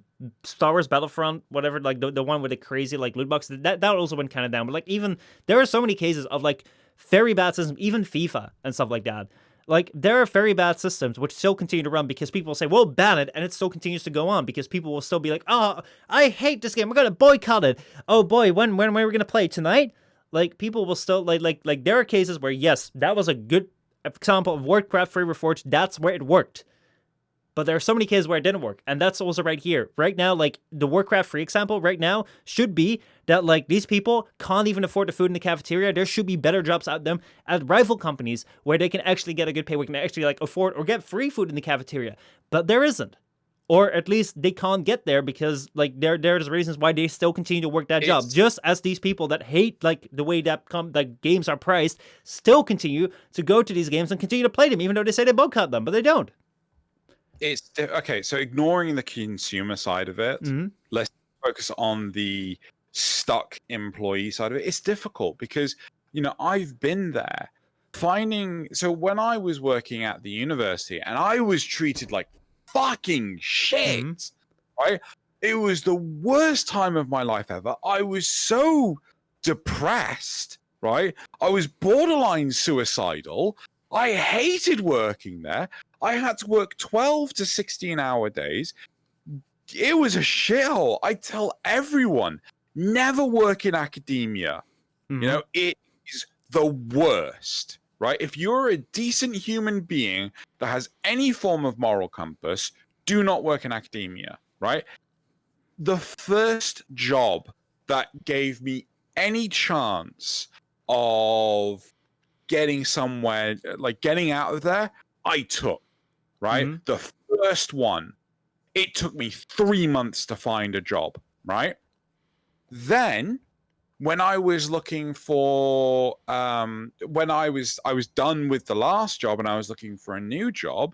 Star Wars Battlefront, whatever, like the one with the crazy like loot box, that also went kind of down. But like even there are so many cases of like very bad systems, even FIFA and stuff like that. Like there are very bad systems which still continue to run because people say, "Well, ban it," and it still continues to go on because people will still be like, "Oh, I hate this game. We're gonna boycott it." Oh boy, when are we gonna play tonight? Like people will still like there are cases where yes, that was a good example of Warcraft 3 Reforged. That's where it worked. But there are so many cases where it didn't work, and that's also right here. Right now, like the Warcraft 3 example right now should be that like these people can't even afford the food in the cafeteria. There should be better jobs out them at rival companies where they can actually get a good pay, where they can actually like afford or get free food in the cafeteria. But there isn't. Or at least they can't get there because like there's reasons why they still continue to work that job. Just as these people that hate like the way that games are priced still continue to go to these games and continue to play them, even though they say they boycott them, but they don't. It's okay. So ignoring the consumer side of it, let's focus on the stuck employee side of it. It's difficult because I've been there finding. So when I was working at the university and I was treated like fucking shit, right? It was the worst time of my life ever. I was so depressed, right? I was borderline suicidal. I hated working there. I had to work 12 to 16-hour days. It was a shithole. I tell everyone, never work in academia. It is the worst, right? If you're a decent human being that has any form of moral compass, do not work in academia, right? The first job that gave me any chance of getting somewhere, like getting out of there, I took, right? The first one, it took me 3 months to find a job, right? Then when I was looking for when I was done with the last job and I was looking for a new job,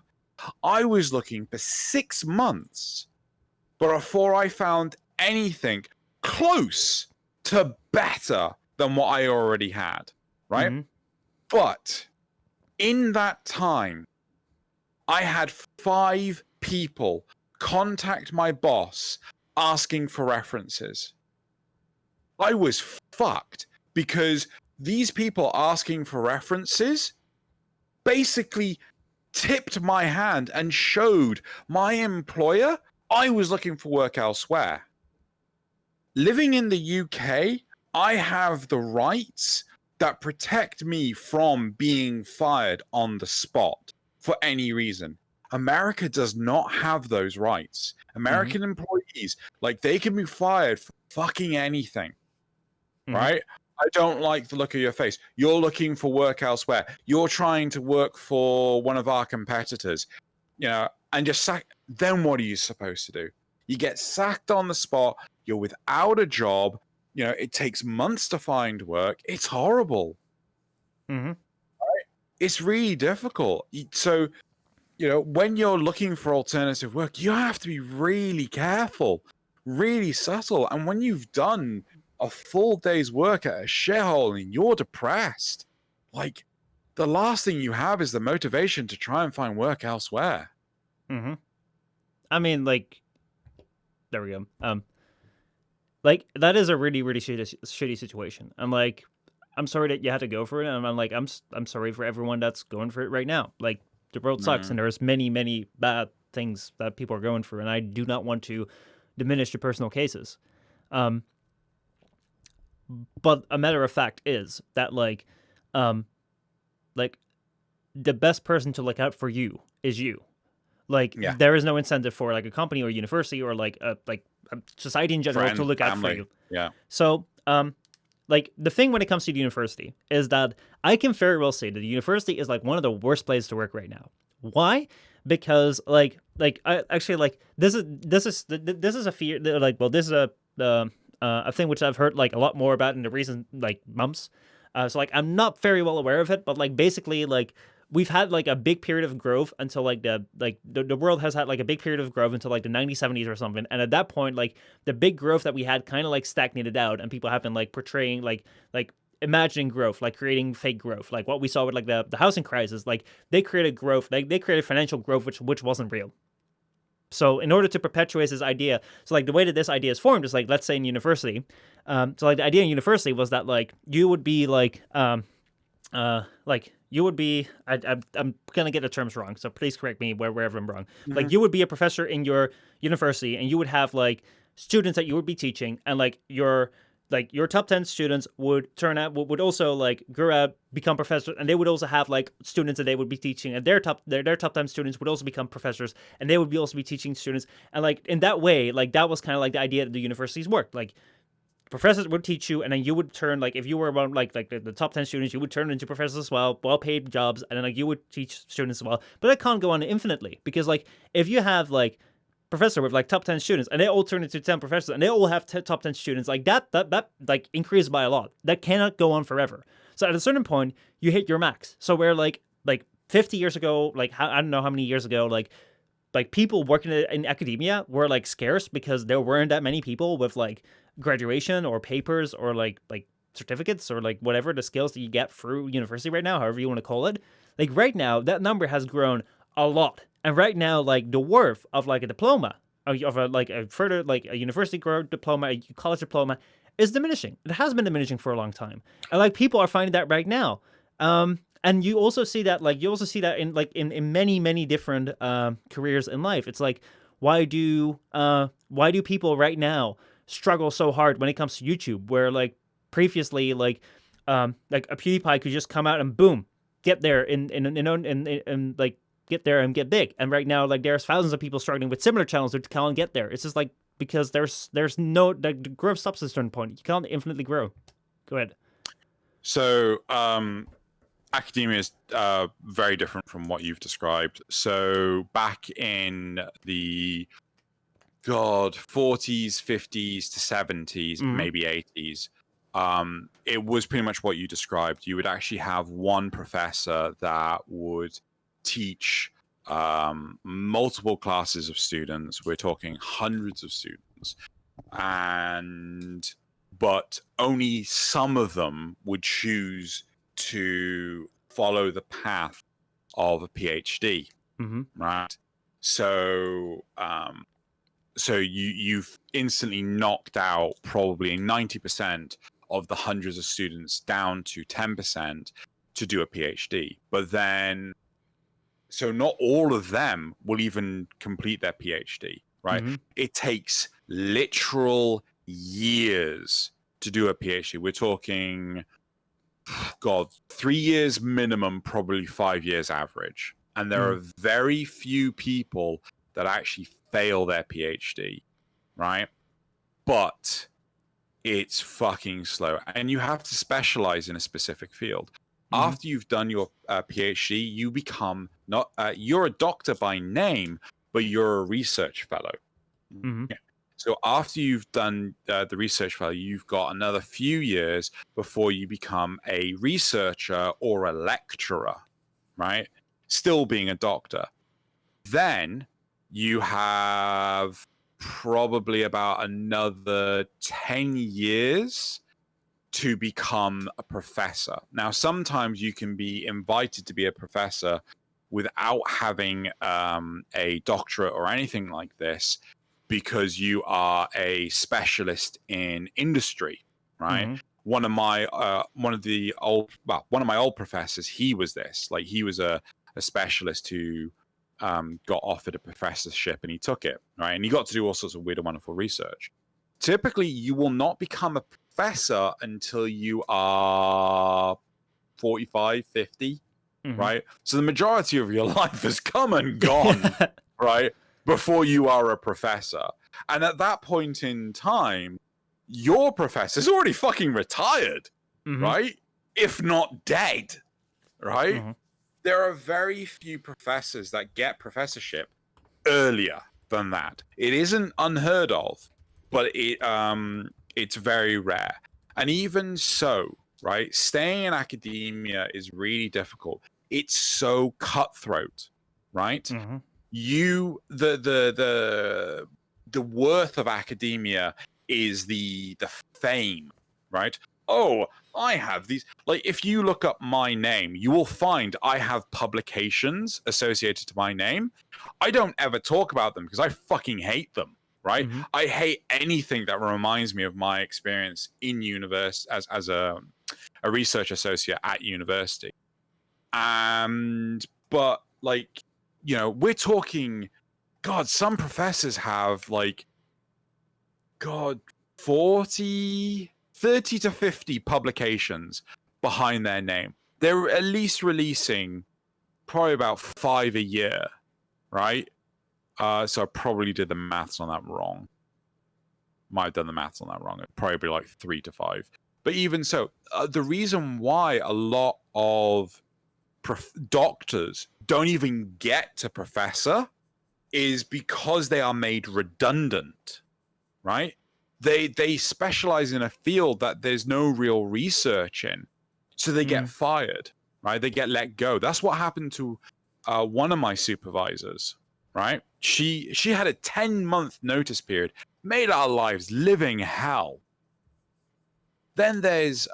I was looking for 6 months before I found anything close to better than what I already had, right? But in that time, I had 5 people contact my boss asking for references. I was fucked because these people asking for references basically tipped my hand and showed my employer I was looking for work elsewhere. Living in the UK, I have the rights that protect me from being fired on the spot for any reason. America does not have those rights. American employees, like, they can be fired for fucking anything, right? I don't like the look of your face. You're looking for work elsewhere. You're trying to work for one of our competitors, and just sack. Then what are you supposed to do? You get sacked on the spot. You're without a job. It takes months to find work. It's horrible. Right? It's really difficult. So, when you're looking for alternative work, you have to be really careful, really subtle. And when you've done a full day's work at a shithole and you're depressed, like, the last thing you have is the motivation to try and find work elsewhere. I mean, like, there we go. Like, that is a really, really shitty situation. I'm like, I'm sorry that you had to go for it, and I'm like, I'm sorry for everyone that's going for it right now. Like, the world sucks, and there's many, many bad things that people are going through, and I do not want to diminish the personal cases. But a matter of fact is that like the best person to look out for you is you. Like, there is no incentive for like a company or university or like a society in general to look out for you. Yeah. So, like, the thing when it comes to the university is that I can very well say that the university is like one of the worst places to work right now. Why? because I actually like this is a fear like well this is a thing which I've heard like a lot more about in the recent like months. So like I'm not very well aware of it, but like basically like we've had like a big period of growth until like the world has had like a big period of growth until like the 1970s or something, and at that point like the big growth that we had kind of like stagnated out, and people have been like portraying like imagining growth, like creating fake growth, like what we saw with like the housing crisis. Like they created growth, like they created financial growth which wasn't real. So in order to perpetuate this idea, so like the way that this idea is formed is like, let's say in university, so like the idea in university was that like you would be like you would be I'm gonna get the terms wrong, so please correct me wherever I'm wrong. Like you would be a professor in your university, and you would have like students that you would be teaching, and like your top 10 students would turn out would also like grow out, become professors, and they would also have like students that they would be teaching, and their top 10 students would also become professors, and they would be also be teaching students, and like in that way, like that was kind of like the idea that the universities worked. Like professors would teach you, and then you would turn, like if you were one like the top 10 students, you would turn into professors as well, well-paid jobs, and then like you would teach students as well. But that can't go on infinitely, because like if you have like professor with like top 10 students, and they all turn into 10 professors, and they all have top 10 students, like that like increases by a lot. That cannot go on forever. So at a certain point you hit your max. So where like 50 years ago, like I don't know how many years ago, like people working in academia were like scarce because there weren't that many people with like graduation or papers or like certificates or like whatever the skills that you get through university right now, however you want to call it. Like right now that number has grown a lot. And right now, like the worth of like a diploma, of a further like a university diploma, a college diploma, is diminishing. It has been diminishing for a long time, and like people are finding that right now. And you also see that in many different careers in life. It's like why do people right now struggle so hard when it comes to YouTube, where like previously like a PewDiePie could just come out and boom get there in like get there and get big. And right now, like there's thousands of people struggling with similar channels that can't get there. It's just like because there's no the growth stops at a certain point. You can't infinitely grow. Go ahead. So academia is very different from what you've described. So back in the 40s, 50s to 70s, maybe 80s, it was pretty much what you described. You would actually have one professor that would teach multiple classes of students. We're talking hundreds of students, but only some of them would choose to follow the path of a PhD, right? So you've instantly knocked out probably 90% of the hundreds of students down to 10% to do a PhD. But then, so not all of them will even complete their PhD, right? It takes literal years to do a PhD. We're talking, 3 years minimum, probably 5 years average. And there are very few people that actually fail their PhD, right? But it's fucking slow. And you have to specialize in a specific field. After you've done your PhD, you become not you're a doctor by name, but you're a research fellow. Yeah. So after you've done the research fellow, you've got another few years before you become a researcher or a lecturer, right? Still being a doctor. Then you have probably about another 10 years to become a professor. Now, sometimes you can be invited to be a professor without having a doctorate or anything like this, because you are a specialist in industry, right? One of my old professors, he was this. Like, he was a specialist who got offered a professorship, and he took it, right? And he got to do all sorts of weird and wonderful research. Typically, you will not become a professor until you are 45, 50, right? So the majority of your life has come and gone, right? Before you are a professor. And at that point in time, your professor's already fucking retired, right? If not dead, right? there are very few professors that get professorship earlier than that. It isn't unheard of, but it's very rare. And even so, right, staying in academia is really difficult. It's so cutthroat, right? Mm-hmm. The worth of academia is the fame, right? Oh, I have these. Like, if you look up my name, you will find I have publications associated to my name. I don't ever talk about them because I fucking hate them, right? Mm-hmm. I hate anything that reminds me of my experience in university as a research associate at university. But like, you know, we're talking, God, some professors have like, God, 30 to 50 publications behind their name. They're at least releasing probably about 5 a year, right? So I probably did the maths on that wrong. Might have done the maths on that wrong. It'd probably be like 3 to 5. But even so, the reason why a lot of doctors don't even get to professor is because they are made redundant, right? They specialize in a field that there's no real research in, so they get fired, right? They get let go. That's what happened to one of my supervisors, right? She had a 10-month notice period, made our lives living hell. Then there's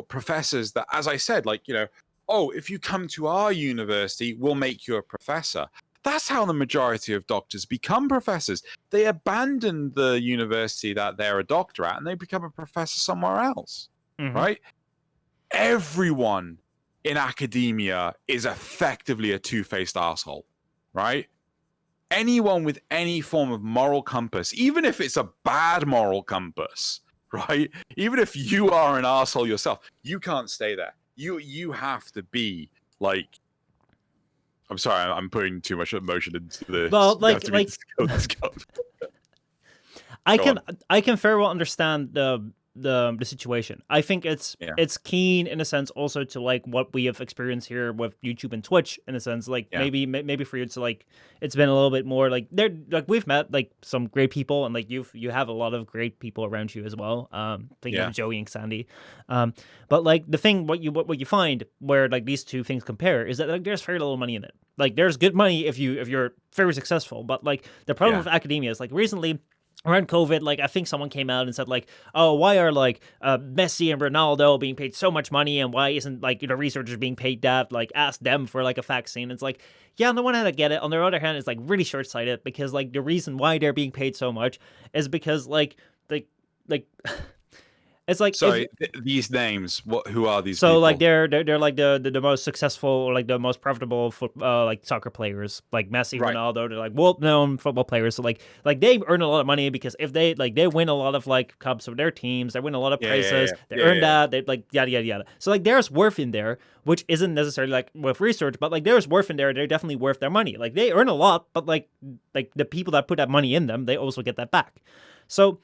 professors that, as I said, like, you know, oh, if you come to our university, we'll make you a professor. That's how the majority of doctors become professors. They abandon the university that they're a doctor at and they become a professor somewhere else, right? Everyone in academia is effectively a two-faced asshole, right? Anyone with any form of moral compass, even if it's a bad moral compass, right? Even if you are an asshole yourself, you can't stay there. You have to be like, I'm sorry, I'm putting too much emotion into this. Well, I can very well understand the situation. I think it's keen in a sense also to like what we have experienced here with YouTube and Twitch in a sense, like maybe for you it's like it's been a little bit more like there, like we've met like some great people and like you have a lot of great people around you as well. Thinking of Joey and Sandy. But like the thing what you find where like these two things compare is that like there's very little money in it. Like there's good money if you're very successful, but like the problem with academia is like recently around COVID, like I think someone came out and said like, oh, why are like Messi and Ronaldo being paid so much money and why isn't like, you know, researchers being paid that? Like ask them for like a vaccine. It's like, yeah, on the one hand I get it. On the other hand, it's like really short-sighted because like the reason why they're being paid so much is because like it's like these names. Who are these? So people? like they're like the most successful or like the most profitable like soccer players, like Messi, Ronaldo. They're like well-known football players. So like they earn a lot of money because if they win a lot of like cups with their teams, they win a lot of prizes. They earn that. They like yada yada yada. So like there's worth in there, which isn't necessarily like with research, but like there's worth in there. They're definitely worth their money. Like they earn a lot, but like the people that put that money in them, they also get that back. So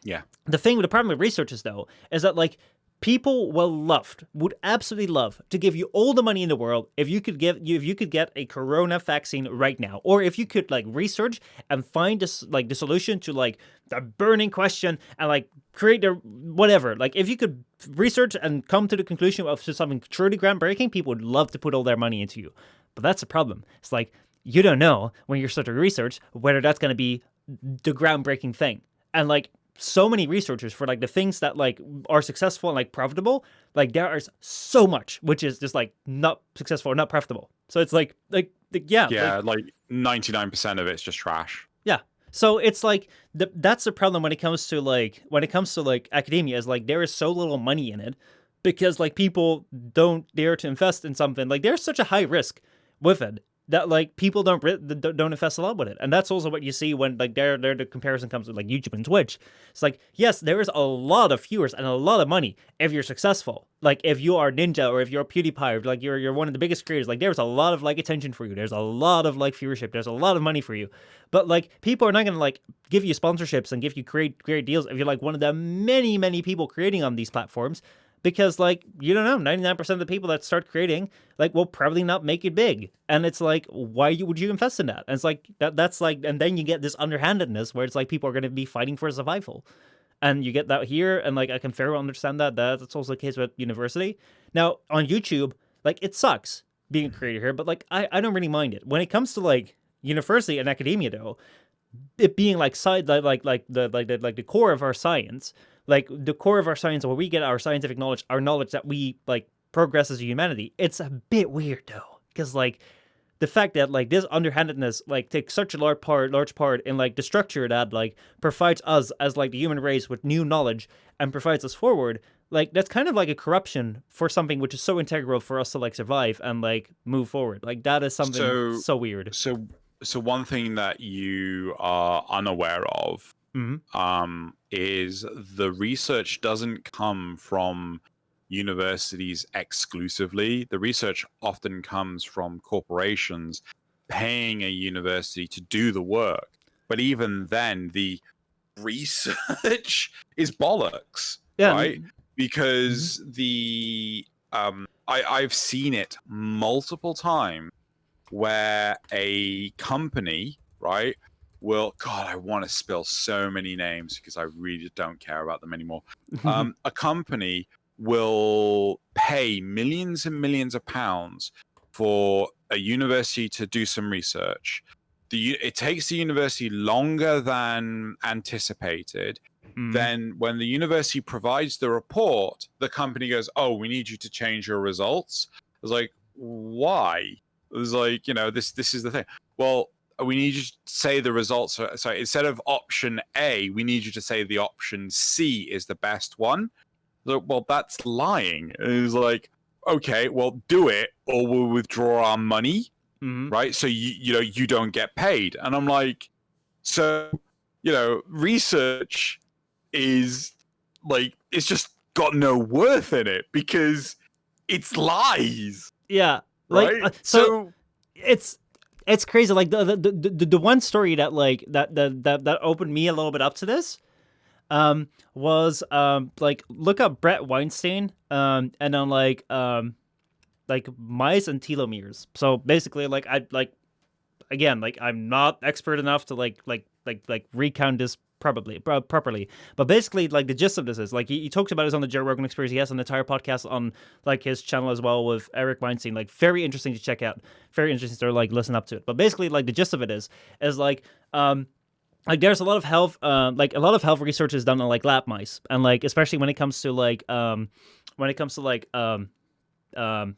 the problem with researchers though is that like people would absolutely love to give you all the money in the world if you could get a corona vaccine right now, or if you could like research and find this like the solution to like the burning question and like create the whatever. Like if you could research and come to the conclusion of something truly groundbreaking, people would love to put all their money into you. But that's the problem. It's like you don't know when you're starting research whether that's going to be the groundbreaking thing. And like so many researchers for like the things that like are successful and like profitable, like there is so much which is just like not successful or not profitable. So it's like 99% of it's just trash. Yeah. So it's like that's the problem when it comes to academia is like there is so little money in it because like people don't dare to invest in something. Like there's such a high risk with it that like people don't invest a lot with it. And that's also what you see when like the comparison comes with like YouTube and Twitch. It's like, yes, there is a lot of viewers and a lot of money if you're successful. Like if you are Ninja or if you're PewDiePie or like you're one of the biggest creators, like there's a lot of like attention for you. There's a lot of like viewership. There's a lot of money for you. But like people are not going to like give you sponsorships and give you great deals if you're like one of the many, many people creating on these platforms. because like you don't know, 99% of the people that start creating like will probably not make it big, and it's like would you invest in that? And it's like that's like, and then you get this underhandedness where it's like people are going to be fighting for survival, and you get that here, and like I can very well understand that's also the case with university. Now on YouTube, like it sucks being a creator here, but like I don't really mind it when it comes to like university and academia though. It being like the core of our science, like the core of our science, where we get our scientific knowledge, our knowledge that we like progress as a humanity. It's a bit weird though, because like the fact that like this underhandedness like takes such a large part in like the structure that like provides us as like the human race with new knowledge and provides us forward. Like that's kind of like a corruption for something which is so integral for us to like survive and like move forward. Like that is something so weird. So one thing that you are unaware of is the research doesn't come from universities exclusively. The research often comes from corporations paying a university to do the work. But even then, the research is bollocks, right? Because I've seen it multiple times where a company, right, will, God, I want to spill so many names because I really don't care about them anymore. A company will pay millions and millions of pounds for a university to do some research. It takes the university longer than anticipated. Then when the university provides the report, the company goes, oh, we need you to change your results. I was like, why? It was like, this is the thing. Well, we need you to say the results. Sorry, instead of option A, we need you to say the option C is the best one. So, well, that's lying. And it was like, okay, well, do it or we'll withdraw our money, right? So, you don't get paid. And I'm like, so, research is like, it's just got no worth in it because it's lies. Yeah. Like right? so it's crazy. Like the one story that like that opened me a little bit up to this was like look up Brett Weinstein and then like mice and telomeres. So basically like again, like I'm not expert enough to like recount this properly, but basically like the gist of this is like he talks about it on the Joe Rogan Experience. He has an entire podcast on like his channel as well with Eric Weinstein, like very interesting to check out, very interesting to like listen up to it. But basically like the gist of it is like there's a lot of health research is done on like lab mice, and like especially when it comes to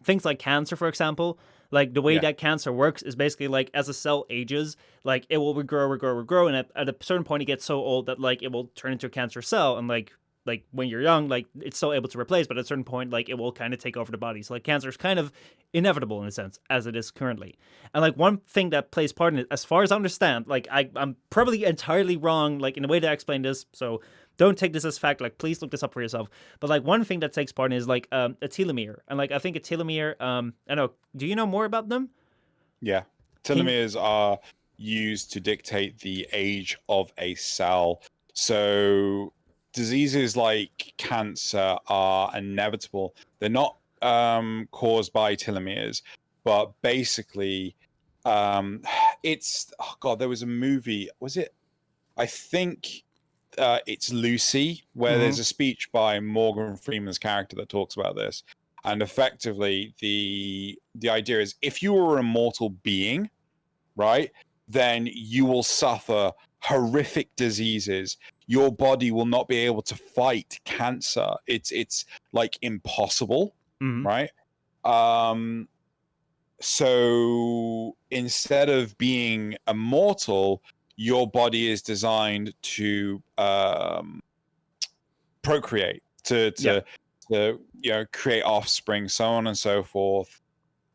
things like cancer, for example. Like the way that cancer works is basically like as a cell ages, like it will regrow, and at a certain point it gets so old that like it will turn into a cancer cell, and like when you're young, like it's still able to replace, but at a certain point like it will kind of take over the body. So like cancer is kind of inevitable in a sense as it is currently. And like one thing that plays part in it, as far as I understand, like I'm probably entirely wrong like in the way that I explain this, so don't take this as fact. Like, please look this up for yourself. But like one thing that takes part in is like a telomere, and like I think a telomere. I know. Do you know more about them? Yeah, telomeres are used to dictate the age of a cell. So diseases like cancer are inevitable. They're not caused by telomeres, but basically, it's there was a movie. Was it? I think. It's Lucy, where there's a speech by Morgan Freeman's character that talks about this. And effectively, the idea is if you are a mortal being, right, then you will suffer horrific diseases. Your body will not be able to fight cancer. It's like impossible, right? So instead of being immortal, your body is designed to procreate, to create offspring, so on and so forth.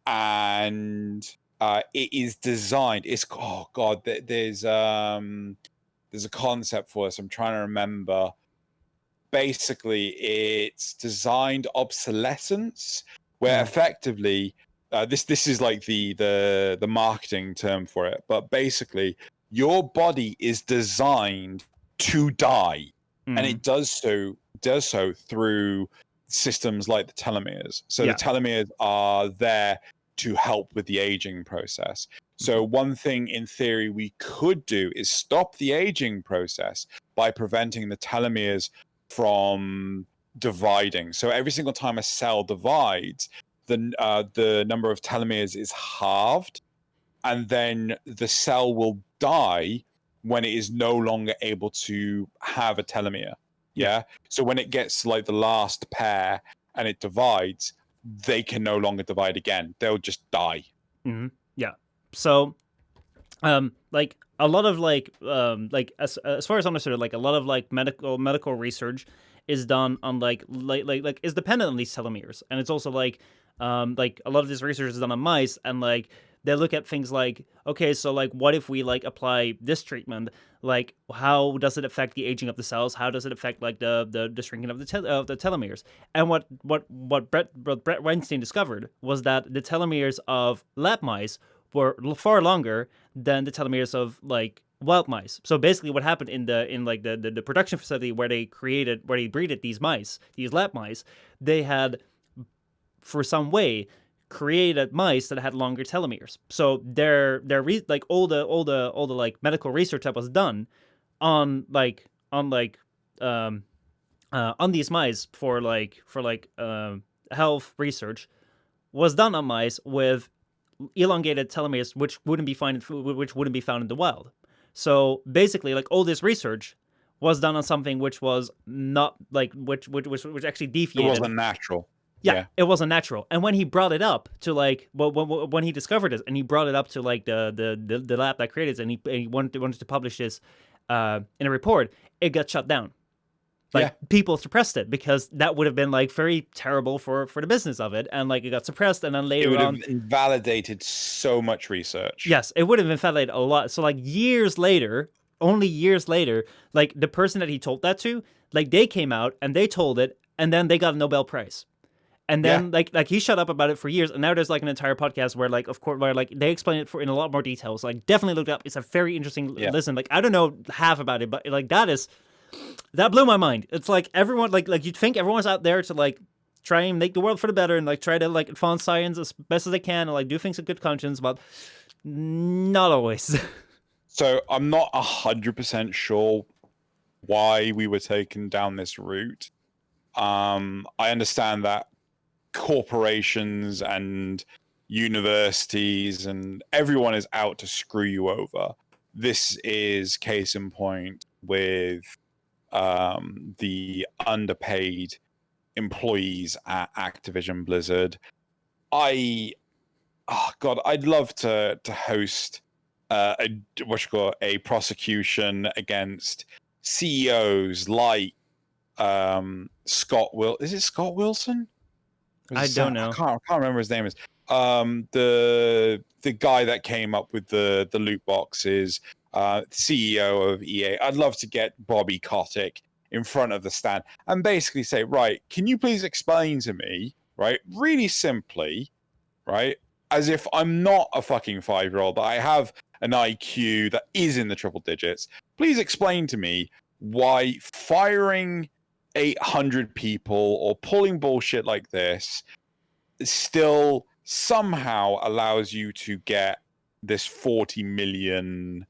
And it is designed. There's a concept for this. I'm trying to remember. Basically, it's designed obsolescence, where effectively this is like the marketing term for it, but basically your body is designed to die, and it does so through systems like the telomeres. So Yeah. the telomeres are there to help with the aging process. So one thing in theory we could do is stop the aging process by preventing the telomeres from dividing. So every single time a cell divides, the number of telomeres is halved, and then the cell will die when it is no longer able to have a telomere. Yeah. So when it gets like the last pair and it divides, they can no longer divide again. They'll just die. Yeah. So, like a lot of like as far as I understood, like a lot of like medical research is done on like is dependent on these telomeres, and it's also like a lot of this research is done on mice, and like they look at things like, okay, so like what if we like apply this treatment, like how does it affect the aging of the cells, how does it affect like the shrinking of the telomeres. And what Brett Weinstein discovered was that the telomeres of lab mice were far longer than the telomeres of like wild mice. So basically what happened in the production facility where they breeded these lab mice, they had for some way created mice that had longer telomeres. So all the like medical research that was done on these mice for health research was done on mice with elongated telomeres, which wouldn't be found in the wild. So basically, like all this research was done on something which was not like which actually deviated. It wasn't natural. Yeah, it wasn't natural. And when he brought it up to like when he discovered this, and he brought it up to like the lab that created it, and he wanted to publish this in a report, it got shut down. Like people suppressed it because that would have been like very terrible for the business of it, and like it got suppressed, and then later it would have invalidated so much research. Yes, it would have invalidated a lot. So like only years later, like the person that he told that to, like they came out and they told it, and then they got a Nobel Prize. And then like he shut up about it for years, and now there's like an entire podcast where like of course where like they explain it in a lot more details. Like definitely look it up. It's a very interesting listen. Like I don't know half about it, but like that blew my mind. It's like everyone like you'd think everyone's out there to like try and make the world for the better and like try to like advance science as best as they can and like do things with good conscience, but not always. So I'm not 100% sure why we were taken down this route. I understand that corporations and universities and everyone is out to screw you over. This is case in point with the underpaid employees at Activision Blizzard. I'd love to host a prosecution against CEOs like Scott Wilson? I don't know. I can't remember his name is. The guy that came up with the loot boxes, CEO of EA. I'd love to get Bobby Kotick in front of the stand and basically say, right, can you please explain to me, right, really simply, right, as if I'm not a fucking 5-year-old, but I have an IQ that is in the triple digits. Please explain to me why firing 800 people or pulling bullshit like this still somehow allows you to get this 40 million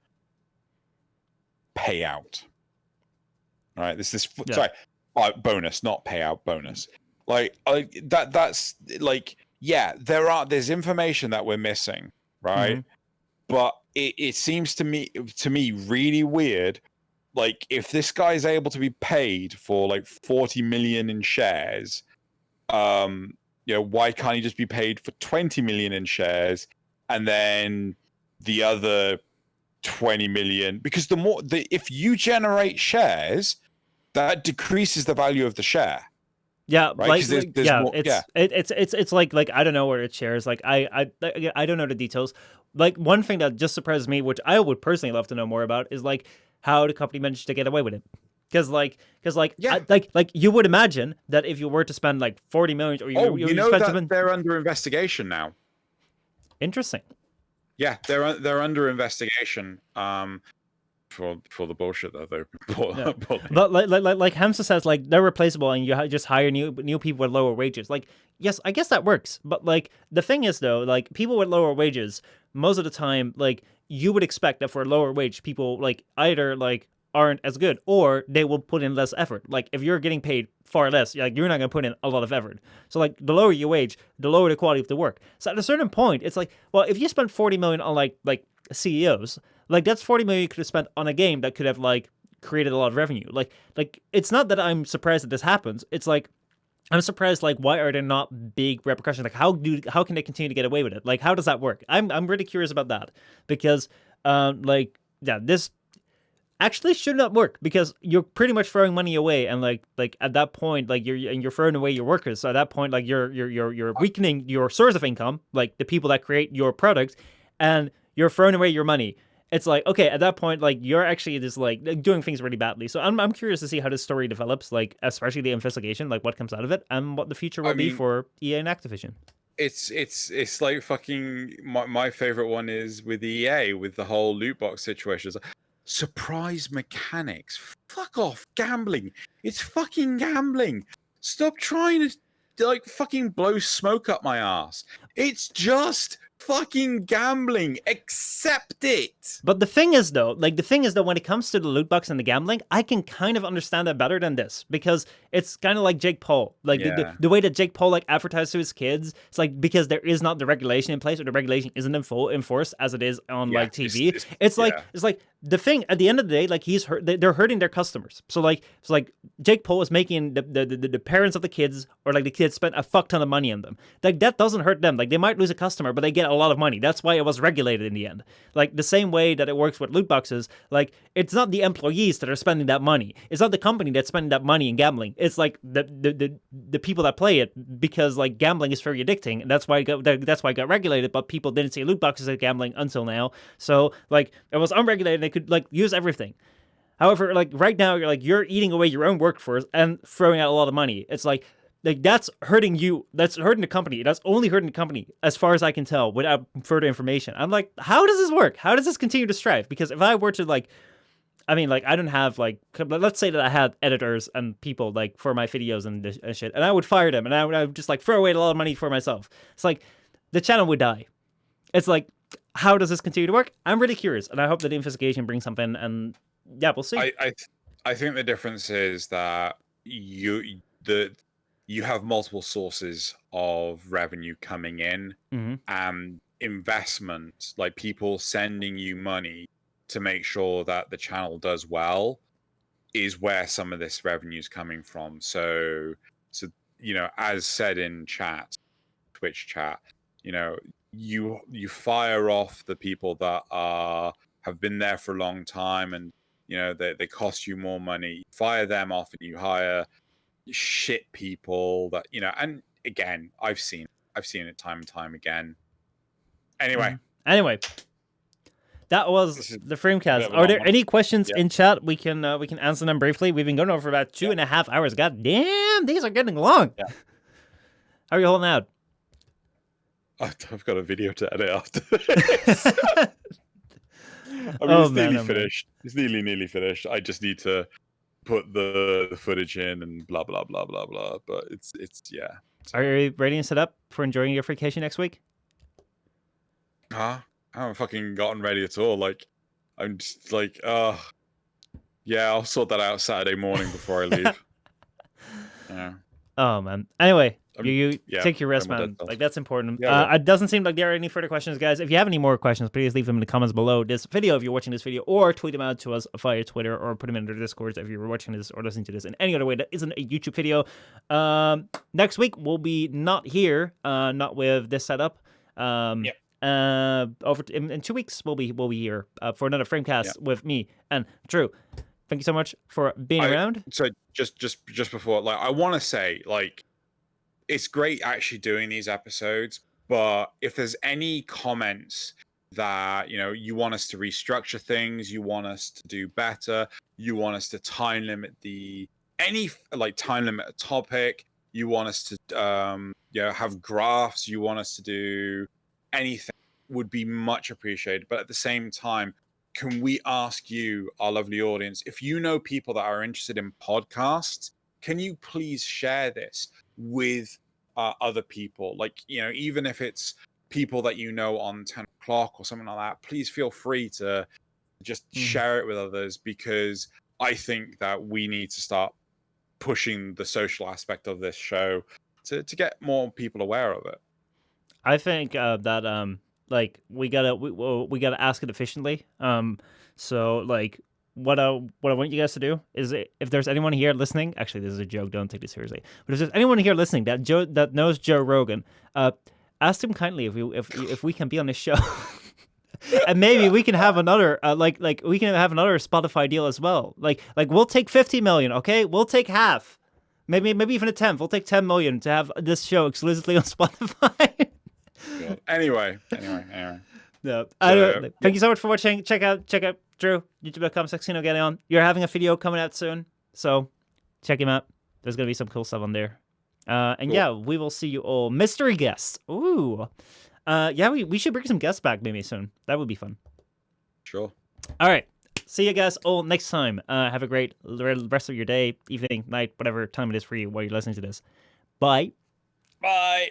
payout. All right, bonus, not payout, bonus. That's like, there's information that we're missing, right? But it seems to me really weird. Like, if this guy's able to be paid for like 40 million in shares, why can't he just be paid for 20 million in shares and then the other 20 million? Because if you generate shares, that decreases the value of the share. Yeah, right? It's like I don't know where it shares. Like I don't know the details. Like one thing that just surprised me, which I would personally love to know more about, is like how the company managed to get away with it. Because you would imagine that if you were to spend like 40 million, or they're under investigation now. Interesting. Yeah, they're under investigation. for the bullshit that they're Yeah. pulling. But like Hamza says, like they're replaceable, and you just hire new people with lower wages. Like, yes, I guess that works. But like the thing is though, like people with lower wages, most of the time, like you would expect that for a lower wage, people like either like aren't as good or they will put in less effort. Like if you're getting paid far less, like you're not gonna put in a lot of effort. So like the lower your wage, the lower the quality of the work. So at a certain point, it's like, well, if you spend 40 million on like CEOs, like that's 40 million you could have spent on a game that could have like created a lot of revenue. Like it's not that I'm surprised that this happens. It's like I'm surprised. Like why are there not big repercussions? Like how can they continue to get away with it? Like how does that work? I'm really curious about that because like yeah, this actually should not work because you're pretty much throwing money away, and like at that point like you're throwing away your workers. So at that point like you're weakening your source of income, like the people that create your product, and you're throwing away your money. It's like, okay, at that point like you're actually just like doing things really badly. So I'm curious to see how this story develops, like especially the investigation, like what comes out of it and what the future will be for EA and Activision. It's like fucking my favorite one is with EA with the whole loot box situation. It's like, surprise mechanics. Fuck off, gambling. It's fucking gambling. Stop trying to like fucking blow smoke up my ass. It's just fucking gambling. Accept it. But the thing is though, when it comes to the loot box and the gambling, I can kind of understand that better than this because it's kind of like Jake Paul. Like the way that Jake Paul like advertised to his kids, it's like because there is not the regulation in place, or the regulation isn't enforced as it is on like TV. It's like the thing at the end of the day, like they're hurting their customers. So like Jake Paul is making the parents of the kids, or like the kids, spend a fuck ton of money on them. Like that doesn't hurt them. Like they might lose a customer, but they get a lot of money. That's why it was regulated in the end. Like the same way that it works with loot boxes, like it's not the employees that are spending that money. It's not the company that's spending that money in gambling. It's like the people that play it, because like gambling is very addicting, and that's why it got regulated. But people didn't see loot boxes as gambling until now. So like it was unregulated. They could like use everything. However, like right now, you're eating away your own workforce and throwing out a lot of money. It's like that's hurting you. That's hurting the company. That's only hurting the company, as far as I can tell, without further information. I'm like, how does this work? How does this continue to strive? Because if I were to like, I mean, like I don't have like, let's say that I had editors and people like for my videos and shit, and I would fire them, and I would just like throw away a lot of money for myself. It's like the channel would die. It's like, how does this continue to work? I'm really curious, and I hope that the investigation brings something. And yeah, we'll see. I think the difference is that you have multiple sources of revenue coming in, and investment, like people sending you money to make sure that the channel does well, is where some of this revenue is coming from. So you know, as said in Twitch chat, you know, you fire off the people that have been there for a long time, and you know they cost you more money. You fire them off, and you hire shit people that, you know. And again, I've seen it time and time again. Anyway, that was the FrameCast. Are there any questions in chat? We can answer them briefly. We've been going over for about 2.5 hours. God damn, these are getting long. Yeah. How are you holding out? I've got a video to edit after this. I mean, it's nearly finished. It's nearly finished. I just need to put the footage in and blah blah blah blah blah. But it's yeah. Are you ready and set up for enjoying your vacation next week? I haven't fucking gotten ready at all. Like, I'm just like, yeah, I'll sort that out Saturday morning before I leave. Yeah. Oh man. Anyway, you take your rest, man. Like that's important. It doesn't seem like there are any further questions, guys. If you have any more questions, please leave them in the comments below this video if you're watching this video, or tweet them out to us via Twitter, or put them in the Discord if you're watching this or listening to this in any other way that isn't a YouTube video. Next week we'll be not here, not with this setup. In 2 weeks we'll be here for another FrameCast with me and Drew. Thank you so much for being around. So just before, like, I want to say, like, it's great actually doing these episodes, but if there's any comments that, you know, you want us to restructure things, you want us to do better, you want us to time limit a topic, you want us to have graphs, you want us to do anything, would be much appreciated. But at the same time, can we ask you, our lovely audience, if you know people that are interested in podcasts, can you please share this with other people? Like, even if it's people that you know on 10 o'clock or something like that, please feel free to just share it with others, because I think that we need to start pushing the social aspect of this show to get more people aware of it. I think that like we gotta ask it efficiently. So like what I want you guys to do is, if there's anyone here listening, actually this is a joke, don't take this seriously. But if there's anyone here listening that knows Joe Rogan, ask him kindly if we can be on this show. And maybe we can have another like we can have another Spotify deal as well. Like we'll take 50 million, okay? We'll take half. Maybe even a tenth. We'll take 10 million to have this show exclusively on Spotify. Anyway. No, thank you so much for watching. Check out Drew, youtube.com/Xeno. You're having a video coming out soon, so check him out. There's gonna be some cool stuff on there. And cool. Yeah, we will see you all. Mystery guests. Ooh. Yeah, we should bring some guests back maybe soon. That would be fun. Sure. All right. See you guys all next time. Have a great rest of your day, evening, night, whatever time it is for you while you're listening to this. Bye. Bye.